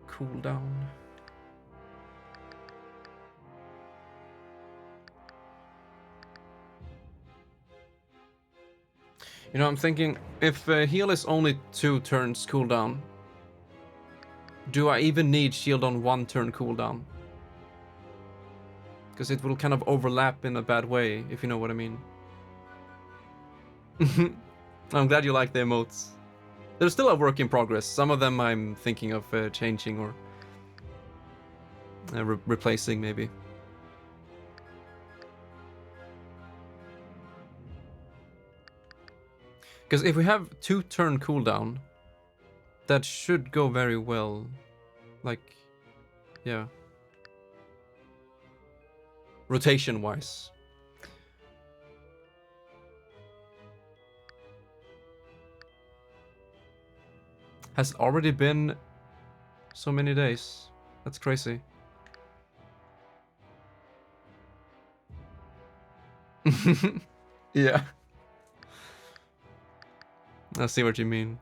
Cooldown. You know, I'm thinking, if heal is only 2 turns cooldown, do I even need shield on 1 turn cooldown? Because it will kind of overlap in a bad way, if you know what I mean. I'm glad you like the emotes. They're still a work in progress. Some of them I'm thinking of changing or replacing, maybe. Because if we have 2 turn cooldown, that should go very well. Like, yeah. Rotation wise. Has already been so many days. That's crazy. Yeah. I see what you mean.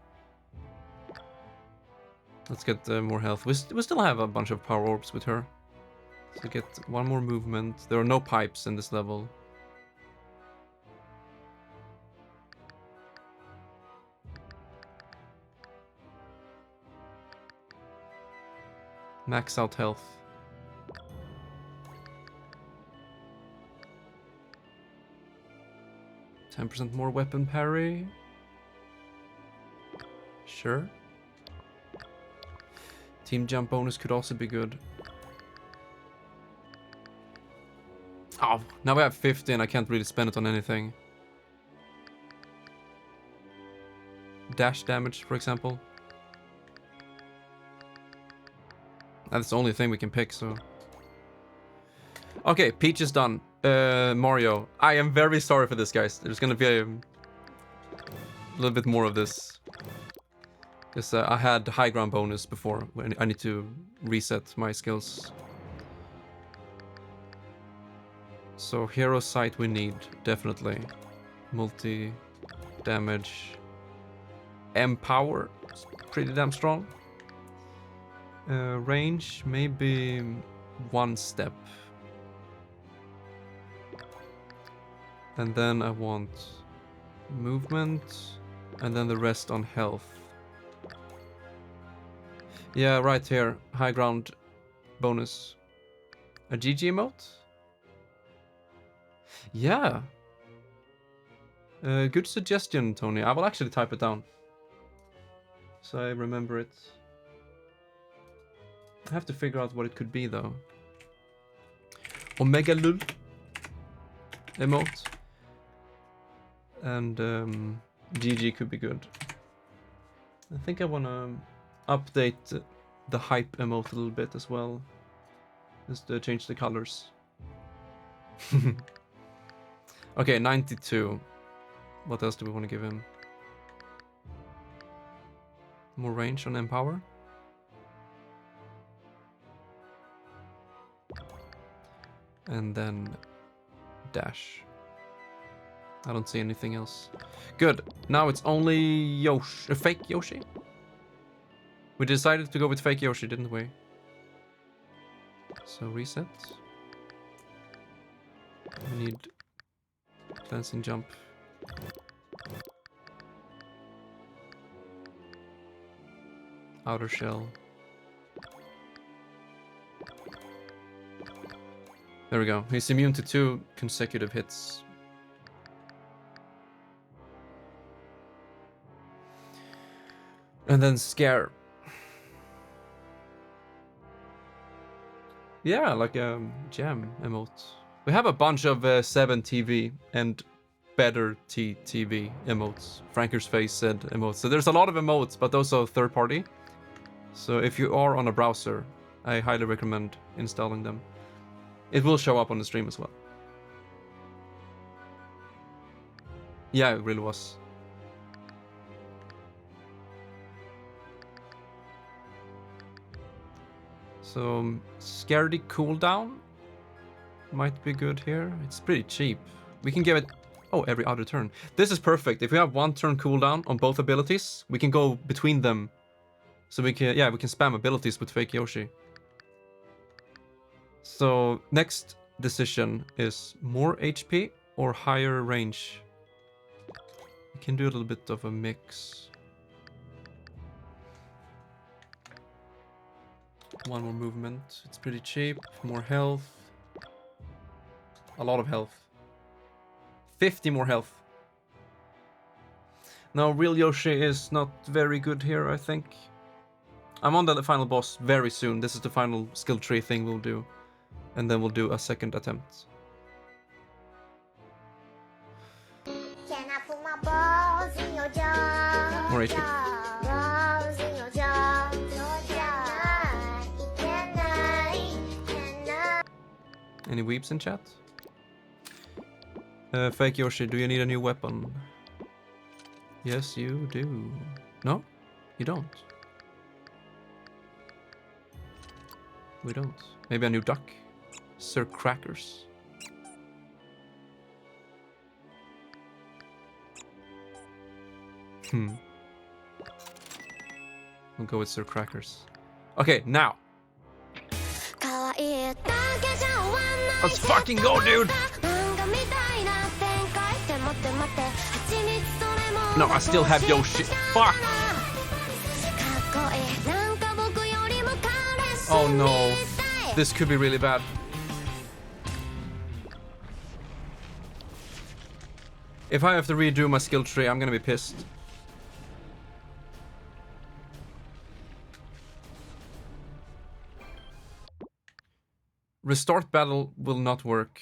Let's get more health. We still have a bunch of power orbs with her. So get 1 more movement. There are no pipes in this level. Max out health. %10 more weapon parry. Sure. Team jump bonus could also be good. Oh, now we have 50 and I can't really spend it on anything. Dash damage, for example. That's the only thing we can pick, so... Okay, Peach is done. Mario. I am very sorry for this, guys. There's gonna be a little bit more of this. Because I had high ground bonus before. I need to reset my skills. So hero sight we need, definitely. Multi damage. Empower. Pretty damn strong. Range, maybe 1 step. And then I want movement, and then the rest on health. Yeah, right here, high ground bonus. A GG emote? Yeah. Good suggestion, Tony. I will actually type it down, so I remember it. I have to figure out what it could be, though. Omega Lul emote. And GG could be good. I think I want to update the hype emote a little bit as well. Just to change the colors. Okay, 92. What else do we want to give him? More range on Empower? And then dash. I don't see anything else. Good. Now it's only Yoshi. Fake Yoshi? We decided to go with fake Yoshi, didn't we? So reset. We need dancing jump. Outer shell. There we go. He's immune to 2 consecutive hits. And then scare. Yeah, like a gem emote. We have a bunch of 7TV and better TV emotes. Franker's face said emotes. So there's a lot of emotes, but those are third party. So if you are on a browser, I highly recommend installing them. It will show up on the stream as well. Yeah, it really was. So Scaredy cooldown might be good here. It's pretty cheap. We can give it every other turn. This is perfect. If we have 1 turn cooldown on both abilities, we can go between them. So we can spam abilities with Fake Yoshi. So next decision is more HP or higher range. We can do a little bit of a mix. 1 more movement. It's pretty cheap. More health. A lot of health. 50 more health. Now, real Yoshi is not very good here, I think. I'm on the final boss very soon. This is the final skill tree thing we'll do. And then we'll do a second attempt. More HP. Any weeps in chat? Fake Yoshi, do you need a new weapon? Yes, you do. No? You don't. We don't. Maybe a new duck? Sir Crackers. We'll go with Sir Crackers. Okay, now. Let's fucking go, dude! No, I still have Yoshi. Fuck! Oh no. This could be really bad. If I have to redo my skill tree, I'm gonna be pissed. Restart battle will not work.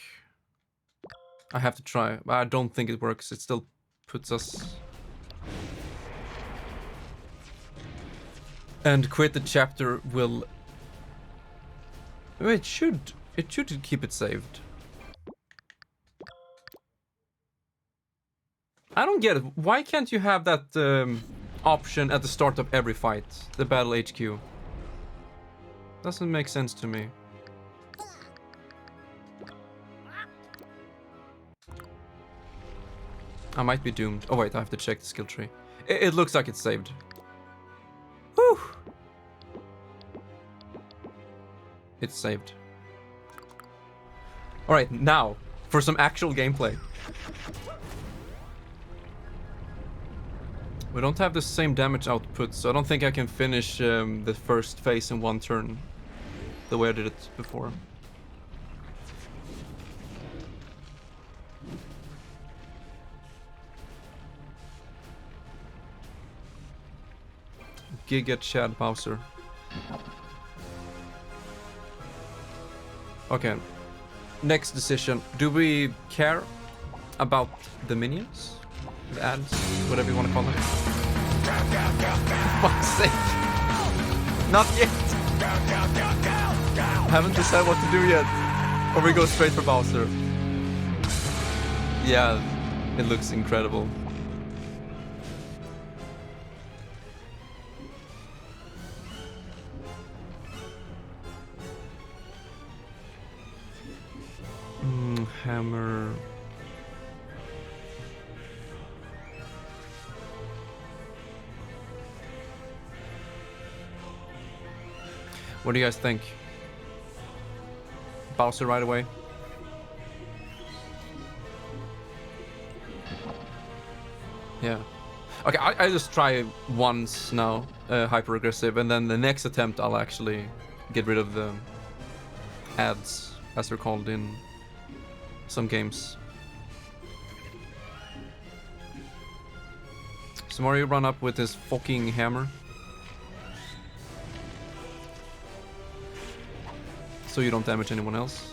I have to try, but I don't think it works. It still puts us... And quit the chapter will... It should keep it saved. I don't get it. Why can't you have that option at the start of every fight? The battle HQ. Doesn't make sense to me. I might be doomed. Oh wait, I have to check the skill tree. It looks like it's saved. Whew! It's saved. Alright, now, for some actual gameplay. We don't have the same damage output, so I don't think I can finish the first phase in 1 turn. The way I did it before. Giga Chad Bowser. Okay. Next decision. Do we care about the minions? The ads? Whatever you want to call them. Fuck's sake. Not yet. Haven't decided what to do yet. Or we go straight for Bowser. Yeah, it looks incredible. Hammer. What do you guys think? Bowser right away? Yeah. Okay, I just try once now, hyper aggressive, and then the next attempt I'll actually get rid of the ads, as they're called in some games. So Mario run up with his fucking hammer. so you don't damage anyone else.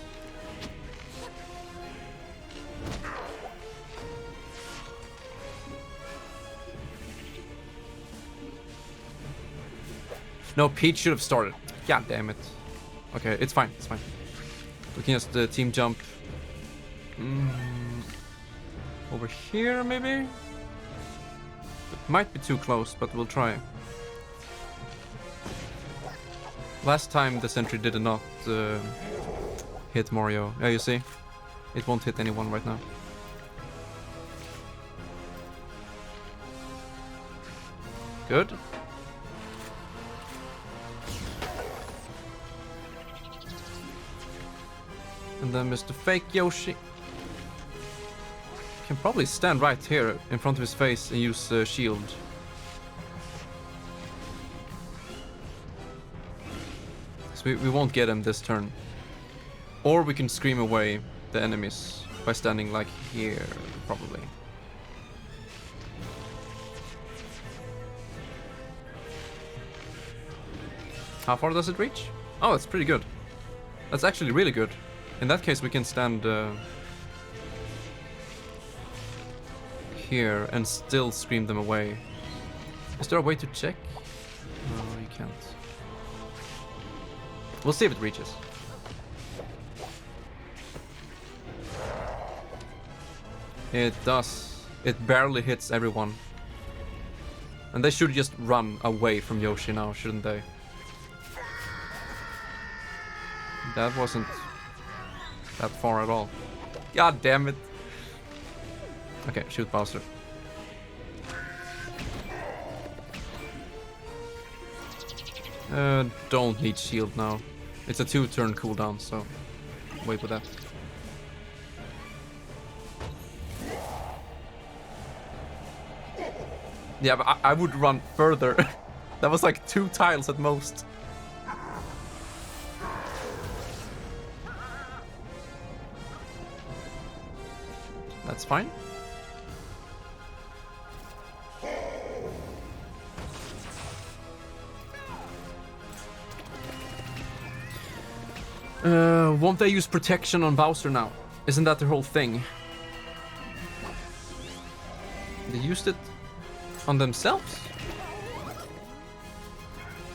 No, Peach should have started. God damn it. Okay, it's fine, it's fine. We can just team jump. Over here, maybe? It might be too close, but we'll try. Last time the sentry did not hit Mario. Yeah, you see? It won't hit anyone right now. Good. And then Mr. Fake Yoshi can probably stand right here in front of his face and use shield. So we won't get him this turn. Or we can scream away the enemies by standing like here, probably. How far does it reach? Oh, that's pretty good. That's actually really good. In that case, we can stand here and still scream them away. Is there a way to check? No, you can't. We'll see if it reaches. It does. It barely hits everyone. And they should just run away from Yoshi now, shouldn't they? That wasn't that far at all. God damn it. Okay, shoot Bowser. Don't need shield now. It's a 2-turn cooldown, so wait with that. Yeah, but I would run further. That was like 2 tiles at most. That's fine. Won't they use protection on Bowser now? Isn't that their whole thing? They used it on themselves?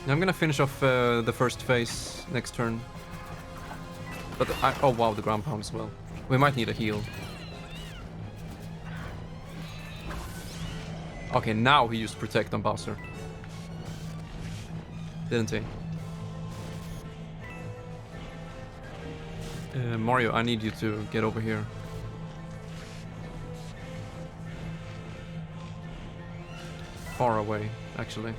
I'm gonna finish off the first phase next turn. But oh wow, the ground pound as well. We might need a heal. Okay, now he used protect on Bowser. Didn't he? Mario, I need you to get over here. Far away, actually.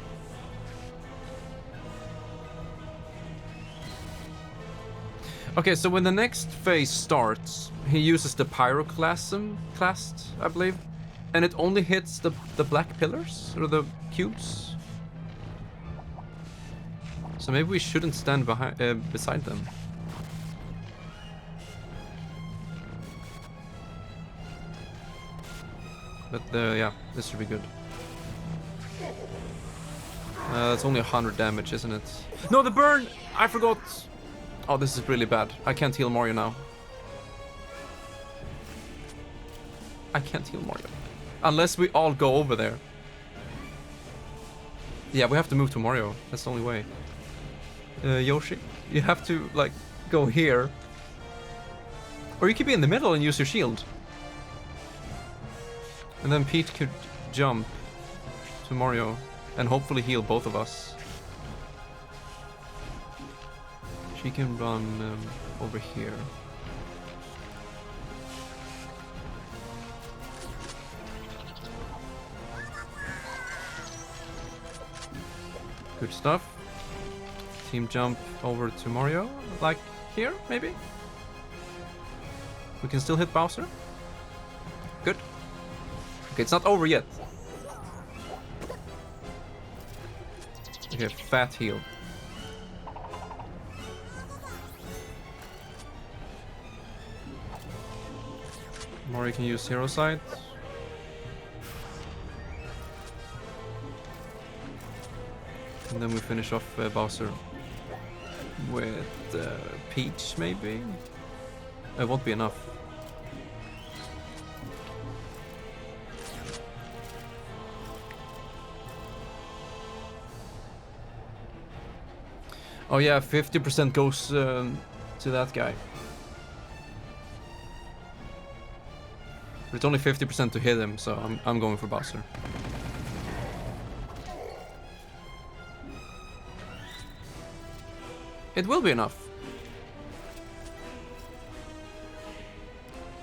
Okay, so when the next phase starts, he uses the Pyroclasm, I believe. And it only hits the black pillars, or the cubes. So maybe we shouldn't stand beside them. But yeah, this should be good. That's only 100 damage, isn't it? No, the burn! I forgot! Oh, this is really bad. I can't heal Mario now. I can't heal Mario. Unless we all go over there. Yeah, we have to move to Mario. That's the only way. Yoshi, you have to, like, go here. Or you could be in the middle and use your shield. And then Pete could jump to Mario and hopefully heal both of us. She can run over here. Good stuff. Team jump over to Mario, like here, maybe? We can still hit Bowser. Good. Okay, it's not over yet. Okay, fat heal. Mario can use Hero Sight. And then we finish off Bowser. with Peach, maybe? It won't be enough. Oh yeah, 50% goes to that guy. But it's only 50% to hit him, so I'm going for Bowser. It will be enough.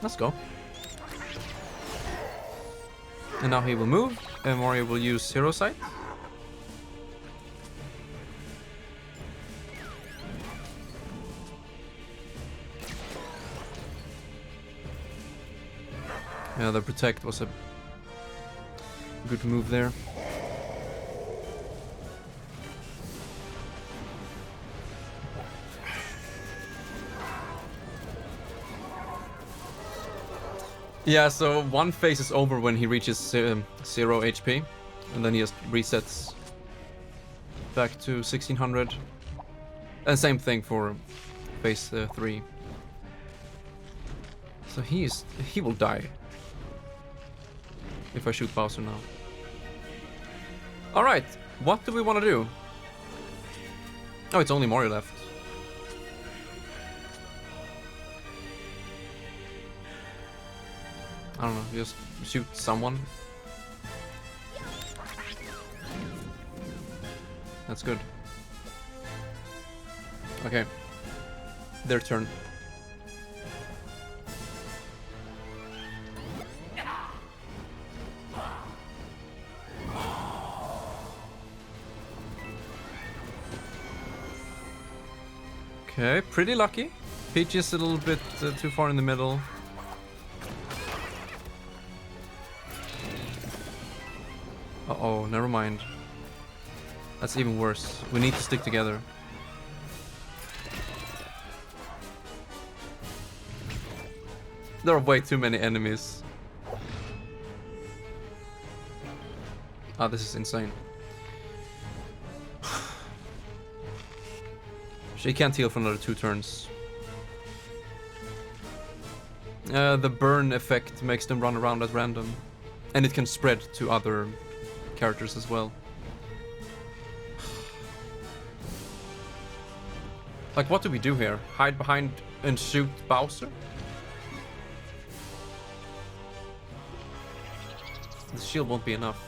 Let's go. And now he will move, and Mario will use Hero Sight. Yeah, the protect was a good move there. Yeah, so one phase is over when he reaches 0 HP, and then he just resets back to 1600. And same thing for phase 3. So he will die if I shoot Bowser now. Alright, what do we want to do? Oh, it's only Mario left. I don't know, just shoot someone. That's good. Okay. Their turn. Okay, pretty lucky. Peach is a little bit too far in the middle. Uh-oh, never mind. That's even worse. We need to stick together. There are way too many enemies. Ah, this is insane. She can't heal for another 2 turns. The burn effect makes them run around at random. And it can spread to other characters as well. Like, what do we do here? Hide behind and shoot Bowser? The shield won't be enough.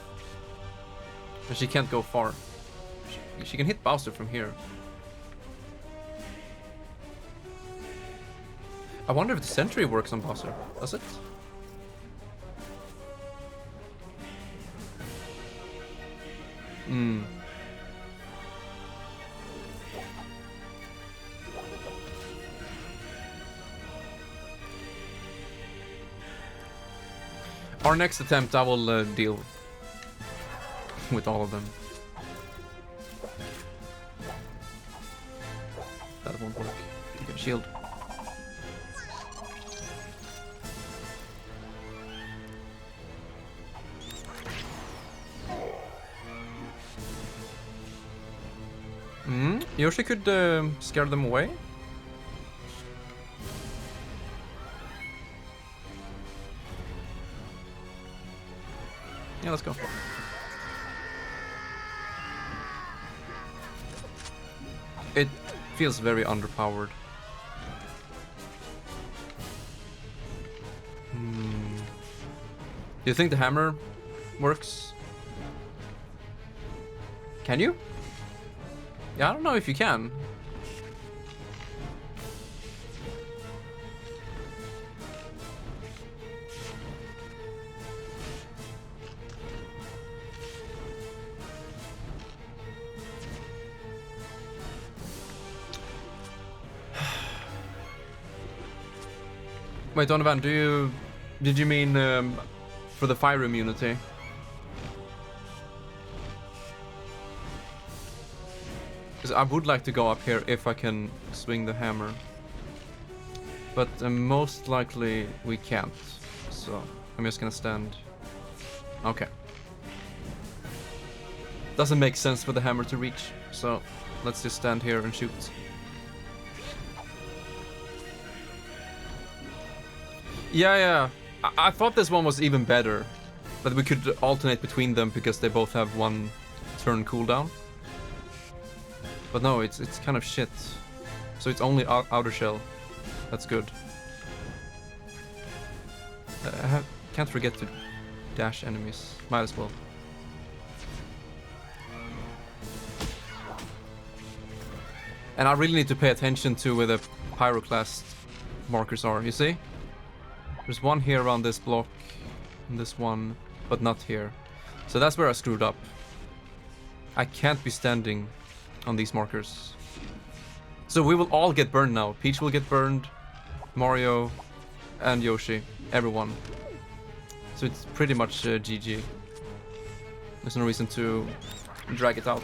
And she can't go far. She can hit Bowser from here. I wonder if the sentry works on Bowser. Does it? Hmm. Our next attempt, I will deal with all of them. That won't work. Okay, shield. Yoshi could scare them away. Yeah, let's go. It feels very underpowered. Do you think the hammer works? Can you? Yeah, I don't know if you can. Wait, Donovan, did you mean for the fire immunity? Because I would like to go up here if I can swing the hammer. But most likely we can't. So I'm just gonna stand. Okay. Doesn't make sense for the hammer to reach. So let's just stand here and shoot. Yeah. I thought this one was even better. But we could alternate between them because they both have 1 turn cooldown. But no, it's kind of shit. So it's only outer shell. That's good. Can't forget to dash enemies. Might as well. And I really need to pay attention to where the pyroclast markers are, you see? There's one here around this block, and this one, but not here. So that's where I screwed up. I can't be standing on these markers. So we will all get burned now. Peach will get burned, Mario, and Yoshi. Everyone. So it's pretty much GG. There's no reason to drag it out.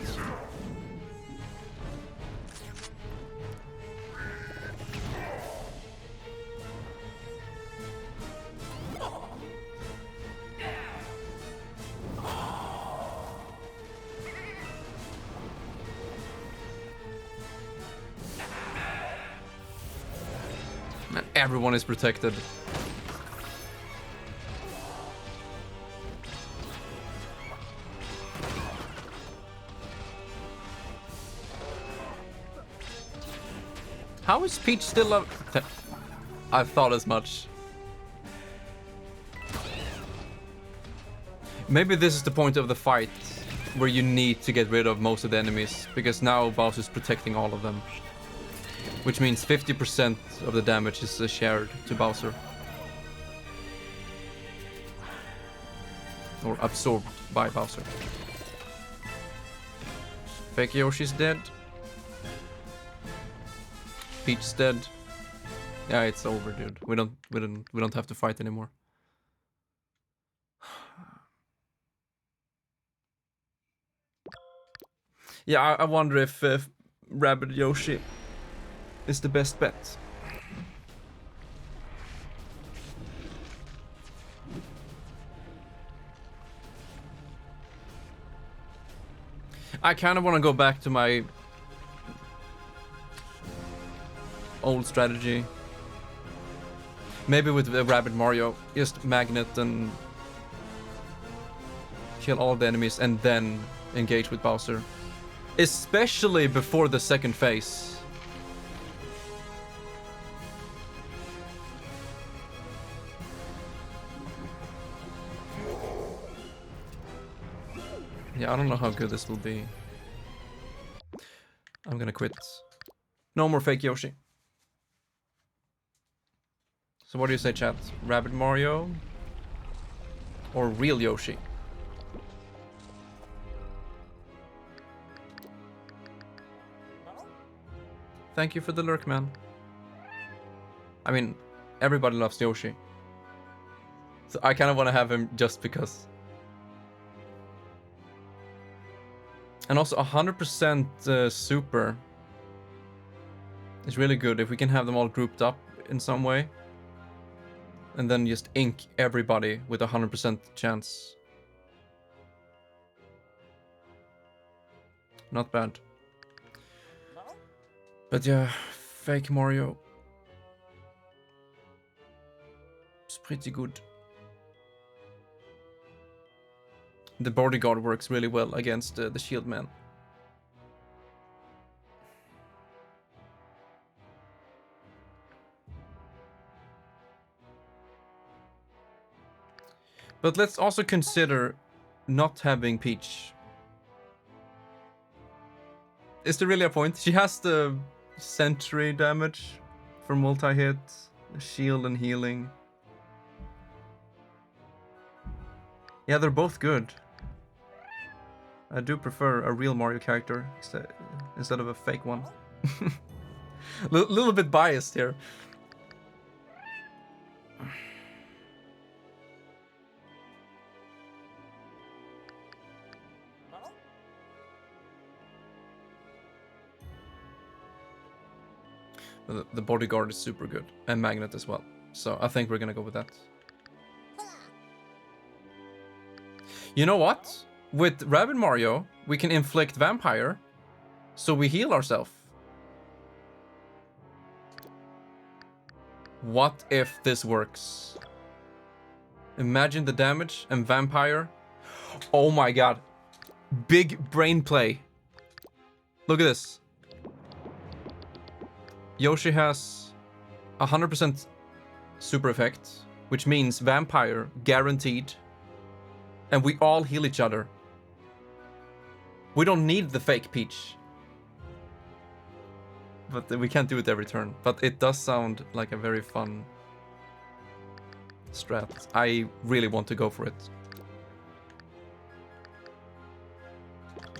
And everyone is protected. How is Peach still up? I thought as much. Maybe this is the point of the fight where you need to get rid of most of the enemies, because now Bowser's protecting all of them. Which means 50% of the damage is shared to Bowser. Or absorbed by Bowser. Fake Yoshi's dead. Peach's dead. Yeah, it's over, dude. We don't have to fight anymore. Yeah, I wonder if Rabbid Yoshi is the best bet. I kind of want to go back to my old strategy. Maybe with the Rabbid Mario, just magnet and kill all the enemies and then engage with Bowser. Especially before the second phase. Yeah, I don't know how good this will be. I'm gonna quit. No more fake Yoshi. So what do you say, chat? Rabbid Mario? Or real Yoshi? Thank you for the lurk, man. I mean, everybody loves Yoshi. So I kind of want to have him just because. And also 100% super is really good if we can have them all grouped up in some way. And then just ink everybody with 100% chance. Not bad. But yeah, fake Mario. It's pretty good. The bodyguard works really well against the shield man. But let's also consider not having Peach. Is there really a point? She has the sentry damage for multi-hit, shield and healing. Yeah, they're both good. I do prefer a real Mario character instead of a fake one. Little bit biased here. The bodyguard is super good, and magnet as well. So I think we're gonna go with that. You know what? With Rabbid Mario, we can inflict vampire, so we heal ourselves. What if this works? Imagine the damage and vampire. Oh my god. Big brain play. Look at this. Yoshi has 100% super effect, which means vampire guaranteed. And we all heal each other. We don't need the fake Peach. But we can't do it every turn. But it does sound like a very fun strat. I really want to go for it.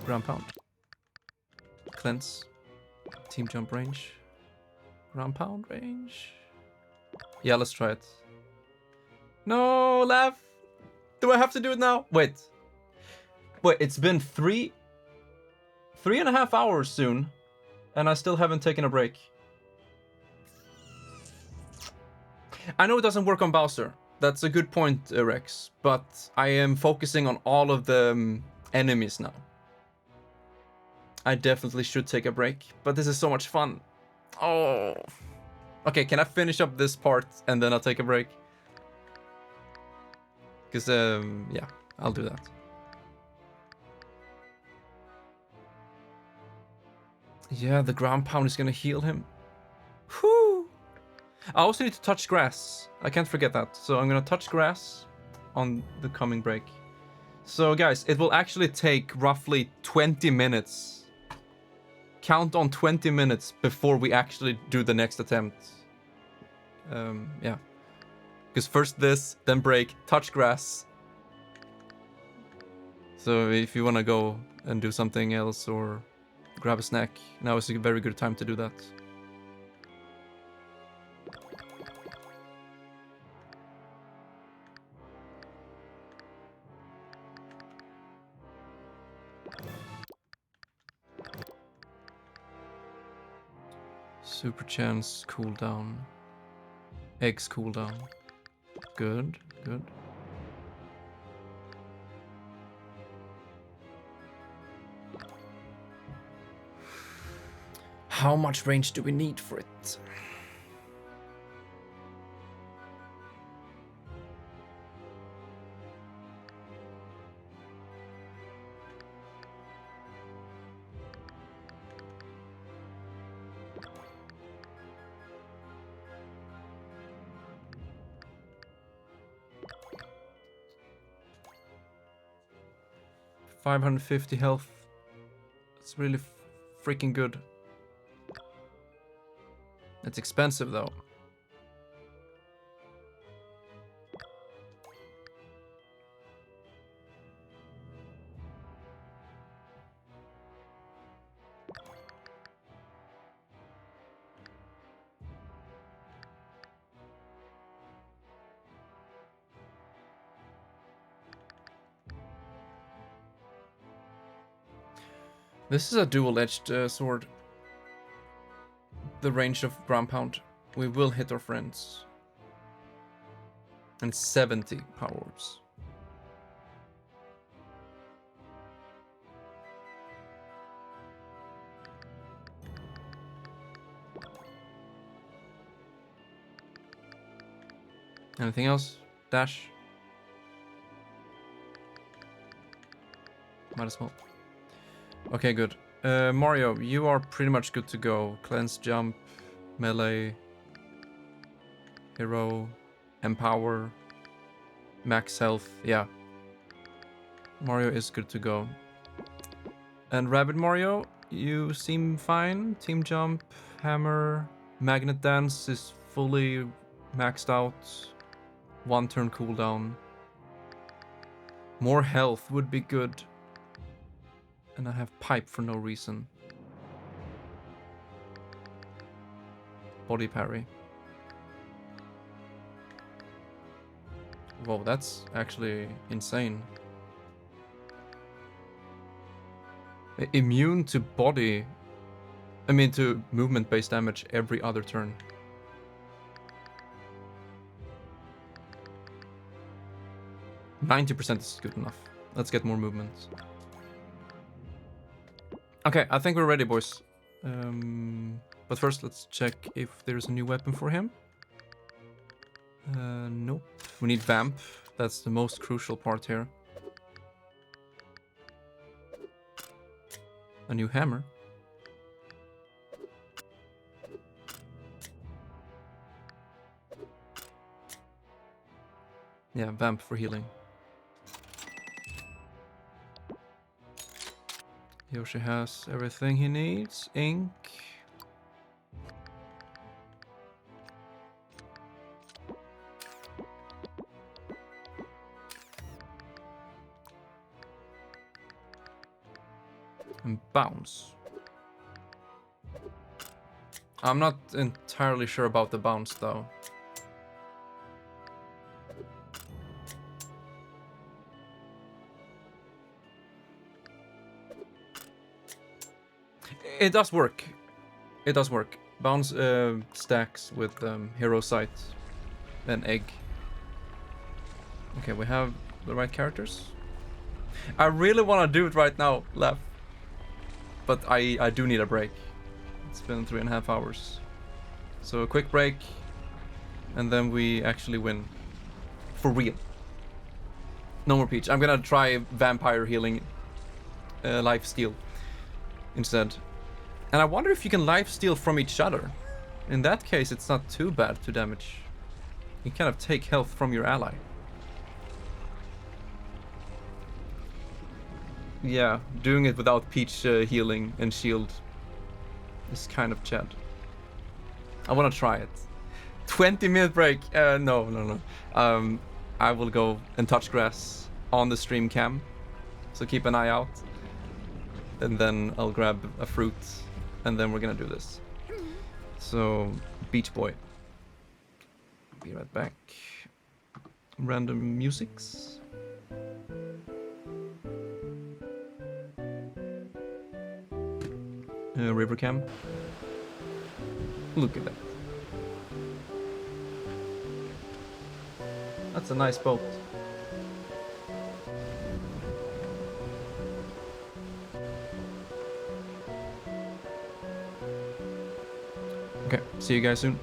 Ground pound. Cleanse. Team jump range. Ground pound range. Yeah, let's try it. No, laugh. Do I have to do it now? Wait. Wait, it's been 3.5 hours soon. And I still haven't taken a break. I know it doesn't work on Bowser. That's a good point, Rex. But I am focusing on all of the enemies now. I definitely should take a break. But this is so much fun. Oh. Okay, can I finish up this part and then I'll take a break? Because, yeah, I'll do that. Yeah, the ground pound is gonna heal him. Whew! I also need to touch grass. I can't forget that. So I'm gonna touch grass on the coming break. So guys, it will actually take roughly 20 minutes. Count on 20 minutes before we actually do the next attempt. Yeah. Because first this, then break, touch grass. So if you wanna go and do something else or grab a snack, now is a very good time to do that. Super chance cooldown. Eggs cooldown. Good, good. How much range do we need for it? $550 health. It's really freaking good. It's expensive though. This is a dual-edged sword. The range of ground pound. We will hit our friends. And 70 powers. Anything else? Dash? Might as well. Okay, good. Mario, you are pretty much good to go. Cleanse, jump, melee, hero, empower, max health. Yeah. Mario is good to go. And Rabbid Mario, you seem fine. Team jump, hammer, magnet dance is fully maxed out. 1 turn cooldown. More health would be good. And I have pipe for no reason. Body parry. Whoa, that's actually insane. Immune to body... I mean to movement-based damage every other turn. %90 is good enough. Let's get more movement. Okay, I think we're ready, boys. But first, let's check if there's a new weapon for him. Nope. We need Vamp. That's the most crucial part here. A new hammer. Yeah, Vamp for healing. Yoshi has everything he needs. Ink. And bounce. I'm not entirely sure about the bounce though. It does work. It does work. Bounce stacks with hero sight and egg. Okay, we have the right characters. I really want to do it right now, Laugh. But I do need a break. It's been 3.5 hours. So a quick break, and then we actually win. For real. No more Peach. I'm gonna try vampire healing life steal instead. And I wonder if you can life steal from each other. In that case, it's not too bad to damage. You kind of take health from your ally. Yeah, doing it without Peach healing and shield is kind of Chad. I want to try it. 20-minute break. No. I will go and touch grass on the stream cam. So keep an eye out. And then I'll grab a fruit. And then we're gonna do this. So, Beach Boy. Be right back. Random musics. River cam. Look at that. That's a nice boat. Okay, see you guys soon.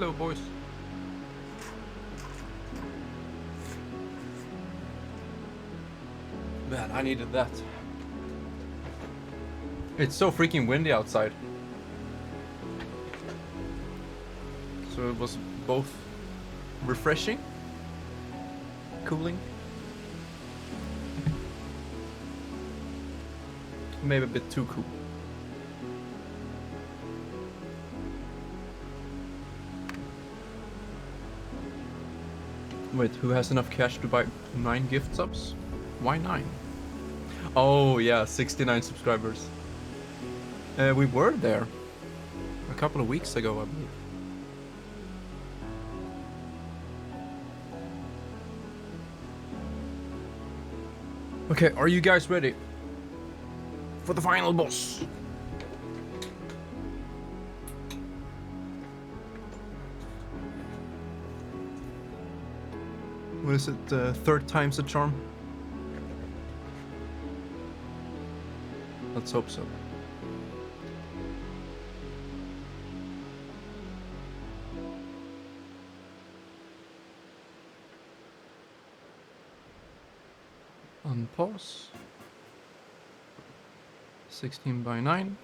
Hello, boys. Man, I needed that. It's so freaking windy outside. So it was both refreshing, cooling, maybe a bit too cool. Wait, who has enough cash to buy 9 gift subs? Why 9? Oh yeah, 69 subscribers. We were there a couple of weeks ago, I believe. Okay, are you guys ready for the final boss? What is it? Third time's a charm? Let's hope so. Unpause. 16 by 9.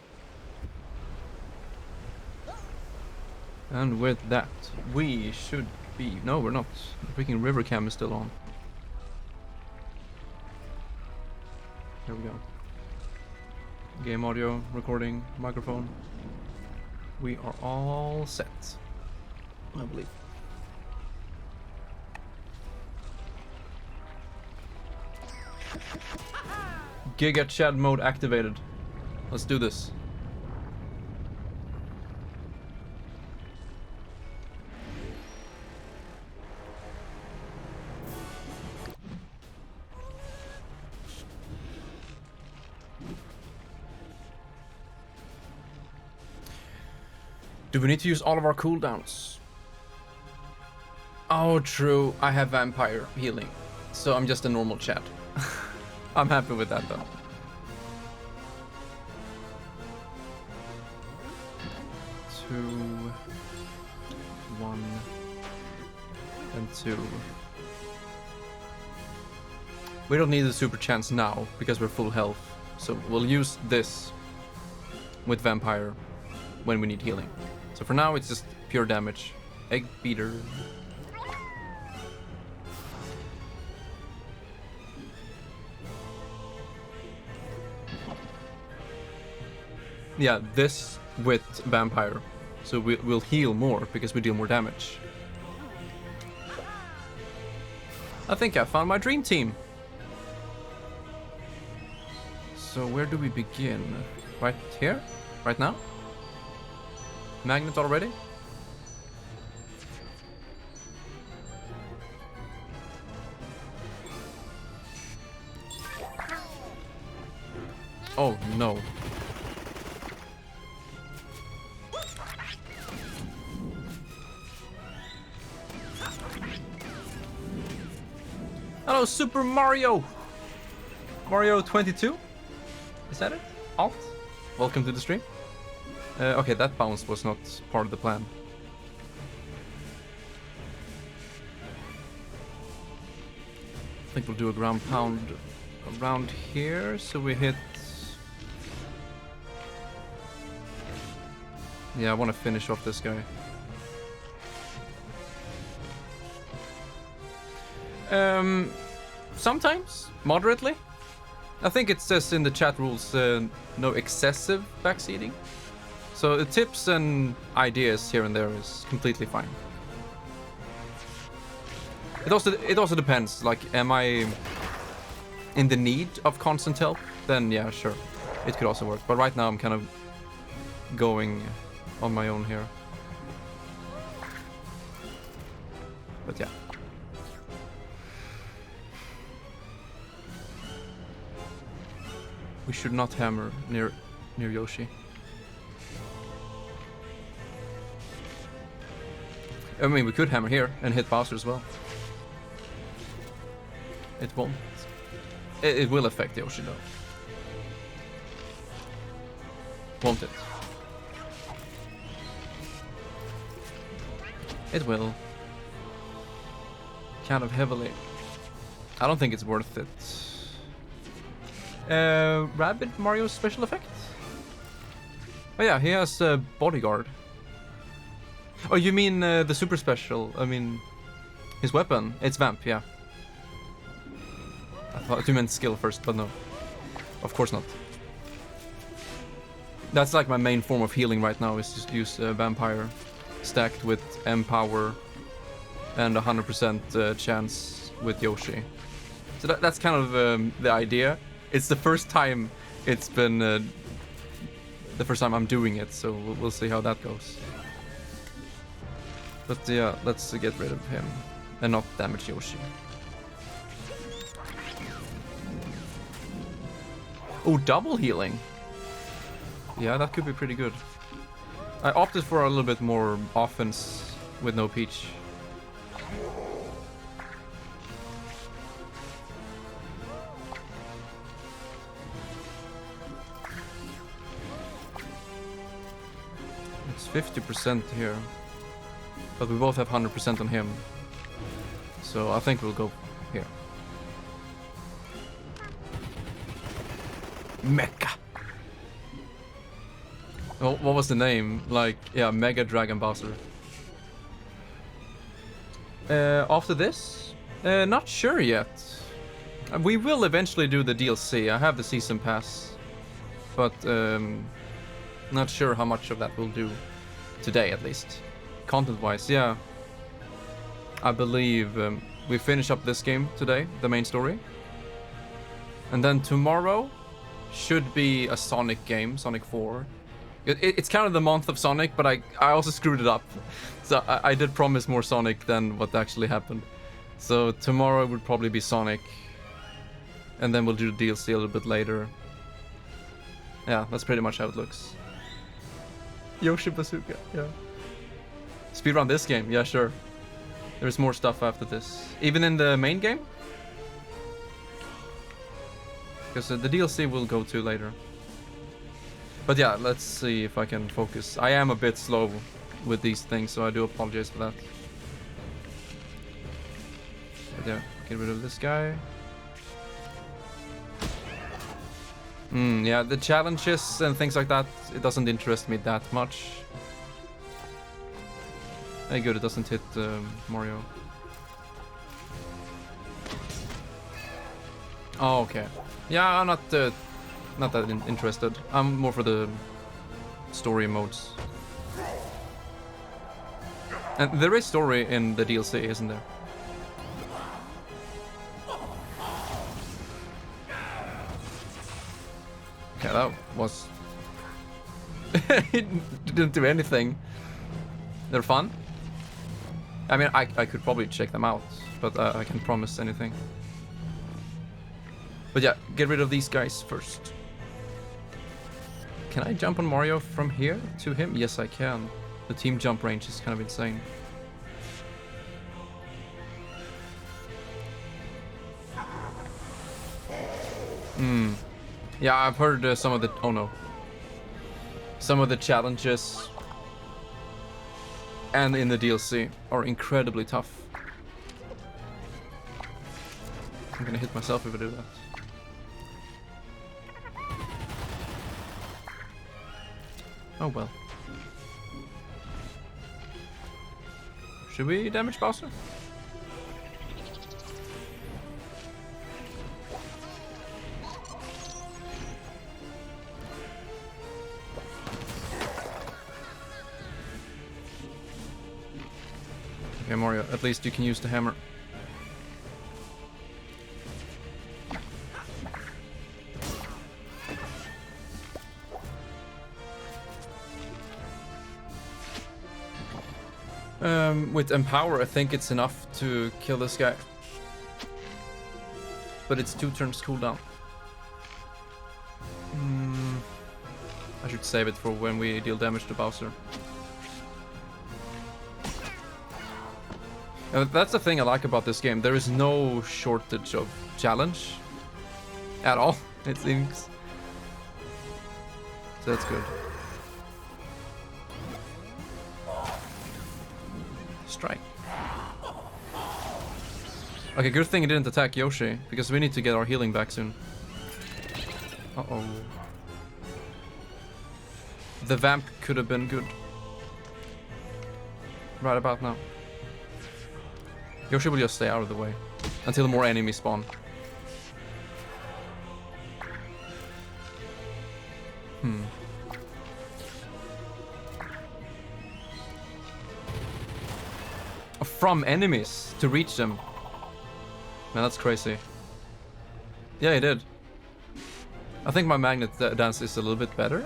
And with that, we should be... No, we're not. The freaking river cam is still on. There we go. Game audio, recording, microphone. We are all set, I believe. Giga Chad mode activated. Let's do this. Do we need to use all of our cooldowns? Oh, true. I have vampire healing, so I'm just a normal Chad. I'm happy with that though. 2, 1, and 2. We don't need the super chance now because we're full health, so we'll use this with vampire when we need healing. So for now it's just pure damage. Egg beater. Yeah, this with vampire. So we'll heal more because we deal more damage. I think I found my dream team. So where do we begin? Right here? Right now? Magnet already? Oh no. Hello, Super Mario! Mario 22? Is that it? Alt? Welcome to the stream. Okay, that bounce was not part of the plan. I think we'll do a ground pound around here, so we hit... Yeah, I want to finish off this guy. Sometimes, moderately. I think it says in the chat rules no excessive backseating. So the tips and ideas here and there is completely fine. It also depends, like, am I in the need of constant help? Then yeah, sure, it could also work. But right now I'm kind of going on my own here. But yeah. We should not hammer near Yoshi. I mean, we could hammer here and hit Bowser as well. It won't. It will affect Yoshi though. Won't it? It will. Kind of heavily. I don't think it's worth it. Rabbid Mario special effect? Oh yeah, he has a bodyguard. Oh, you mean the super special? I mean, his weapon. It's Vamp, yeah. I thought you meant skill first, but no. Of course not. That's like my main form of healing right now, is just use Vampire stacked with M-Power and 100% chance with Yoshi. So that's kind of the idea. It's the first time it's been the first time I'm doing it, so we'll see how that goes. But yeah, let's get rid of him and not damage Yoshi. Oh, double healing. Yeah, that could be pretty good. I opted for a little bit more offense with no Peach. It's 50% here. But we both have 100% on him. So I think we'll go here. Mecha. Oh, what was the name? Like, yeah, Mega Dragon Bowser. After this? Not sure yet. We will eventually do the DLC. I have the season pass. But not sure how much of that we'll do today, at least. Content-wise, yeah. I believe we finish up this game today, the main story. And then tomorrow should be a Sonic game, Sonic 4. It's kind of the month of Sonic, but I also screwed it up. So I did promise more Sonic than what actually happened. So tomorrow would probably be Sonic. And then we'll do the DLC a little bit later. Yeah, that's pretty much how it looks. Yoshi Bazooka, yeah. Speedrun this game, yeah, sure. There's more stuff after this. Even in the main game? Because the DLC we'll go to later. But yeah, let's see if I can focus. I am a bit slow with these things, so I do apologize for that. But yeah, get rid of this guy. Yeah, the challenges and things like that, it doesn't interest me that much. Hey, good, it doesn't hit Mario. Oh, okay. Yeah, I'm not that interested. I'm more for the story modes. And there is story in the DLC, isn't there? Okay, that was... It didn't do anything. They're fun. I mean, I could probably check them out, but I can't promise anything. But yeah, get rid of these guys first. Can I jump on Mario from here to him? Yes, I can. The team jump range is kind of insane. Yeah, I've heard some of the... Oh no. Some of the challenges and in the DLC are incredibly tough. I'm gonna hit myself if I do that. Oh well. Should we damage Bowser? Okay, Mario, at least you can use the hammer. With Empower, I think it's enough to kill this guy. But it's 2 turns cooldown. I should save it for when we deal damage to Bowser. That's the thing I like about this game. There is no shortage of challenge. At all, it seems. So that's good. Strike. Okay, good thing it didn't attack Yoshi, because we need to get our healing back soon. Uh-oh. The vamp could have been good. Right about now. Yoshi will just stay out of the way until more enemies spawn. From enemies to reach them. Man, that's crazy. Yeah, he did. I think my magnet dance is a little bit better.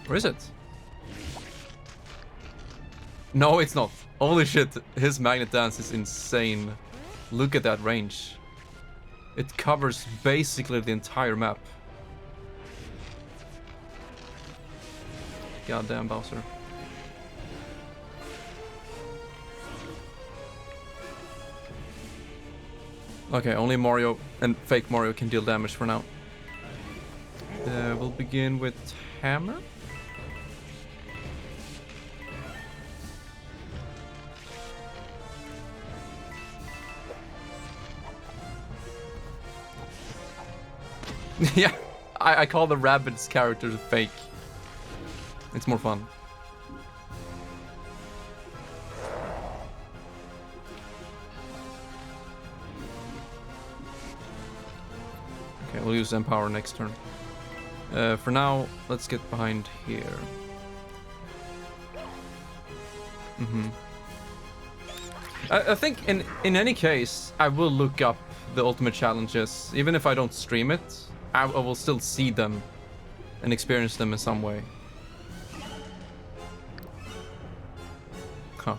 Or is it? No, it's not. Holy shit, his magnet dance is insane. Look at that range. It covers basically the entire map. Goddamn Bowser. Okay, only Mario and fake Mario can deal damage for now. We'll begin with hammer. Yeah, I call the Rabbids characters fake. It's more fun. Okay, we'll use Empower next turn. For now, let's get behind here. I think in any case, I will look up the ultimate challenges. Even if I don't stream it, I will still see them and experience them in some way. Huh.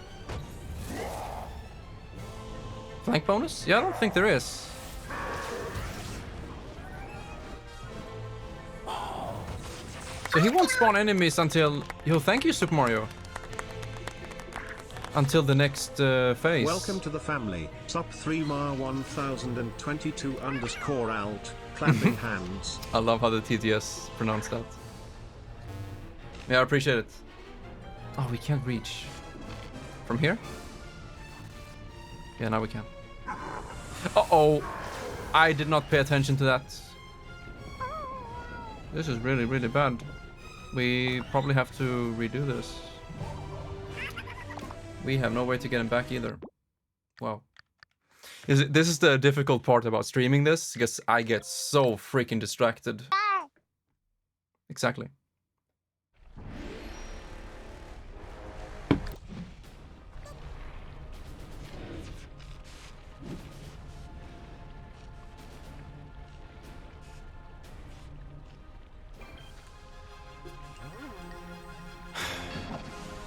Flank bonus? Yeah, I don't think there is. So he won't spawn enemies until... Yo, thank you, Super Mario. Until the next phase. Welcome to the family. Sup 3mar1022 underscore alt. Clapping hands. I love how the TTS pronounced that. Yeah, I appreciate it. Oh, we can't reach. From here? Yeah, now we can. Uh-oh. I did not pay attention to that. This is really, really bad. We probably have to redo this. We have no way to get him back either. Wow. This is the difficult part about streaming this, because I get so freaking distracted. Exactly.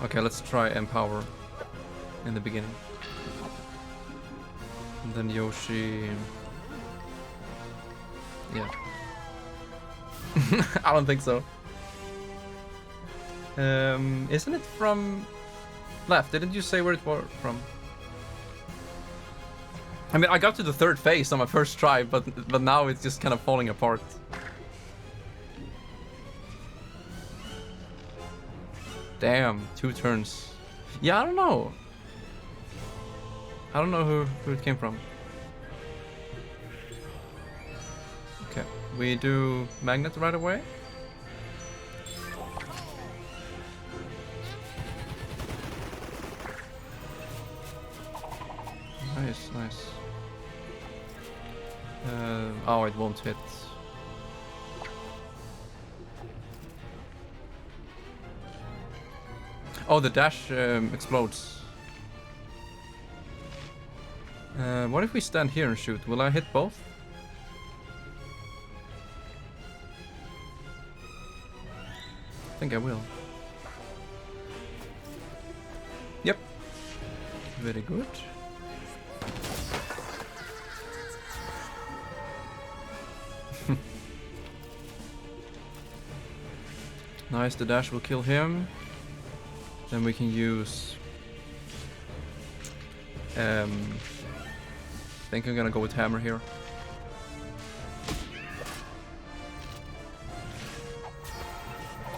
Okay, let's try Empower in the beginning. And then Yoshi... Yeah. I don't think so. Isn't it from left? Didn't you say where it was from? I mean, I got to the third phase on my first try, but now it's just kind of falling apart. Damn, 2 turns. Yeah, I don't know. I don't know who it came from. Okay, we do magnet right away. Nice, nice. Oh, it won't hit. Oh, the dash explodes. What if we stand here and shoot? Will I hit both? I think I will. Yep. Very good. Nice, the dash will kill him. Then we can use... I think I'm gonna go with hammer here.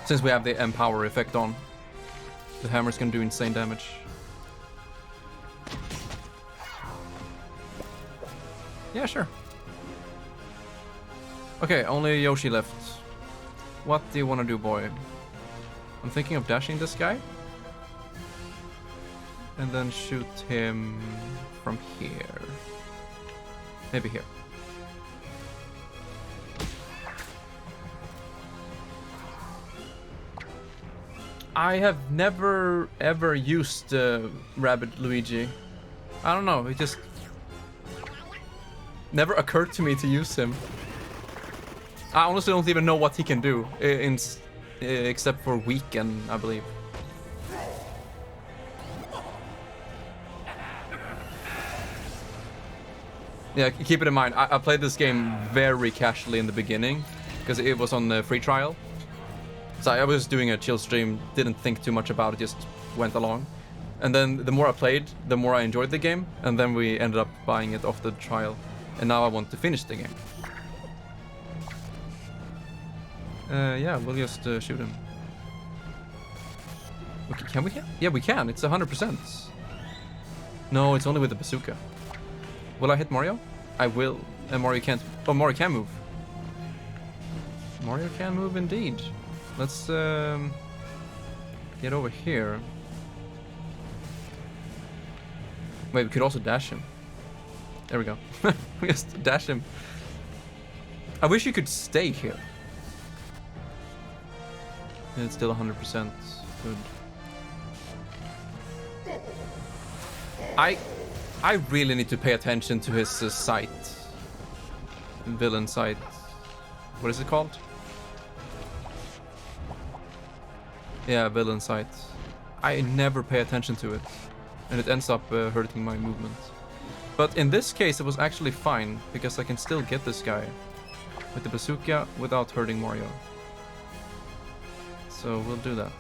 Since we have the Empower effect on, the hammer's gonna do insane damage. Yeah, sure. Okay, only Yoshi left. What do you want to do, boy? I'm thinking of dashing this guy. And then shoot him from here. Maybe here. I have never ever used Rabbid Luigi. I don't know, it just never occurred to me to use him. I honestly don't even know what he can do, except for weaken, I believe. Yeah, keep it in mind, I played this game very casually in the beginning, because it was on the free trial. So I was doing a chill stream, didn't think too much about it, just went along. And then the more I played, the more I enjoyed the game, and then we ended up buying it off the trial. And now I want to finish the game. Yeah, we'll just shoot him. Okay, can we? Yeah, we can. It's 100%. No, it's only with the bazooka. Will I hit Mario? I will. And Mario can't. Oh, Mario can move. Mario can move indeed. Let's get over here. Wait, we could also dash him. There we go. We just dash him. I wish you could stay here. And it's still 100% good. I really need to pay attention to his sight. Villain sight. What is it called? Yeah, villain sight. I never pay attention to it. And it ends up hurting my movement. But in this case it was actually fine, because I can still get this guy with the bazooka without hurting Mario. So we'll do that.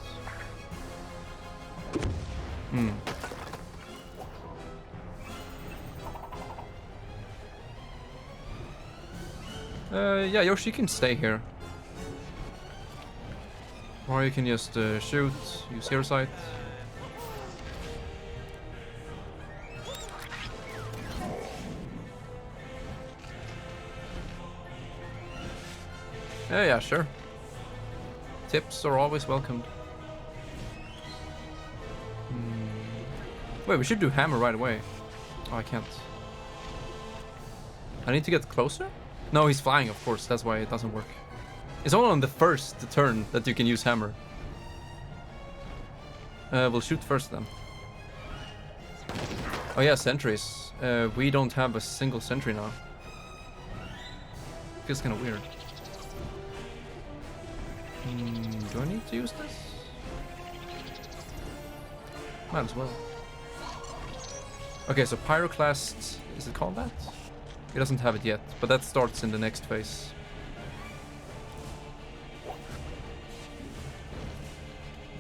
Yeah, Yoshi can stay here. Or you can just shoot, use hero sight. Yeah, sure. Tips are always welcomed. Wait, we should do hammer right away. Oh, I can't. I need to get closer? No, he's flying, of course. That's why it doesn't work. It's only on the first turn that you can use hammer. We'll shoot first then. Oh yeah, sentries. We don't have a single sentry now. Feels kind of weird. Do I need to use this? Might as well. Okay, so Pyroclast, is it called that? It doesn't have it yet, but that starts in the next phase.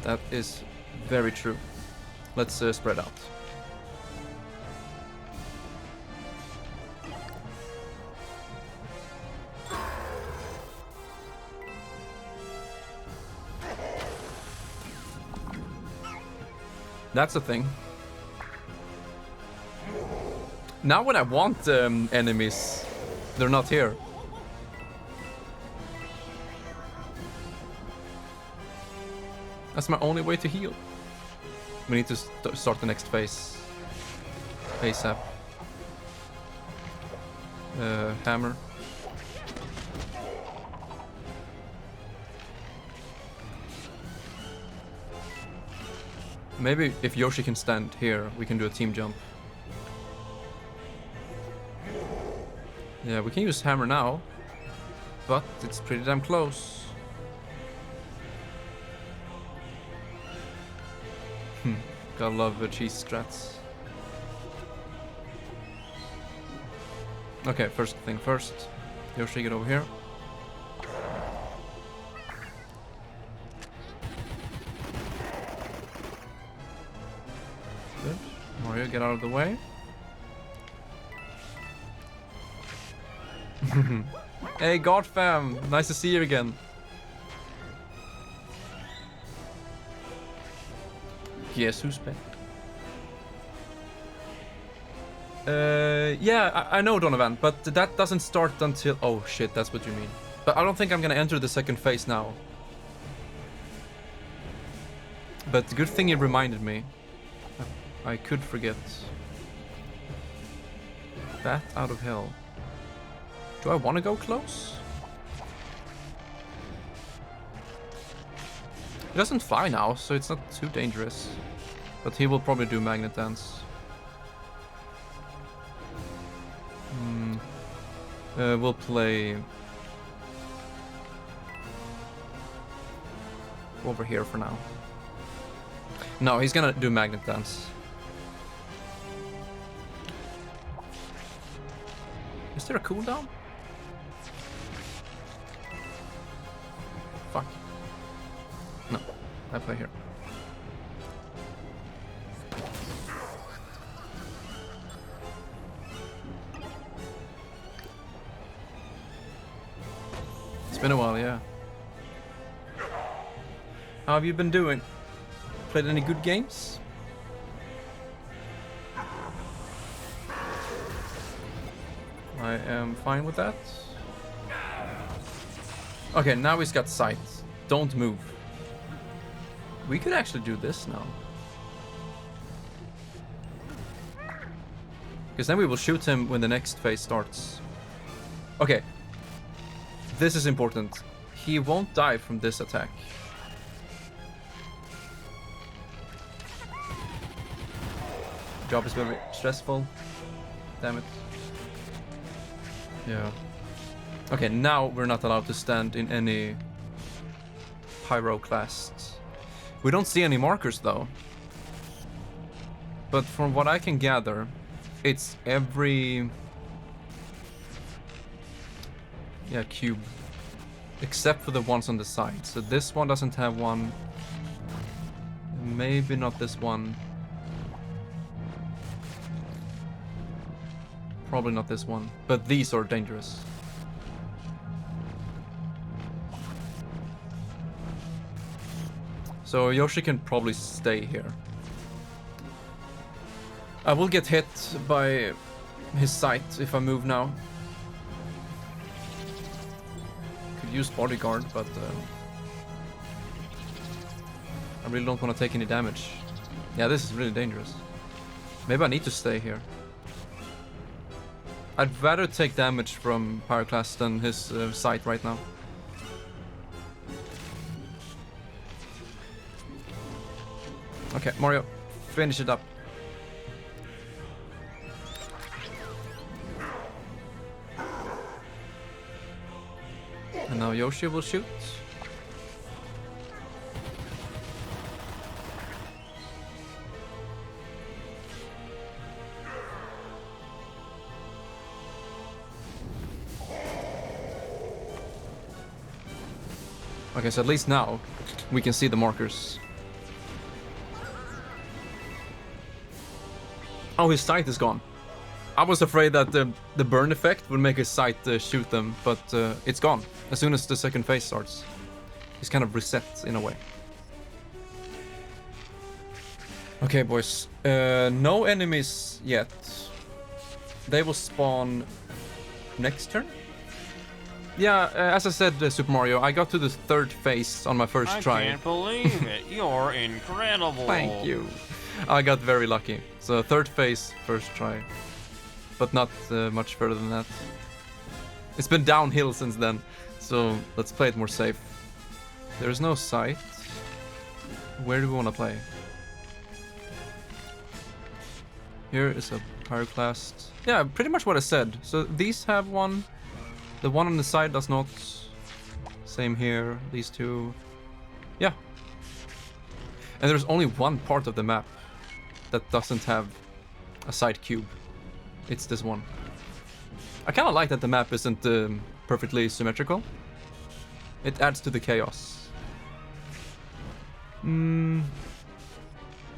That is very true. Let's spread out. That's the thing. Now when I want enemies, they're not here. That's my only way to heal. We need to start the next phase. ASAP. Hammer. Maybe if Yoshi can stand here, we can do a team jump. Yeah, we can use hammer now, but it's pretty damn close. Gotta love cheese strats. Okay, first thing first. Yoshi, get over here. Good. Mario, get out of the way. Hey, God fam! Nice to see you again. Guess who's back? Yeah, I know Donovan, but that doesn't start until... Oh shit, that's what you mean. But I don't think I'm gonna enter the second phase now. But good thing you reminded me. I could forget. Bat out of hell. Do I want to go close? He doesn't fly now, so it's not too dangerous. But he will probably do Magnet Dance. We'll play over here for now. No, he's gonna do Magnet Dance. Is there a cooldown? Fuck. No, I play here. It's been a while, yeah. How have you been doing? Played any good games? I am fine with that. Okay, now he's got sight. Don't move. We could actually do this now. Because then we will shoot him when the next phase starts. Okay. This is important. He won't die from this attack. Job is very stressful. Damn it. Yeah. Okay, now we're not allowed to stand in any pyroclasts. We don't see any markers though. But from what I can gather, it's every... yeah, cube. Except for the ones on the side. So this one doesn't have one. Maybe not this one. Probably not this one. But these are dangerous. So Yoshi can probably stay here. I will get hit by his sight if I move now. Could use bodyguard, but I really don't want to take any damage. Yeah, this is really dangerous. Maybe I need to stay here. I'd rather take damage from Pyroclast than his sight right now. Okay, Mario, finish it up. And now Yoshi will shoot. Okay, so at least now we can see the markers. Oh, his sight is gone. I was afraid that the burn effect would make his sight shoot them, but it's gone as soon as the second phase starts. He's kind of reset in a way. Okay, boys. No enemies yet. They will spawn next turn. Yeah, as I said, Super Mario, I got to the third phase on my first try. I can't believe it. You're incredible. Thank you. I got very lucky. So third phase, first try. But not much further than that. It's been downhill since then. So let's play it more safe. There's no sight. Where do we want to play? Here is a Pyroclast. Yeah, pretty much what I said. So these have one. The one on the side does not. Same here. These two. Yeah. And there's only one part of the map that doesn't have a side cube. It's this one. I kind of like that the map isn't perfectly symmetrical. It adds to the chaos. I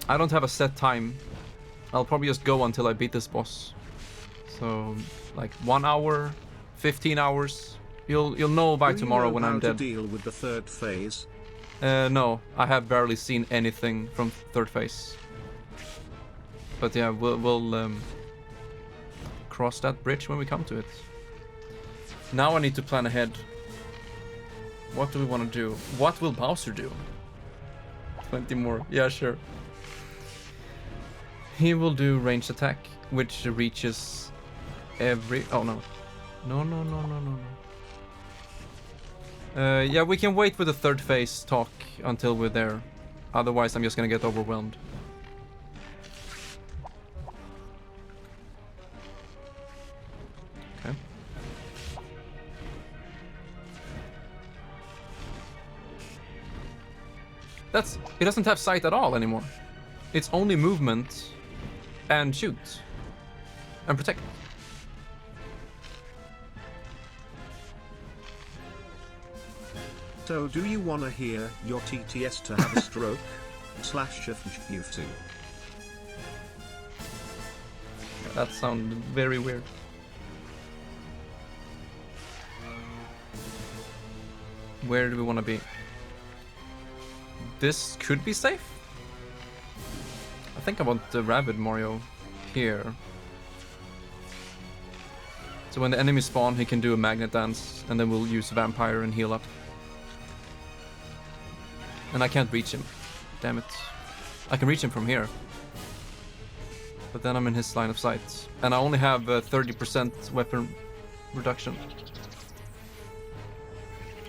don't have a set time. I'll probably just go until I beat this boss. So, like 1 hour, 15 hours. You'll know by tomorrow when I'm dead. Do you know how to deal with the third phase? No, I have barely seen anything from third phase. But yeah, we'll cross that bridge when we come to it. Now I need to plan ahead. What do we want to do? What will Bowser do? 20 more. Yeah, sure. He will do ranged attack, which reaches every... Oh, no. No. Yeah, we can wait with the third phase talk until we're there. Otherwise, I'm just gonna get overwhelmed. Okay. It doesn't have sight at all anymore. It's only movement and shoot and protect. So do you wanna hear your TTS to have a stroke? Slash you too. That sounded very weird. Where do we want to be? This could be safe. I think I want the Rabbid Mario here. So when the enemies spawn, he can do a magnet dance, and then we'll use Vampire and heal up. And I can't reach him. Damn it. I can reach him from here. But then I'm in his line of sight. And I only have 30% weapon reduction.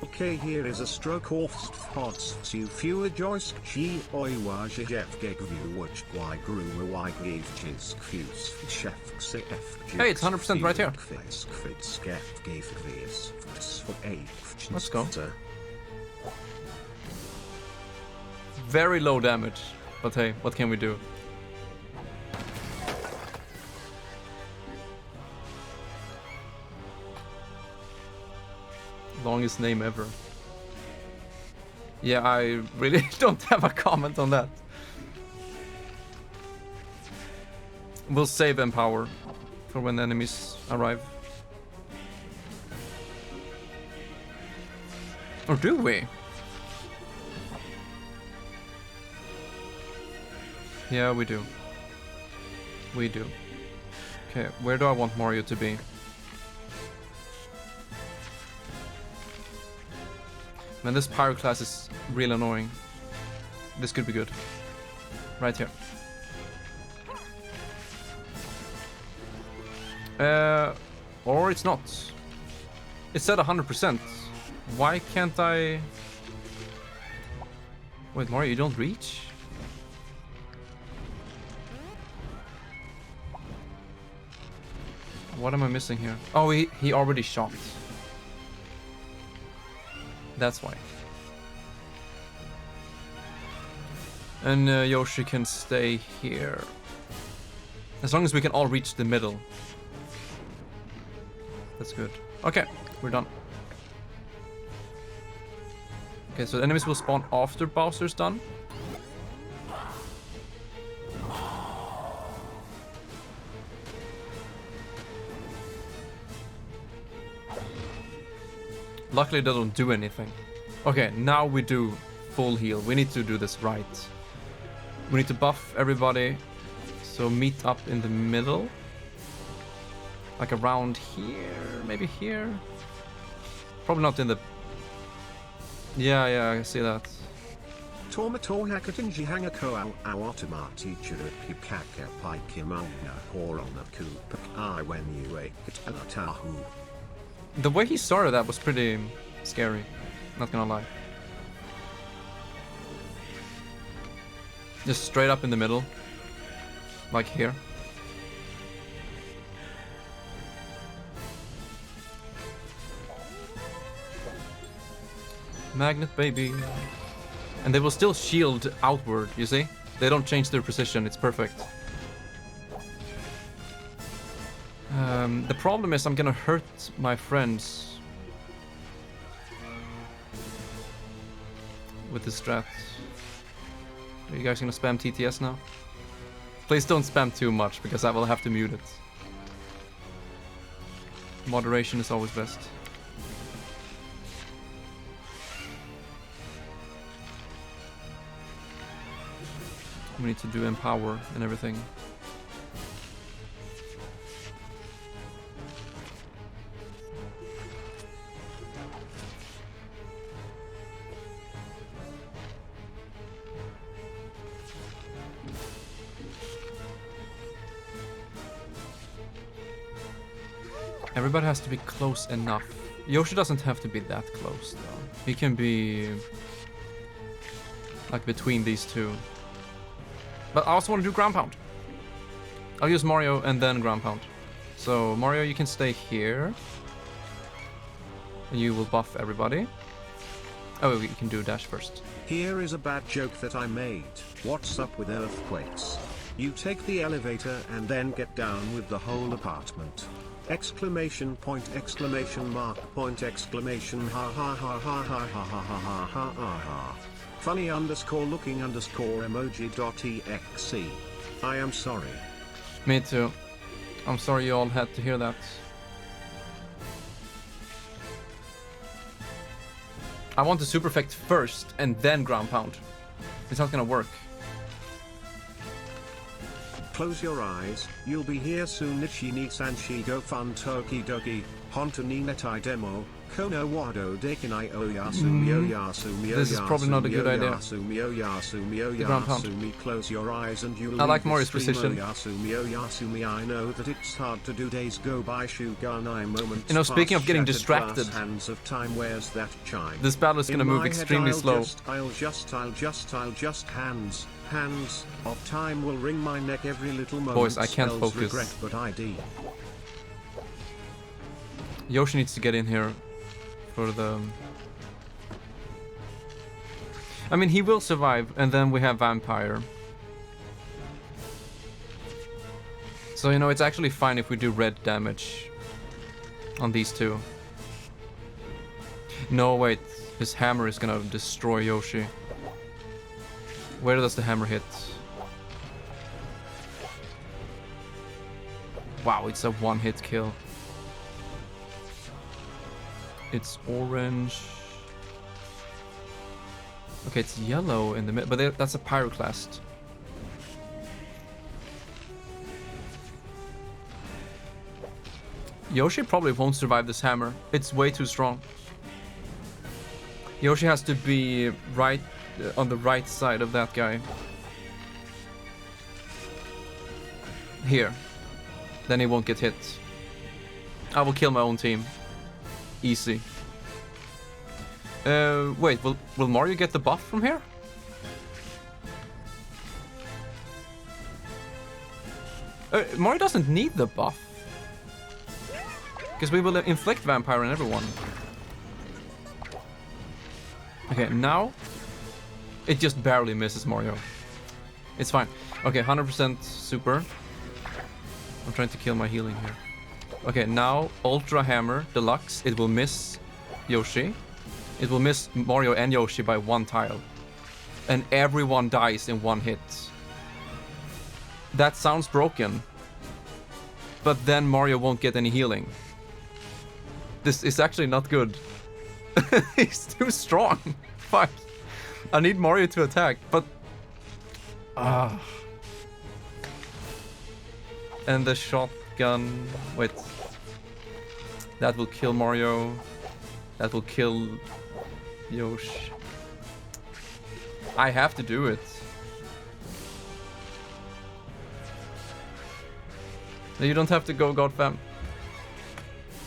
Okay, here is a stroke off spots to fewer joysk G oi wa jeff gave you which y grew y gave chis fuse chef Hey, it's 100% right here. Let's go. Very low damage, but hey, what can we do? Longest name ever. Yeah, I really don't have a comment on that. We'll save Empower for when the enemies arrive. Or do we? Yeah, we do. We do. Okay, where do I want Mario to be? Man, this Pyro class is real annoying. This could be good. Right here. Or it's not. It said 100%. Why can't I... Wait, Mario, you don't reach? What am I missing here? Oh, he already shot. That's why. And Yoshi can stay here. As long as we can all reach the middle. That's good. Okay, we're done. Okay, so the enemies will spawn after Bowser's done. Luckily they don't do anything. Okay, now we do full heal. We need to do this right. We need to buff everybody. So meet up in the middle. Like around here, maybe here. Probably not in the... Yeah, I see that. Tomato hakatinji hangako awatama teacher pipaka pikimana horona kupak I when you ate atahu. The way he started that was pretty scary, not gonna lie. Just straight up in the middle. Like here. Magnet baby. And they will still shield outward, you see? They don't change their position, it's perfect. The problem is I'm gonna hurt my friends with this strat. Are you guys gonna spam TTS now? Please don't spam too much because I will have to mute it. Moderation is always best. We need to do empower and everything. Everybody has to be close enough. Yoshi doesn't have to be that close, though. He can be... like, between these two. But I also want to do ground pound. I'll use Mario and then ground pound. So, Mario, you can stay here. And you will buff everybody. Oh, we can do dash first. Here is a bad joke that I made. What's up with earthquakes? You take the elevator and then get down with the whole apartment. Exclamation point, exclamation mark, point, exclamation, ha ha ha ha ha ha ha ha ha ha ha ha. Funny underscore looking underscore emoji dot exe. I am sorry. Me too. I'm sorry you all had to hear that. I want the super effect first and then ground pound. It's not gonna work. Close your eyes, you'll be here soon. Nichi ni sanshi go fun toki dogi, honto ni netai demo, kono wado dekinai oyasumi oyasumi. This is probably not a good idea. The ground pound. Close your eyes and you'll I like Morio's precision. I know that it's hard to do. Days go by, Shuganai moments. You know, speaking of getting shattered distracted, hands of time, where's that chime? this battle is gonna move extremely slow. I'll just hands of time will wring my neck every little moment. Boys, I can't Spells focus. regret, but I do. Yoshi needs to get in here for the... I mean, he will survive, and then we have Vampire. So, you know, it's actually fine if we do red damage on these two. No, wait. His hammer is gonna destroy Yoshi. Where does the hammer hit? Wow, it's a one-hit kill. It's orange. Okay, it's yellow in the middle, but that's a pyroclast. Yoshi probably won't survive this hammer. It's way too strong. Yoshi has to be right on the right side of that guy. Here. Then he won't get hit. I will kill my own team. Easy. Wait, will Mario get the buff from here? Mario doesn't need the buff. Because we will inflict Vampire on everyone. Okay, now it just barely misses Mario. It's fine. Okay, 100% super. I'm trying to kill my healing here. Okay, now Ultra Hammer Deluxe. It will miss Yoshi. It will miss Mario and Yoshi by one tile. And everyone dies in one hit. That sounds broken. But then Mario won't get any healing. This is actually not good. He's too strong. Fuck. I need Mario to attack, but... And the shotgun... Wait. That will kill Mario. That will kill Yoshi. I have to do it. No, you don't have to go, Godfam.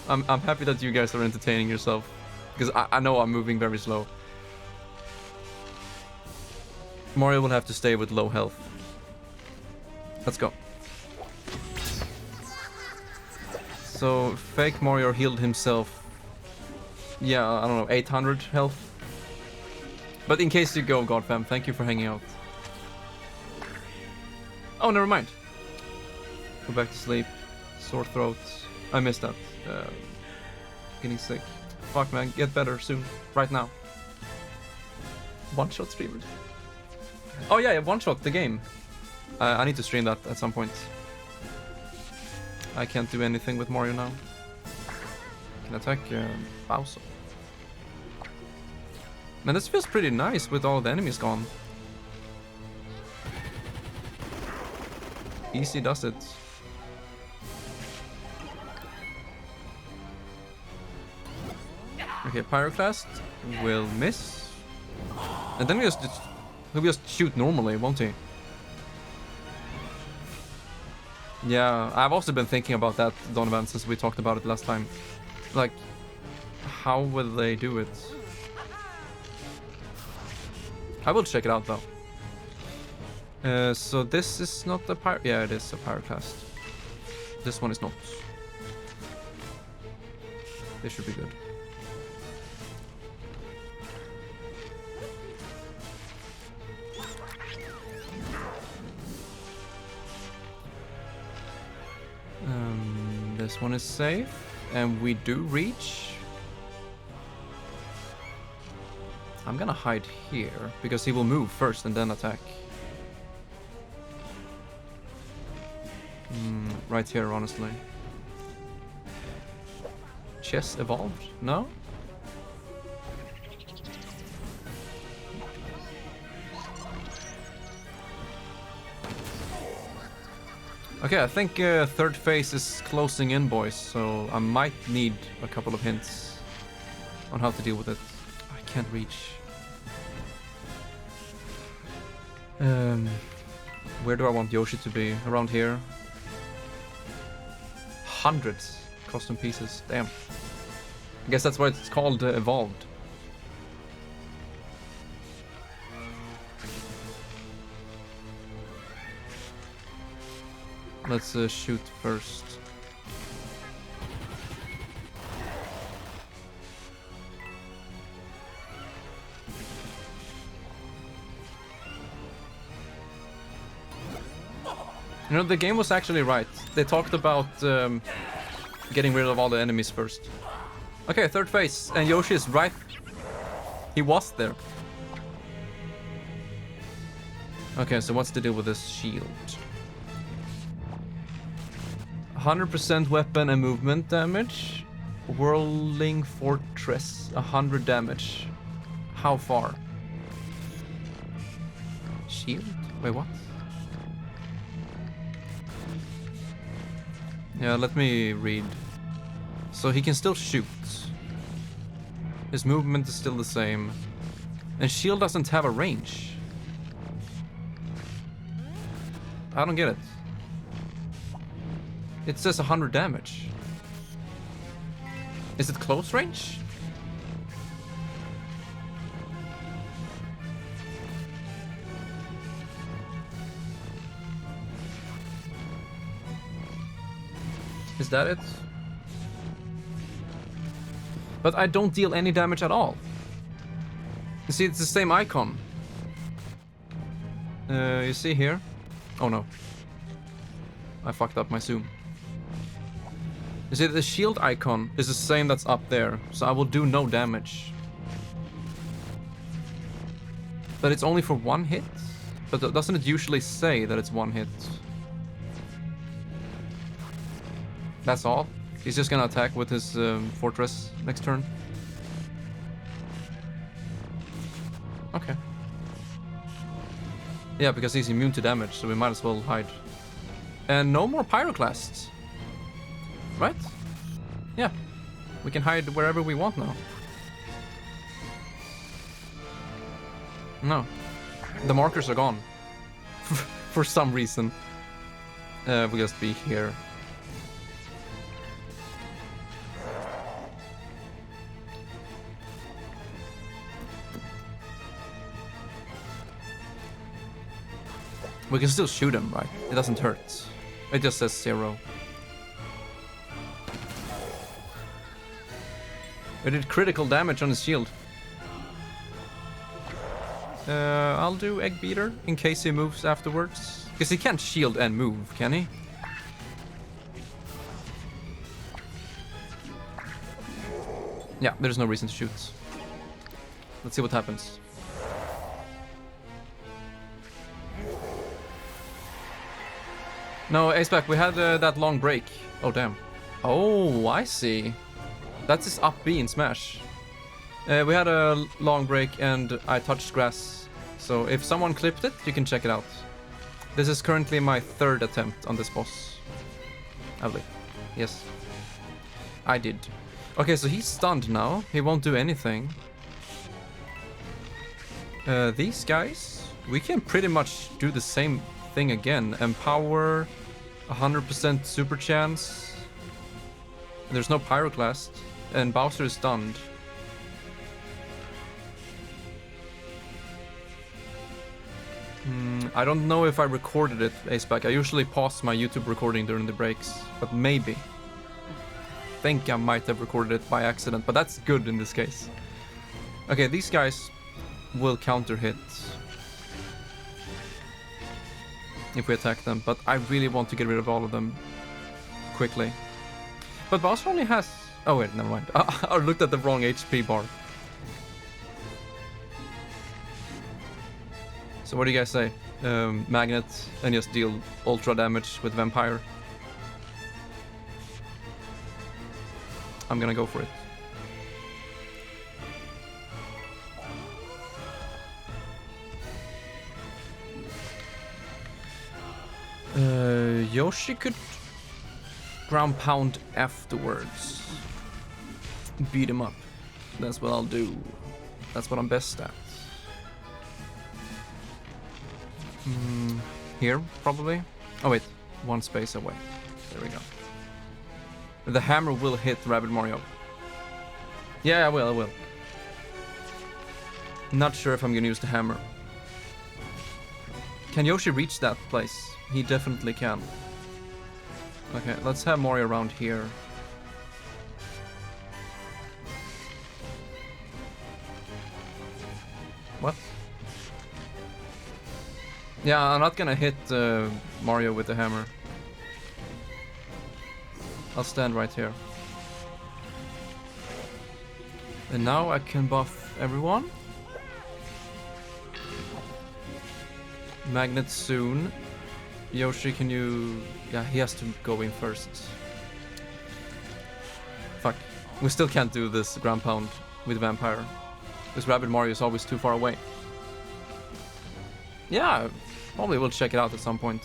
I'm happy that you guys are entertaining yourself. Because I know I'm moving very slow. Mario will have to stay with low health. Let's go. So, fake Mario healed himself. Yeah, I don't know, 800 health. But in case you go, Godfam, thank you for hanging out. Oh, never mind. Go back to sleep. Sore throat. I missed that. Getting sick. Fuck, man, get better soon. Right now. One-shot streamers. Oh yeah, one-shot the game. I need to stream that at some point. I can't do anything with Mario now. Can attack Bowser. Man, this feels pretty nice with all the enemies gone. Easy does it. Okay, Pyroclast will miss. And then he'll just shoot normally, won't he? Yeah, I've also been thinking about that, Donovan, since we talked about it last time. Like, how will they do it? I will check it out though. So this is not a pyro. Yeah, it is a pyroclast. This one is not. This should be good. This one is safe, and we do reach. I'm gonna hide here because he will move first and then attack. Right here, honestly. Chess evolved? No? Okay, I think third phase is closing in, boys, so I might need a couple of hints on how to deal with it. I can't reach. Where do I want Yoshi to be? Around here? Hundreds custom pieces. Damn. I guess that's why it's called evolved. Let's shoot first. You know, the game was actually right. They talked about getting rid of all the enemies first. Okay, third phase, and Yoshi is right. He was there. Okay, so what's the deal with this shield? 100% weapon and movement damage. Whirling Fortress, 100 damage. How far? Shield? Wait, what? Yeah, let me read. So he can still shoot. His movement is still the same. And shield doesn't have a range. I don't get it. It says 100 damage. Is it close range? Is that it? But I don't deal any damage at all. You see, it's the same icon. You see here? Oh no. I fucked up my zoom. You see, the shield icon is the same that's up there, so I will do no damage. But it's only for one hit? But doesn't it usually say that it's one hit? That's all? He's just gonna attack with his fortress next turn? Okay. Yeah, because he's immune to damage, so we might as well hide. And no more pyroclasts. Right? Yeah. We can hide wherever we want now. No. The markers are gone. For some reason. We'll just be here. We can still shoot him, right? It doesn't hurt. It just says 0. It did critical damage on his shield. I'll do Egg Beater in case he moves afterwards. Because he can't shield and move, can he? Yeah, there's no reason to shoot. Let's see what happens. No, Aceback, we had that long break. Oh, damn. Oh, I see. That's his up B in Smash. We had a long break and I touched grass. So if someone clipped it, you can check it out. This is currently my 3rd attempt on this boss. I believe. Yes. I did. Okay, so he's stunned now. He won't do anything. These guys, we can pretty much do the same thing again. Empower, 100% super chance. There's no Pyroclast, and Bowser is stunned. I don't know if I recorded it, Aceback. I usually pause my YouTube recording during the breaks, but maybe. Think I might have recorded it by accident, but that's good in this case. Okay, these guys will counter hit if we attack them, but I really want to get rid of all of them quickly. But Bowser only has... Oh wait, never mind. I looked at the wrong HP bar. So what do you guys say? Magnet and just deal ultra damage with Vampire. I'm gonna go for it. Yoshi could ground pound afterwards. Beat him up. That's what I'll do. That's what I'm best at. Here, probably. Oh wait, one space away. There we go. The hammer will hit Rabbid Mario. Yeah, I will. Not sure if I'm gonna use the hammer. Can Yoshi reach that place? He definitely can. Okay, let's have Mario around here. What? Yeah, I'm not gonna hit Mario with the hammer. I'll stand right here. And now I can buff everyone. Magnet soon. Yoshi, can you... Yeah, he has to go in first. Fuck. We still can't do this ground pound with Vampire. Because Rabbid Mario is always too far away. Yeah, probably we'll check it out at some point.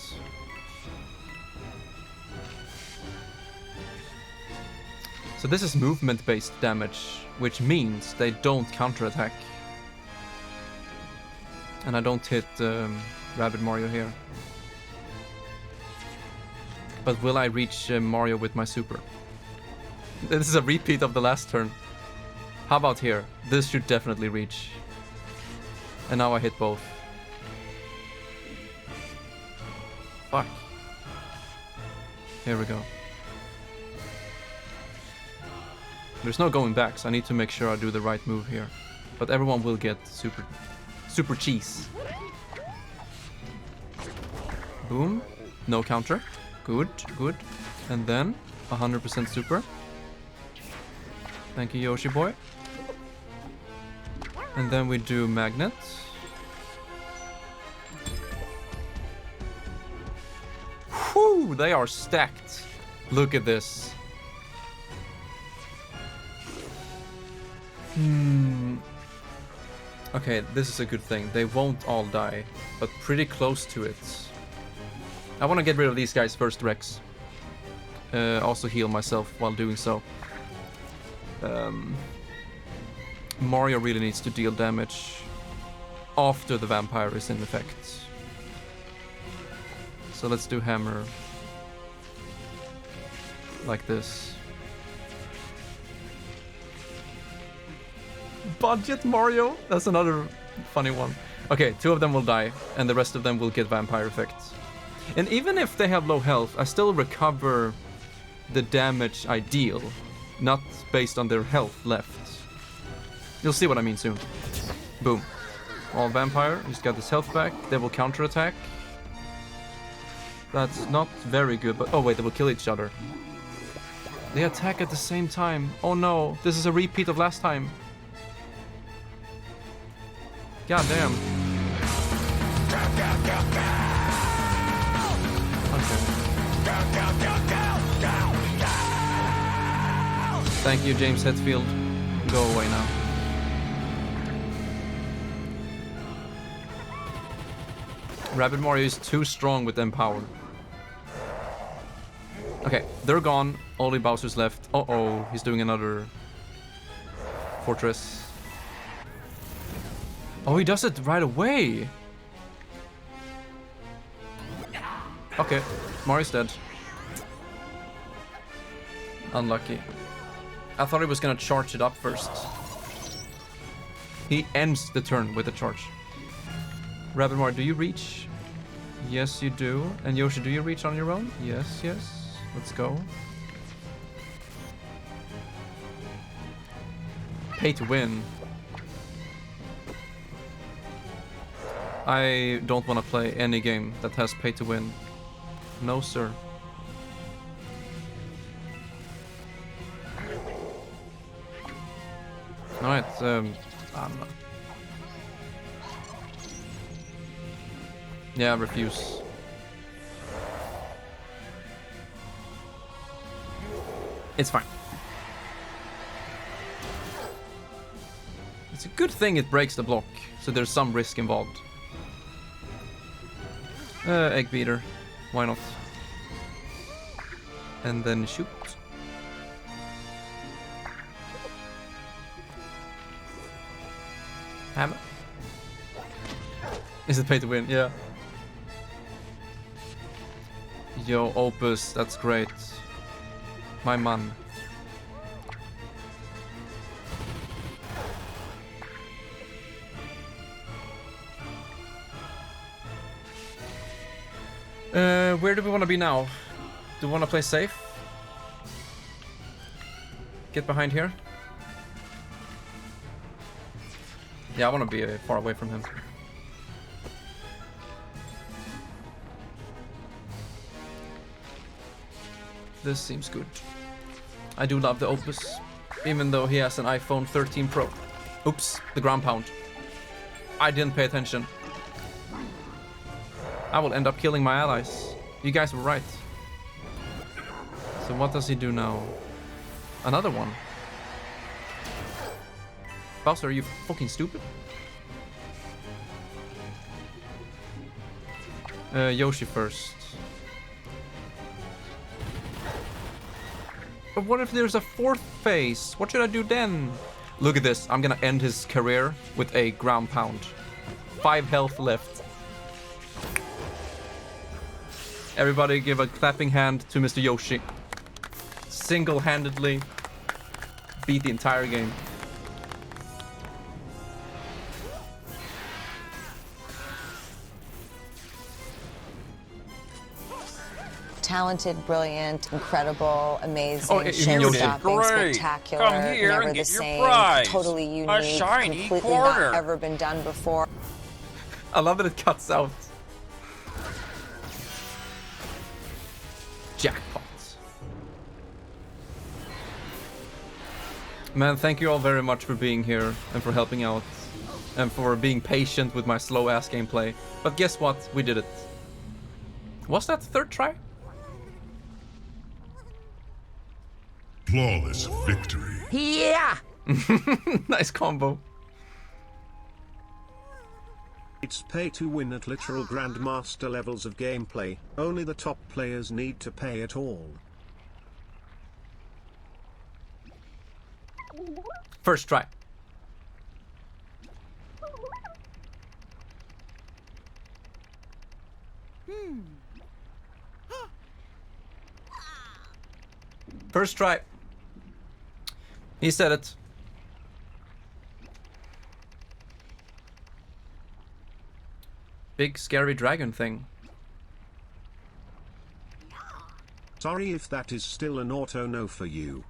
So this is movement-based damage, which means they don't counterattack. And I don't hit Rabbid Mario here. But will I reach Mario with my super? This is a repeat of the last turn. How about here? This should definitely reach. And now I hit both. Fuck. Here we go. There's no going back, so I need to make sure I do the right move here. But everyone will get super cheese. Boom. No counter. Good. And then 100% super. Thank you, Yoshi boy. And then we do magnet. Whew, they are stacked. Look at this. Okay, this is a good thing. They won't all die, but pretty close to it. I want to get rid of these guys first, Rex. Also heal myself while doing so. Mario really needs to deal damage after the vampire is in effect. So let's do hammer. Like this. Budget Mario? That's another funny one. Okay, 2 of them will die, and the rest of them will get vampire effects. And even if they have low health, I still recover the damage I deal, not based on their health left. You'll see what I mean soon. Boom. All vampire, he's got his health back, they will counterattack. That's not very good, but oh wait, they will kill each other. They attack at the same time. Oh no, this is a repeat of last time. God damn. Okay. Thank you, James Hetfield. Go away now. Rabbid Mario is too strong with Empower. Okay, they're gone. Only Bowser's left. Uh-oh, he's doing another fortress. Oh, he does it right away. Okay, Mario's dead. Unlucky. I thought he was gonna charge it up first. He ends the turn with a charge. Rabbit, do you reach? Yes, you do. And Yoshi, do you reach on your own? Yes, yes. Let's go. Pay to win. I don't want to play any game that has pay to win. No, sir. Alright, I don't know. Yeah, refuse. It's fine. It's a good thing it breaks the block, so there's some risk involved. Egg beater. Why not? And then shoot. Hammer. Is it pay to win? Yeah. Yo, Opus, that's great. My man. Where do we want to be now? Do we want to play safe? Get behind here? Yeah, I want to be far away from him. This seems good. I do love the Opus, even though he has an iPhone 13 Pro. Oops, the ground pound. I didn't pay attention. I will end up killing my allies. You guys were right. So what does he do now? Another one. Bowser, are you fucking stupid? Yoshi first. But what if there's a fourth phase? What should I do then? Look at this. I'm gonna end his career with a ground pound. 5 health left. Everybody give a clapping hand to Mr. Yoshi. Single-handedly beat the entire game. Talented, brilliant, incredible, amazing, Oh, you show-stopping, great. spectacular, Come here never and the get your same, prize. totally A unique, shiny completely quarter. not ever been done before. I love that it cuts out. Jackpot. Man, thank you all very much for being here and for helping out and for being patient with my slow ass gameplay. But guess what? We did it. Was that third try? Flawless victory. Yeah! Nice combo. It's pay to win at literal grandmaster levels of gameplay. Only the top players need to pay at all. First try. First try. He said it. Big scary dragon thing. Sorry if that is still an auto no for you.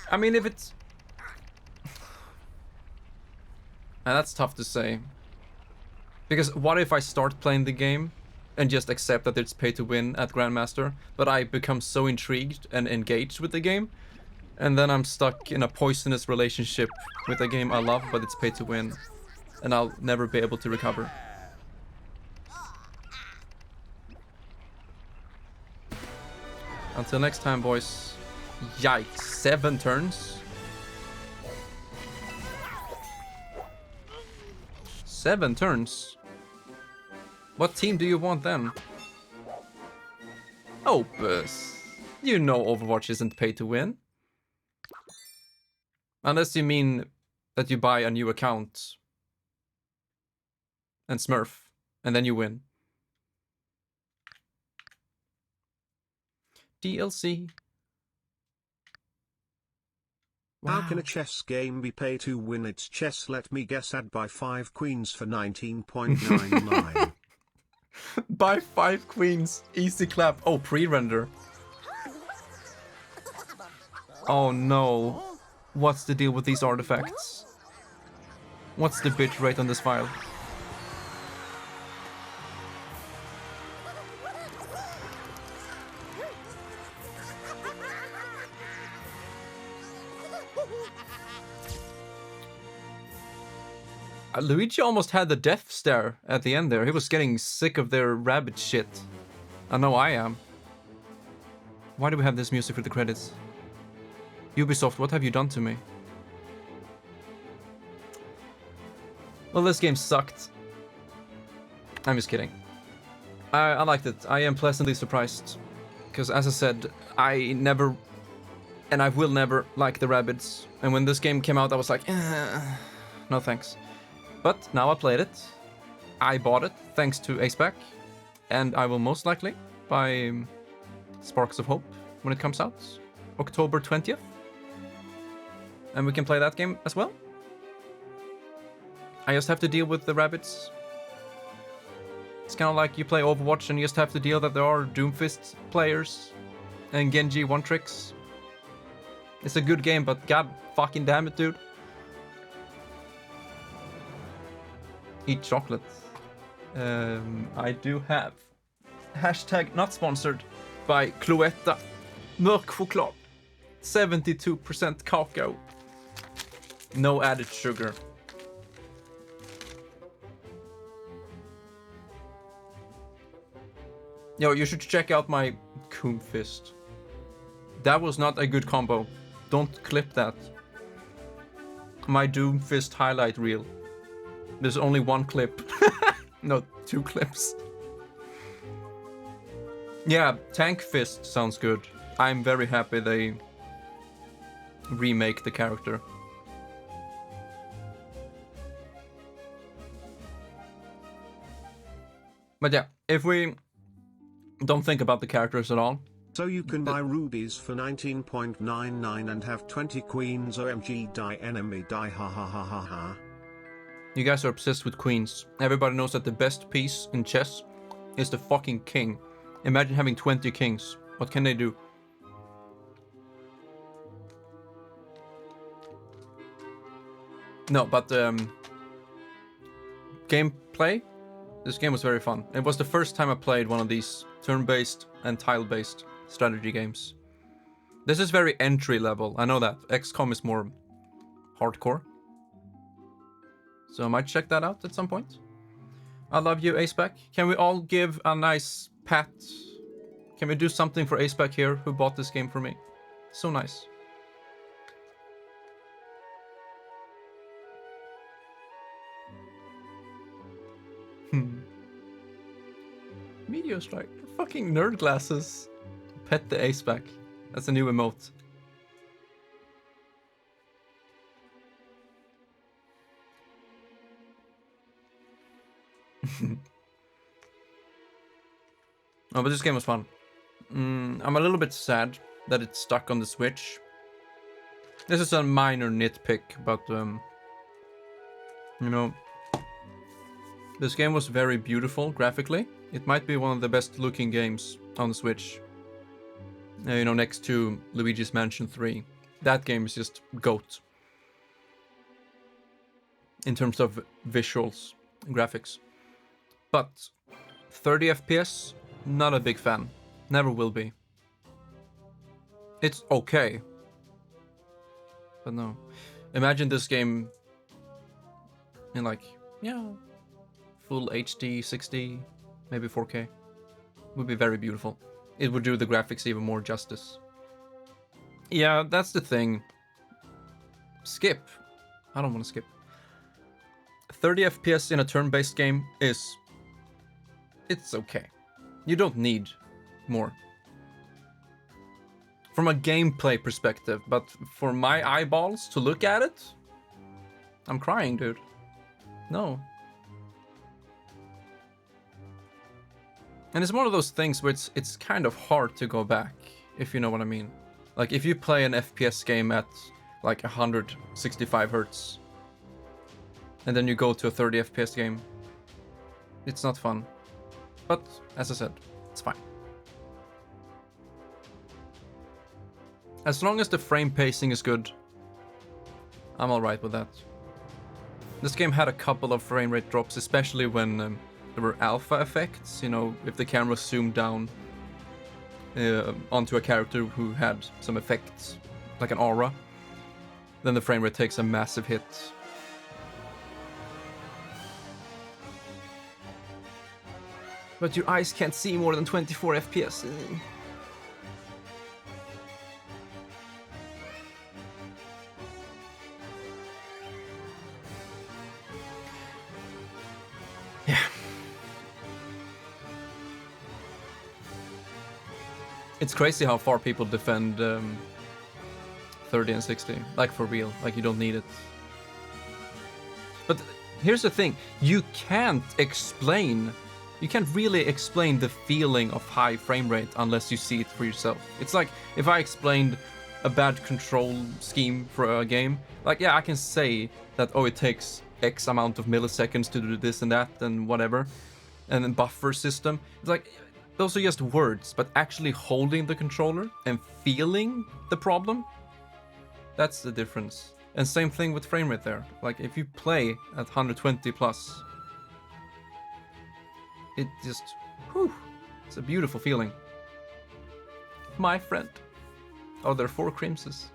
I mean, if it's... that's tough to say. Because what if I start playing the game and just accept that it's pay to win at Grandmaster, but I become so intrigued and engaged with the game, and then I'm stuck in a poisonous relationship with a game I love, but it's pay to win, and I'll never be able to recover. Until next time, boys. Yikes, 7 turns. 7 turns. What team do you want then? Opus. You know Overwatch isn't pay to win. Unless you mean that you buy a new account and smurf, and then you win. DLC. How can a chess game be pay to win? It's chess. Let me guess. Add by 5 queens for 19.99. Buy 5 queens. Easy clap. Oh, pre-render. Oh no. What's the deal with these artifacts? What's the bit rate on this file? Luigi almost had the death stare at the end there. He was getting sick of their rabbit shit. I know I am. Why do we have this music for the credits? Ubisoft, what have you done to me? Well, this game sucked. I'm just kidding. I liked it. I am pleasantly surprised. Because as I said, I never, and I will never, like the Rabbids. And when this game came out, I was like, no thanks. But now I played it. I bought it thanks to Aceback. And I will most likely buy Sparks of Hope when it comes out. October 20th. And we can play that game as well. I just have to deal with the Rabbids. It's kind of like you play Overwatch and you just have to deal that there are Doomfist players and Genji one-tricks. It's a good game, but god fucking damn it, dude. Eat chocolate. I do have. Hashtag not sponsored by Cloetta. Mörk choklad. 72% cacao. No added sugar. Yo, you should check out my Doomfist. That was not a good combo. Don't clip that. My Doomfist highlight reel. There's only one clip. No, 2 clips. Yeah, Tank Fist sounds good. I'm very happy they remake the character. But yeah, if we don't think about the characters at all. So you can buy rubies for 19.99 and have 20 queens. OMG, die enemy, die, ha ha ha ha ha. You guys are obsessed with queens. Everybody knows that the best piece in chess is the fucking king. Imagine having 20 kings. What can they do? No, but gameplay? This game was very fun. It was the first time I played one of these turn-based and tile-based strategy games. This is very entry level. I know that. XCOM is more hardcore. So I might check that out at some point. I love you, Aceback. Can we all give a nice pat? Can we do something for Aceback here, who bought this game for me? So nice. Meteor Strike. Fucking nerd glasses. Pet the Aceback. That's a new emote. Oh, but this game was fun. I'm a little bit sad that it's stuck on the Switch. This is a minor nitpick, but you know, this game was very beautiful graphically. It might be one of the best looking games on the Switch. You know, next to Luigi's Mansion 3. That game is just GOAT. In terms of visuals and graphics. But 30 FPS, not a big fan. Never will be. It's okay. But no. Imagine this game in like, yeah, full HD, 60, maybe 4K. Would be very beautiful. It would do the graphics even more justice. Yeah, that's the thing. Skip. I don't want to skip. 30 FPS in a turn-based game is... it's okay. You don't need more. From a gameplay perspective, but for my eyeballs to look at it, I'm crying, dude. No. And it's one of those things where it's kind of hard to go back, if you know what I mean. Like, if you play an FPS game at like 165 hertz. And then you go to a 30 FPS game. It's not fun. But, as I said, it's fine. As long as the frame pacing is good, I'm alright with that. This game had a couple of frame rate drops, especially when there were alpha effects. You know, if the camera zoomed down onto a character who had some effects, like an aura, then the frame rate takes a massive hit. But your eyes can't see more than 24 FPS. Yeah. It's crazy how far people defend 30 and 60. Like, for real. Like, you don't need it. But here's the thing. You can't really explain the feeling of high frame rate unless you see it for yourself. It's like if I explained a bad control scheme for a game, like, yeah, I can say that, oh, it takes X amount of milliseconds to do this and that and whatever, and then buffer system. It's like, those are just words, but actually holding the controller and feeling the problem, that's the difference. And same thing with frame rate there. Like, if you play at 120 plus, it just, whew, it's a beautiful feeling. My friend. Oh, there are 4 crimses.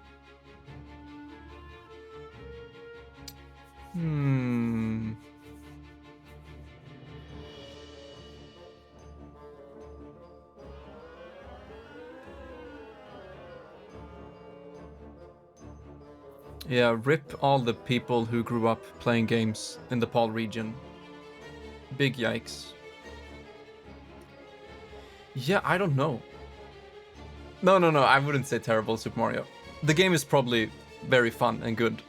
Yeah, rip all the people who grew up playing games in the PAL region. Big yikes. Yeah, I don't know. No, I wouldn't say terrible Super Mario. The game is probably very fun and good.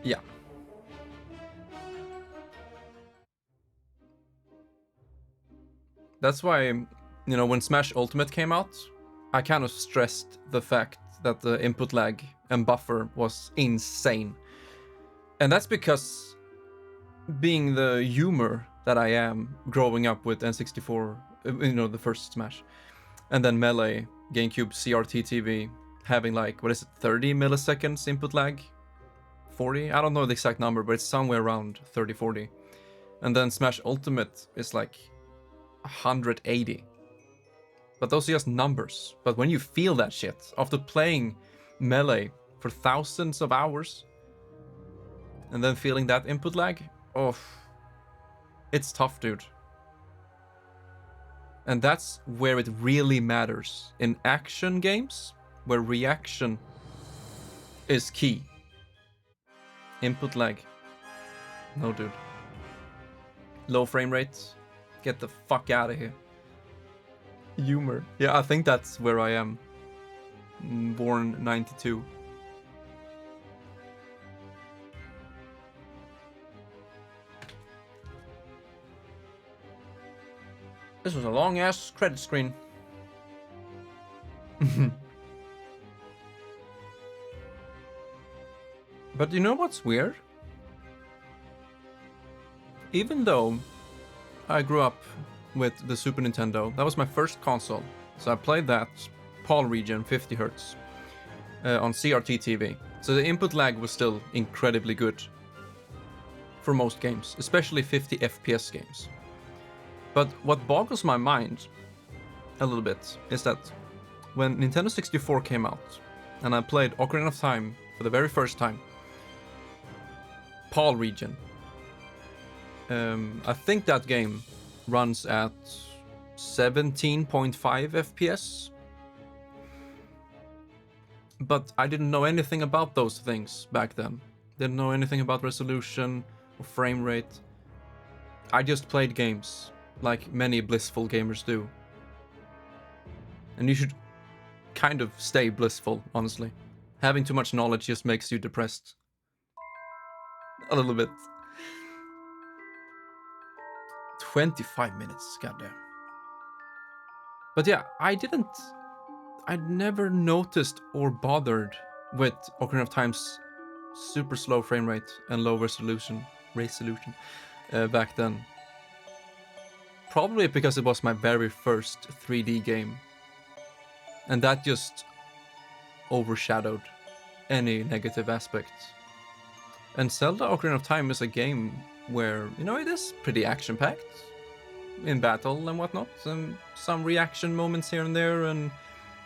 Yeah. That's why, you know, when Smash Ultimate came out, I kind of stressed the fact that the input lag and buffer was insane. And that's because, being the humor that I am, growing up with N64, you know, the first Smash, and then Melee, GameCube, CRT TV, having like, what is it, 30 milliseconds input lag? 40? I don't know the exact number, but it's somewhere around 30, 40. And then Smash Ultimate is like 180. But those are just numbers. But when you feel that shit, after playing Melee for thousands of hours, and then feeling that input lag, oh, it's tough, dude. And that's where it really matters. In action games, where reaction is key. Input lag. No, dude. Low frame rates. Get the fuck out of here. Humor. Yeah, I think that's where I am. Born 92. This was a long ass credit screen. But you know what's weird? Even though I grew up with the Super Nintendo, that was my first console. So I played that PAL region 50 Hz on CRT TV. So the input lag was still incredibly good for most games, especially 50 FPS games. But what boggles my mind a little bit is that when Nintendo 64 came out and I played Ocarina of Time for the very first time, PAL region, I think that game runs at 17.5 FPS. But I didn't know anything about those things back then. Didn't know anything about resolution or frame rate. I just played games, like many blissful gamers do. And you should kind of stay blissful, honestly. Having too much knowledge just makes you depressed. A little bit. 25 minutes, goddamn. But yeah, I'd never noticed or bothered with Ocarina of Time's super slow frame rate and low resolution back then. Probably because it was my very first 3D game. And that just overshadowed any negative aspects. And Zelda Ocarina of Time is a game where, you know, it is pretty action-packed in battle and whatnot, and some reaction moments here and there, and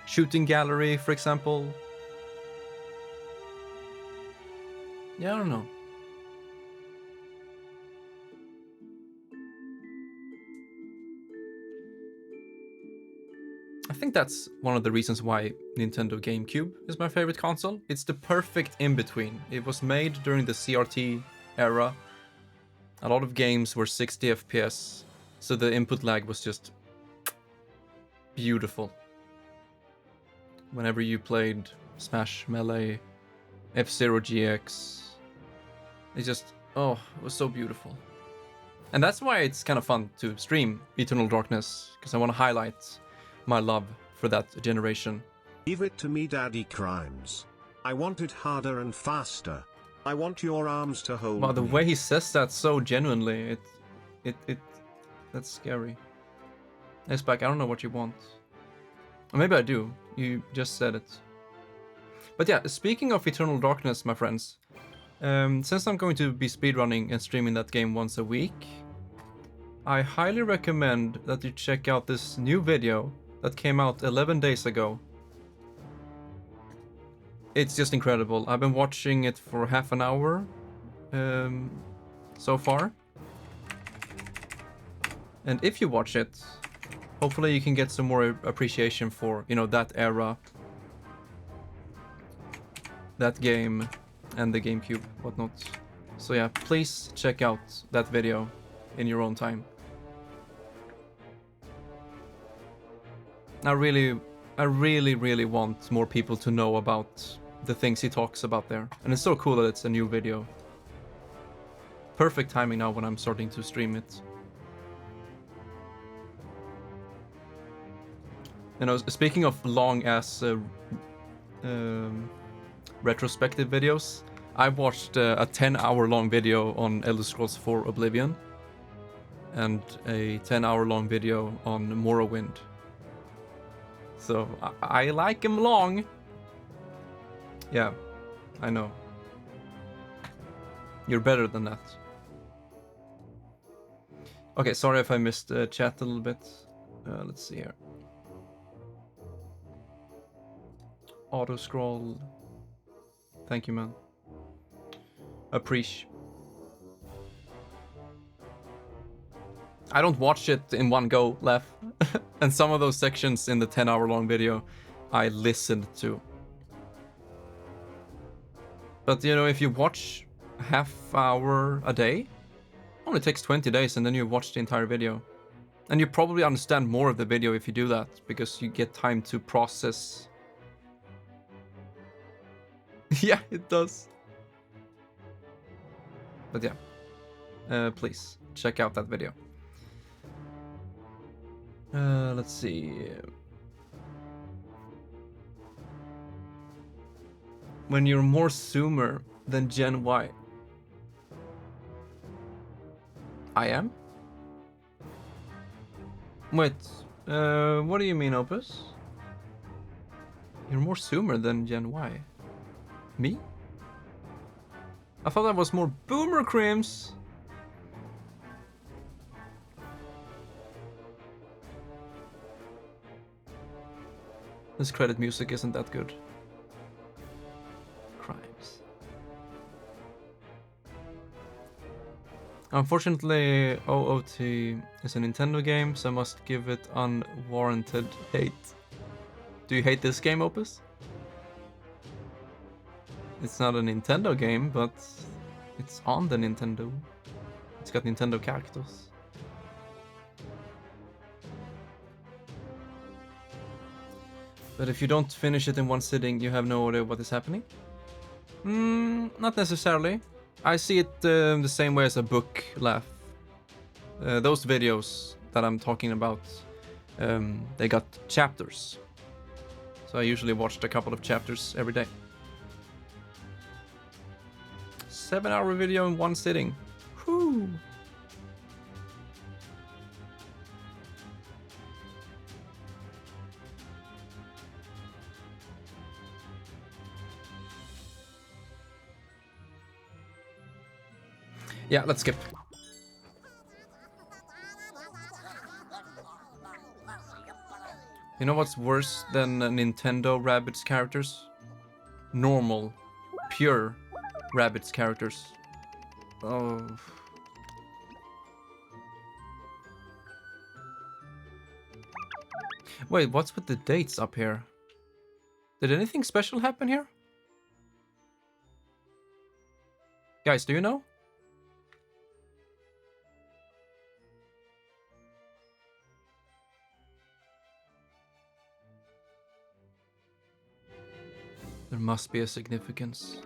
shooting gallery, for example. Yeah, I don't know. I think that's one of the reasons why Nintendo GameCube is my favorite console. It's the perfect in-between. It was made during the CRT era. A lot of games were 60 FPS, so the input lag was just beautiful. Whenever you played Smash Melee, F-Zero GX, it just, oh, it was so beautiful. And that's why it's kind of fun to stream Eternal Darkness, because I want to highlight my love for that generation. Give it to me, Daddy Crimes. I want it harder and faster. I want your arms to hold Wow, the me. way he says that so genuinely, that's scary. It's back, I don't know what you want. Or maybe I do. You just said it. But yeah, speaking of Eternal Darkness, my friends, since I'm going to be speedrunning and streaming that game once a week, I highly recommend that you check out this new video that came out 11 days ago. It's just incredible. I've been watching it for half an hour so far. And if you watch it, hopefully you can get some more appreciation for, you know, that era, that game, and the GameCube, whatnot. So yeah, please check out that video in your own time. I really want more people to know about the things he talks about there. And it's so cool that it's a new video. Perfect timing now when I'm starting to stream it. You know, speaking of long-ass retrospective videos, I watched a 10-hour-long video on Elder Scrolls 4 Oblivion and a 10-hour-long video on Morrowind. So, I like him long. Yeah, I know. You're better than that. Okay, sorry if I missed chat a little bit. Let's see here. Auto scroll. Thank you, man. Appreciate. I don't watch it in one go, Lef. And some of those sections in the 10-hour-long video, I listened to. But, you know, if you watch a half hour a day, only takes 20 days, and then you watch the entire video. And you probably understand more of the video if you do that, because you get time to process. Yeah, it does. But yeah, please check out that video. Let's see. When you're more zoomer than Gen Y. I am? Wait, what do you mean, Opus? You're more zoomer than Gen Y. Me? I thought I was more boomer crims. This credit music isn't that good. Crimes. Unfortunately, OOT is a Nintendo game, so I must give it unwarranted hate. Do you hate this game, Opus? It's not a Nintendo game, but it's on the Nintendo. It's got Nintendo characters. But if you don't finish it in one sitting, you have no idea what is happening? Not necessarily. I see it the same way as a book, Laugh. those videos that I'm talking about, they got chapters. So I usually watched a couple of chapters every day. 7-hour video in one sitting. Whew. Yeah, let's skip. You know what's worse than Nintendo Rabbids characters? Normal, pure Rabbids characters. Oh. Wait, what's with the dates up here? Did anything special happen here? Guys, do you know? There must be a significance.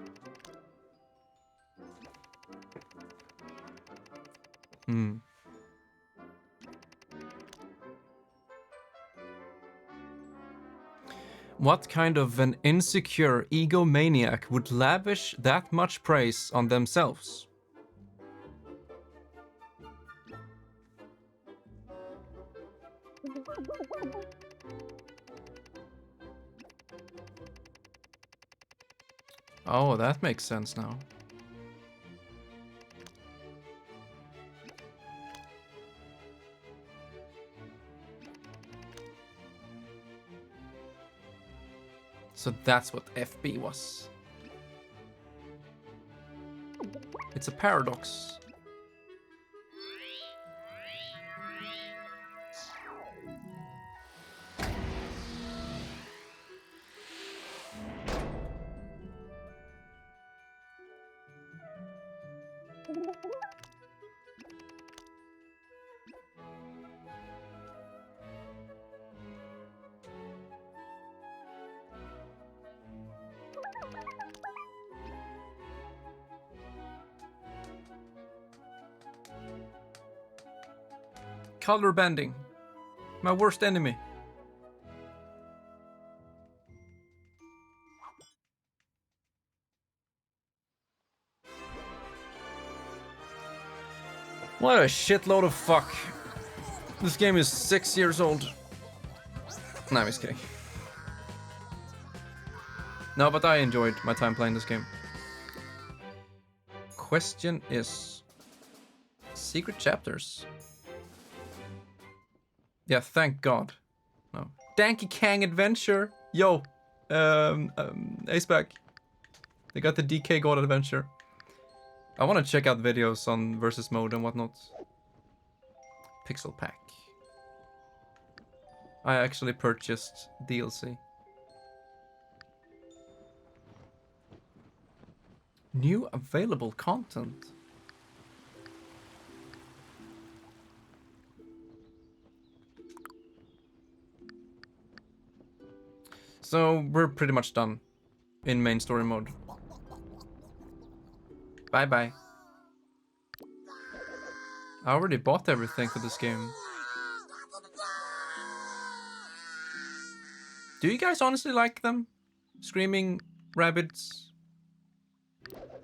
What kind of an insecure egomaniac would lavish that much praise on themselves? Oh, that makes sense now. So that's what FB was. It's a paradox. Color bending. My worst enemy. What a shitload of fuck. This game is 6 years old. No, I'm just kidding. No, but I enjoyed my time playing this game. Question is... secret chapters. Yeah, thank God. No. Danky Kang Adventure. Yo. Aceback. They got the DK God Adventure. I want to check out videos on versus mode and whatnot. Pixel Pack. I actually purchased DLC. New available content. So we're pretty much done in main story mode. Bye bye. I already bought everything for this game. Do you guys honestly like them? Screaming rabbits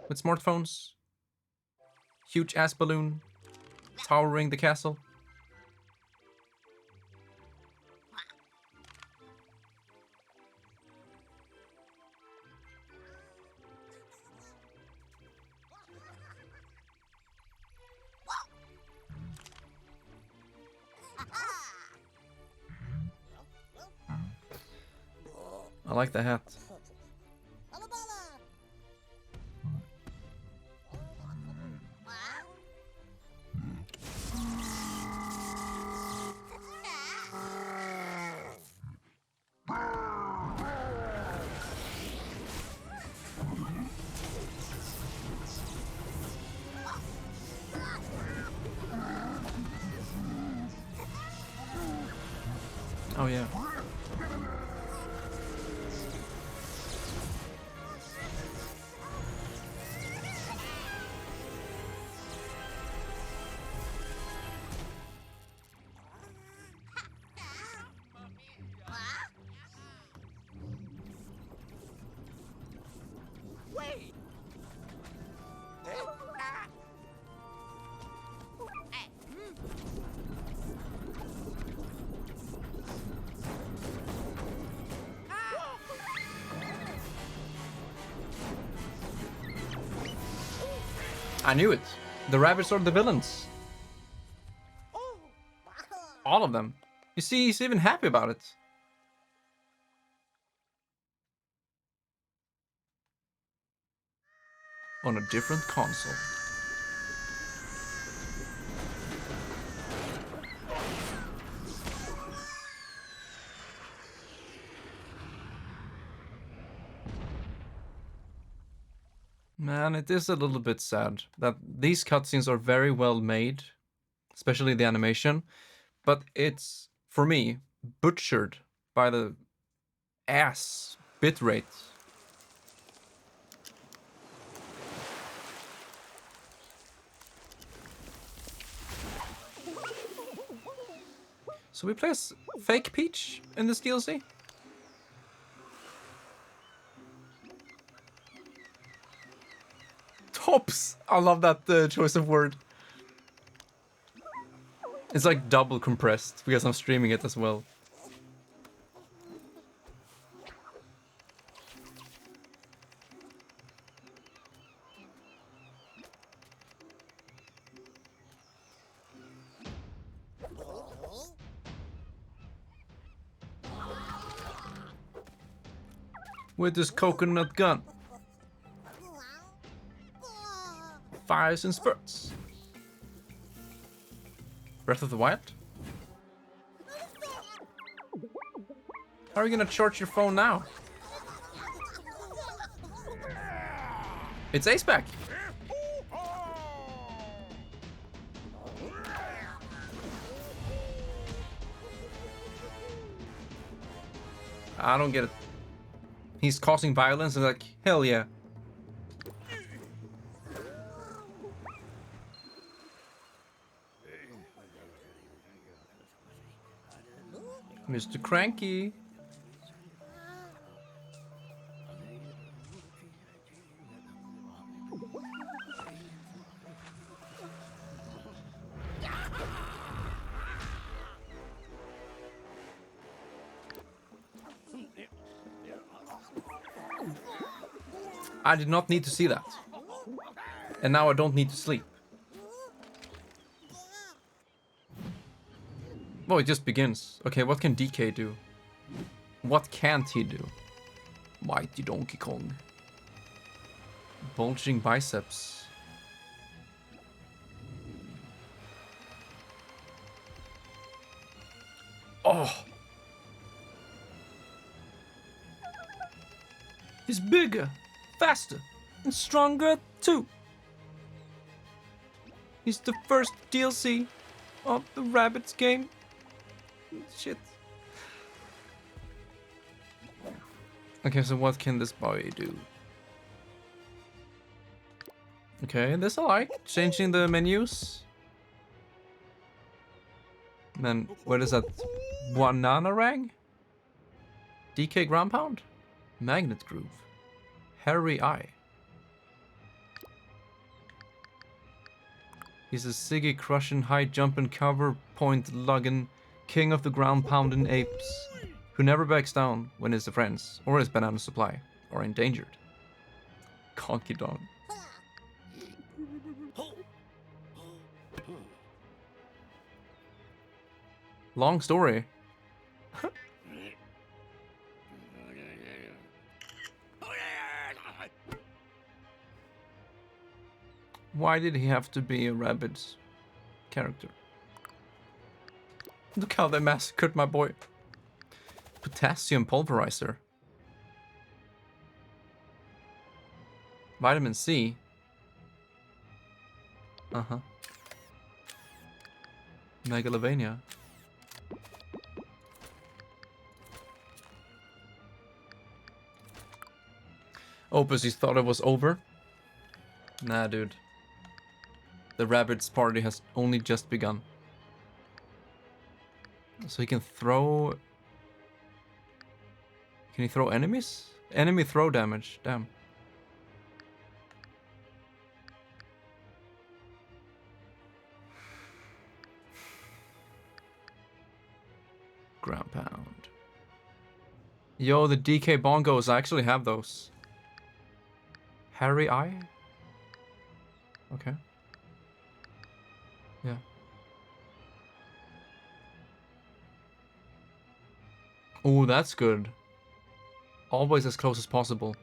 with smartphones? Huge ass balloon towering the castle? I like the hat. Oh yeah. I knew it. The rabbits are the villains. All of them. You see, he's even happy about it. On a different console. Man, it is a little bit sad that these cutscenes are very well made, especially the animation, but it's, for me, butchered by the ass bitrate. So we play as fake Peach in this DLC? Tops! I love that choice of word. It's like double compressed because I'm streaming it as well. With this coconut gun. Fires and spurts. Breath of the Wild? How are you gonna charge your phone now? It's Ace back. I don't get it. He's causing violence and like, hell yeah. Mr. Cranky. I did not need to see that. And now I don't need to sleep. Well, it just begins. Okay, what can DK do? What can't he do? Mighty Donkey Kong. Bulging biceps. Oh! He's bigger, faster, and stronger too. He's the first DLC of the Rabbids game. Shit. Okay, so what can this boy do? Okay, this I like. Changing the menus. Then, what is that? Banana Rang? DK Ground Pound? Magnet Groove. Hairy Eye. He's a Siggy crushing, high jumping, cover point lugging, king of the ground pounding apes, who never backs down when his friends or his banana supply are endangered. Conky Dong. Long story. Why did he have to be a Rabbids character? Look how they massacred my boy. Potassium pulverizer. Vitamin C. Uh-huh. Megalovania. Opus, you thought it was over? Nah, dude. The Rabbids party has only just begun. So he can throw... Can he throw enemies? Enemy throw damage, damn. Ground pound. Yo, the DK bongos, I actually have those. Hairy Eye? Okay. Yeah. Oh, that's good. Always as close as possible.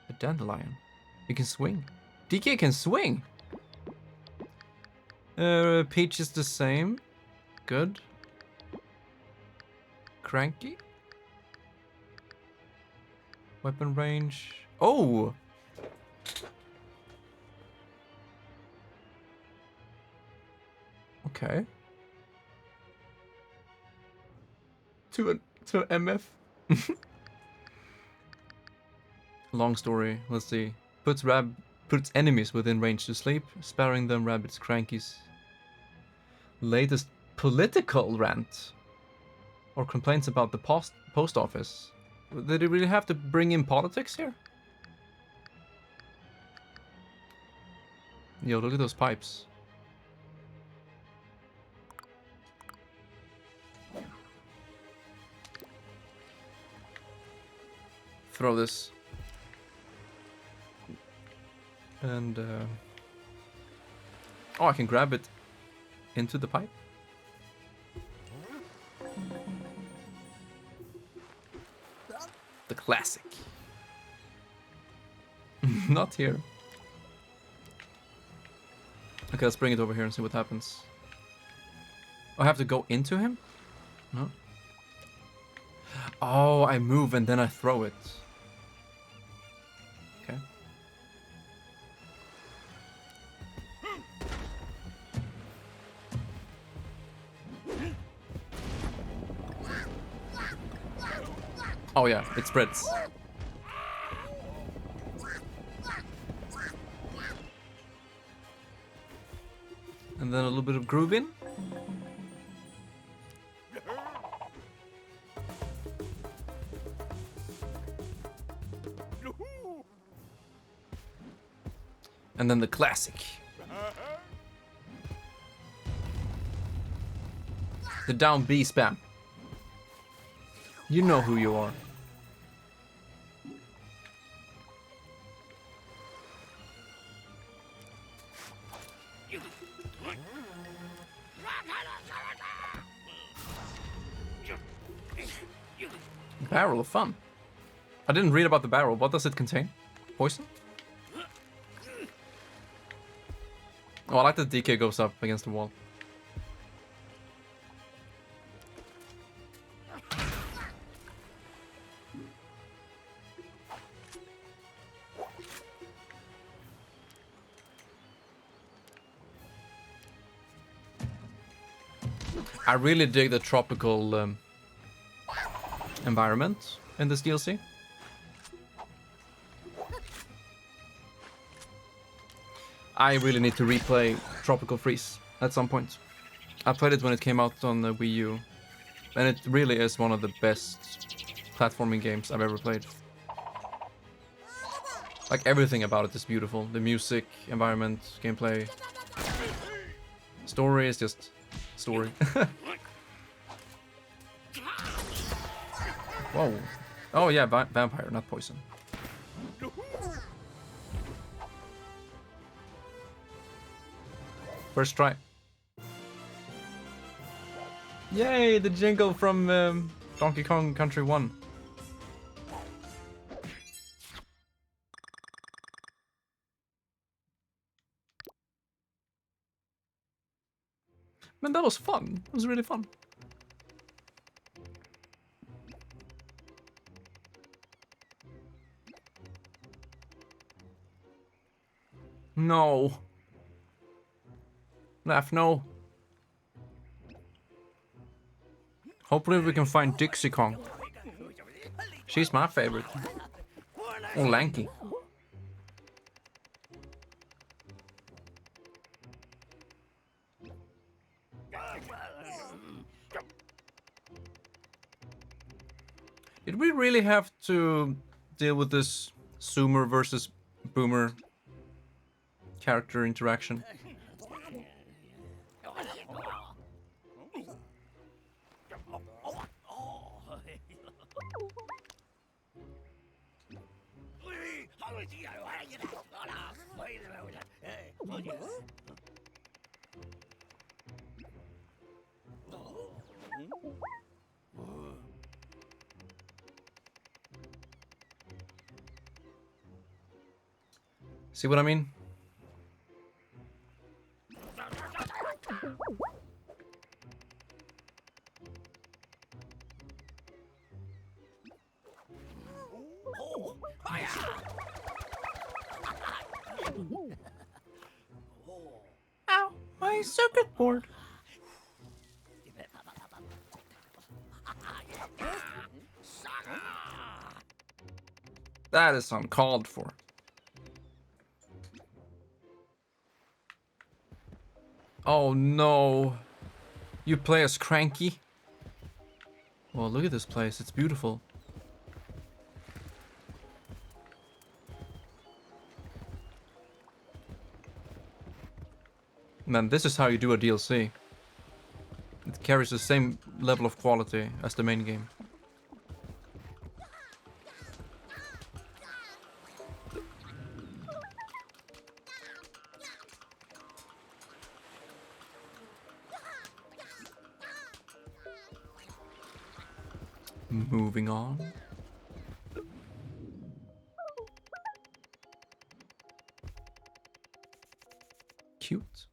A dandelion. You can swing. DK can swing! Peach is the same. Good. Cranky. Weapon range. Oh! Okay. To MF. Long story. Let's see. Puts enemies within range to sleep, sparing them Rabbids Cranky's latest political rant or complaints about the post office. Did he really have to bring in politics here? Yo, look at those pipes. Throw this. And oh, I can grab it into the pipe. The classic. Not here. Okay, let's bring it over here and see what happens. Oh, I have to go into him? No. Oh, I move and then I throw it. Okay. Oh yeah, it spreads. And then a little bit of grooving. And then the classic. The down B spam. You know who you are. Barrel of fun. I didn't read about the barrel. What does it contain? Poison? Oh, I like that DK goes up against the wall. I really dig the tropical environment in this DLC. I really need to replay Tropical Freeze at some point. I played it when it came out on the Wii U, and it really is one of the best platforming games I've ever played. Like, everything about it is beautiful. The music, environment, gameplay. Story is just story. Whoa. Oh yeah, vampire, not poison. First try. Yay, the jingle from Donkey Kong Country 1. Man, that was fun. It was really fun. No. Laugh, no. Hopefully we can find Dixie Kong. She's my favorite. Oh, lanky. Did we really have to deal with this Zoomer versus Boomer character interaction? See what I mean? Ow, my circuit board. That is uncalled for. Oh no. You play as Cranky? Well, look at this place. It's beautiful. Man, this is how you do a DLC. It carries the same level of quality as the main game. Moving on. Cute.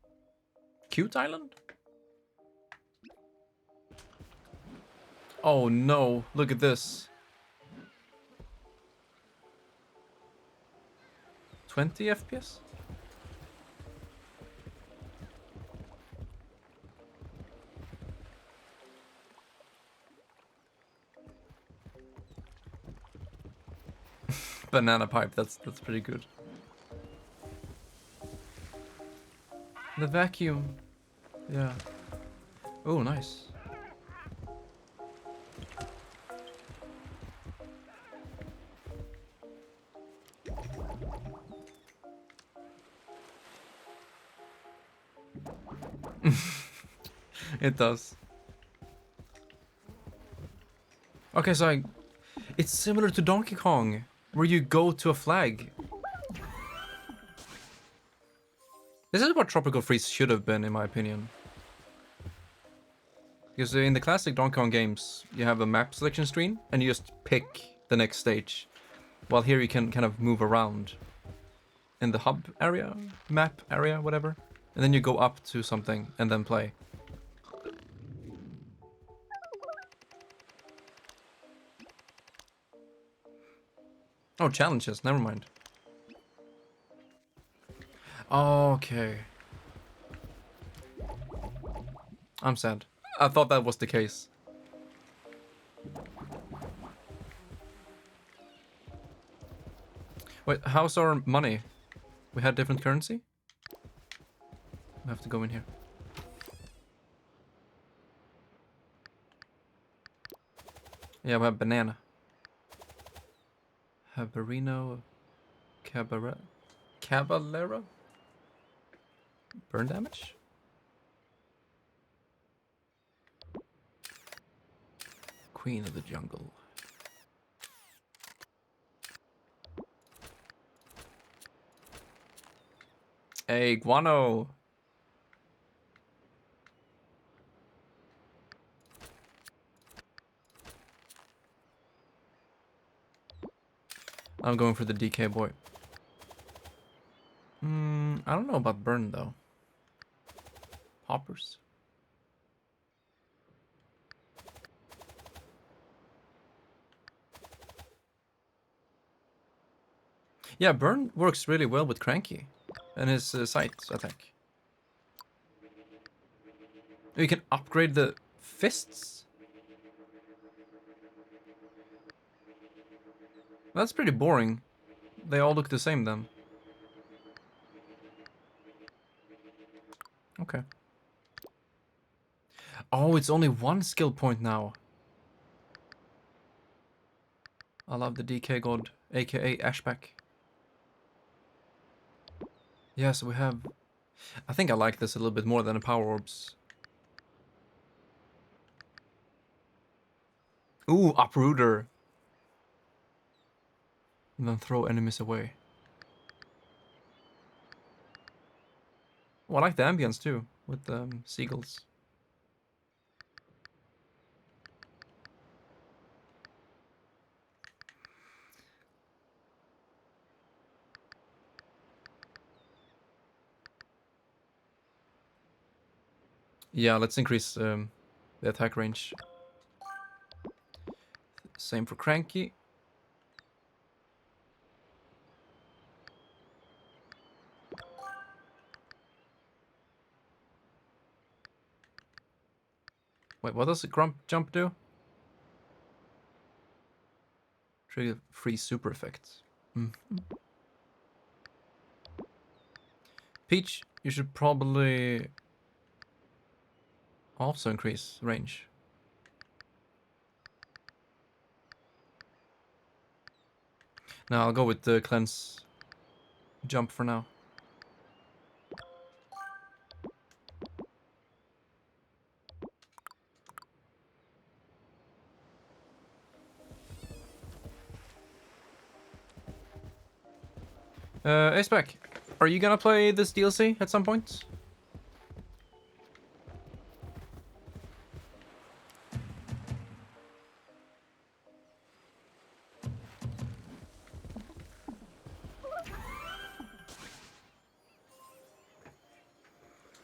Cute island? Oh no, look at this. 20 FPS? Banana pipe, that's pretty good. The vacuum. Yeah. Oh, nice. It does. Okay, so it's similar to Donkey Kong, where you go to a flag. This is what Tropical Freeze should have been, in my opinion. Because in the classic Donkey Kong games, you have a map selection screen, and you just pick the next stage. While here you can kind of move around in the hub area, map area, whatever. And then you go up to something and then play. Oh, challenges, never mind. Okay. I'm sad. I thought that was the case. Wait, how's our money? We had different currency? We have to go in here. Yeah, we have banana. Habarino. Caballero? Burn damage? Queen of the jungle. Hey, guano! I'm going for the DK boy. I don't know about burn though. Hoppers. Yeah, burn works really well with Cranky and his sight attack. You can upgrade the fists. That's pretty boring. They all look the same then. Okay. Oh, it's only one skill point now. I love the DK god, aka Ashback. Yes, we have... I think I like this a little bit more than the power orbs. Ooh, uprooter. And then throw enemies away. Oh, I like the ambience too, with the seagulls. Yeah, let's increase the attack range. Same for Cranky. Wait, what does the Grump jump do? Trigger free super effects. Peach, you should probably also increase range. Now I'll go with the cleanse jump for now. Aceback, are you gonna play this DLC at some point?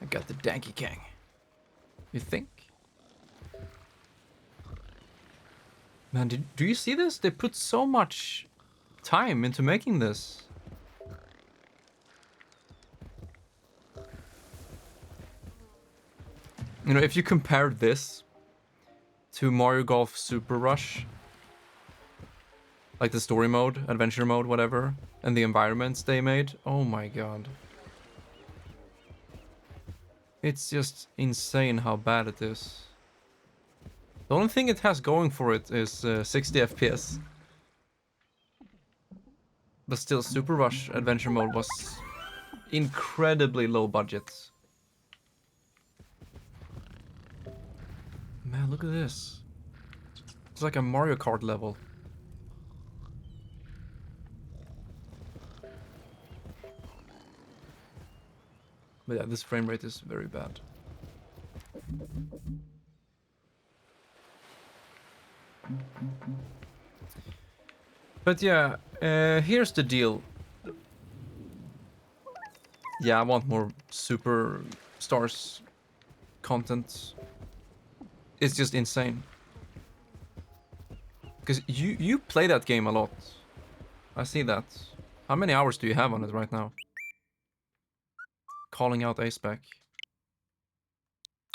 I got the Danky Kang. You think? Man, do you see this? They put so much time into making this. You know, if you compare this to Mario Golf Super Rush, like the story mode, adventure mode, whatever, and the environments they made, oh my god. It's just insane how bad it is. The only thing it has going for it is 60 FPS. But still, Super Rush Adventure Mode was incredibly low budget. Man, look at this. It's like a Mario Kart level. But yeah, this frame rate is very bad. But yeah, here's the deal. Yeah, I want more Super Stars content. It's just insane. Because you play that game a lot. I see that. How many hours do you have on it right now? Calling out Aceback.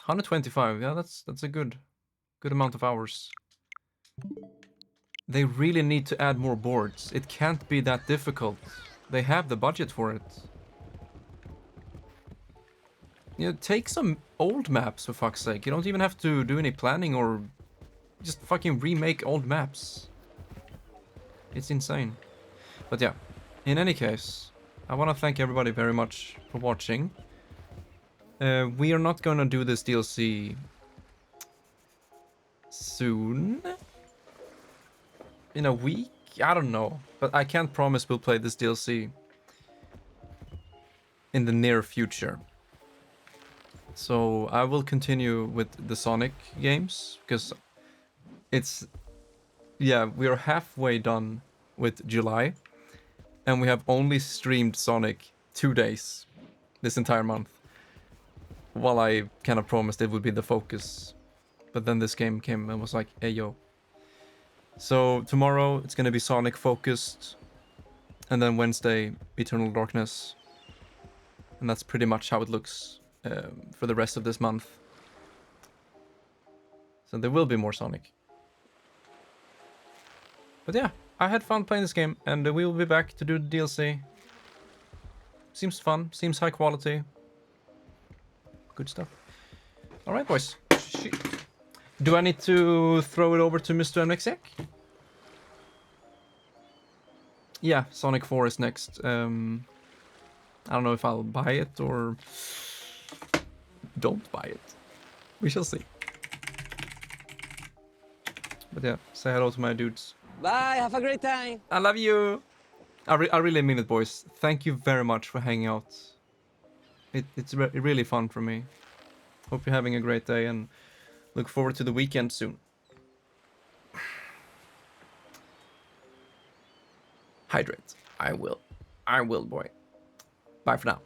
125, yeah, that's a good amount of hours. They really need to add more boards. It can't be that difficult. They have the budget for it. You know, take some old maps, for fuck's sake. You don't even have to do any planning or just fucking remake old maps. It's insane. But yeah, in any case, I want to thank everybody very much for watching. We are not gonna do this DLC soon. In a week? I don't know. But I can't promise we'll play this DLC in the near future. So I will continue with the Sonic games, because it's... Yeah, we are halfway done with July. And we have only streamed Sonic 2 days this entire month. While I kind of promised it would be the focus. But then this game came and was like, hey yo. So tomorrow it's gonna be Sonic focused. And then Wednesday, Eternal Darkness. And that's pretty much how it looks for the rest of this month. So there will be more Sonic. But yeah, I had fun playing this game, and we will be back to do the DLC. Seems fun, seems high quality. Good stuff. Alright, boys. Shit. Do I need to throw it over to Mr. Mxiek? Yeah, Sonic 4 is next. I don't know if I'll buy it or don't buy it. We shall see. But yeah, say hello to my dudes. Bye, have a great time. I love you. I really mean it, boys. Thank you very much for hanging out. It's really fun for me. Hope you're having a great day and look forward to the weekend soon. Hydrate. I will, boy. Bye for now.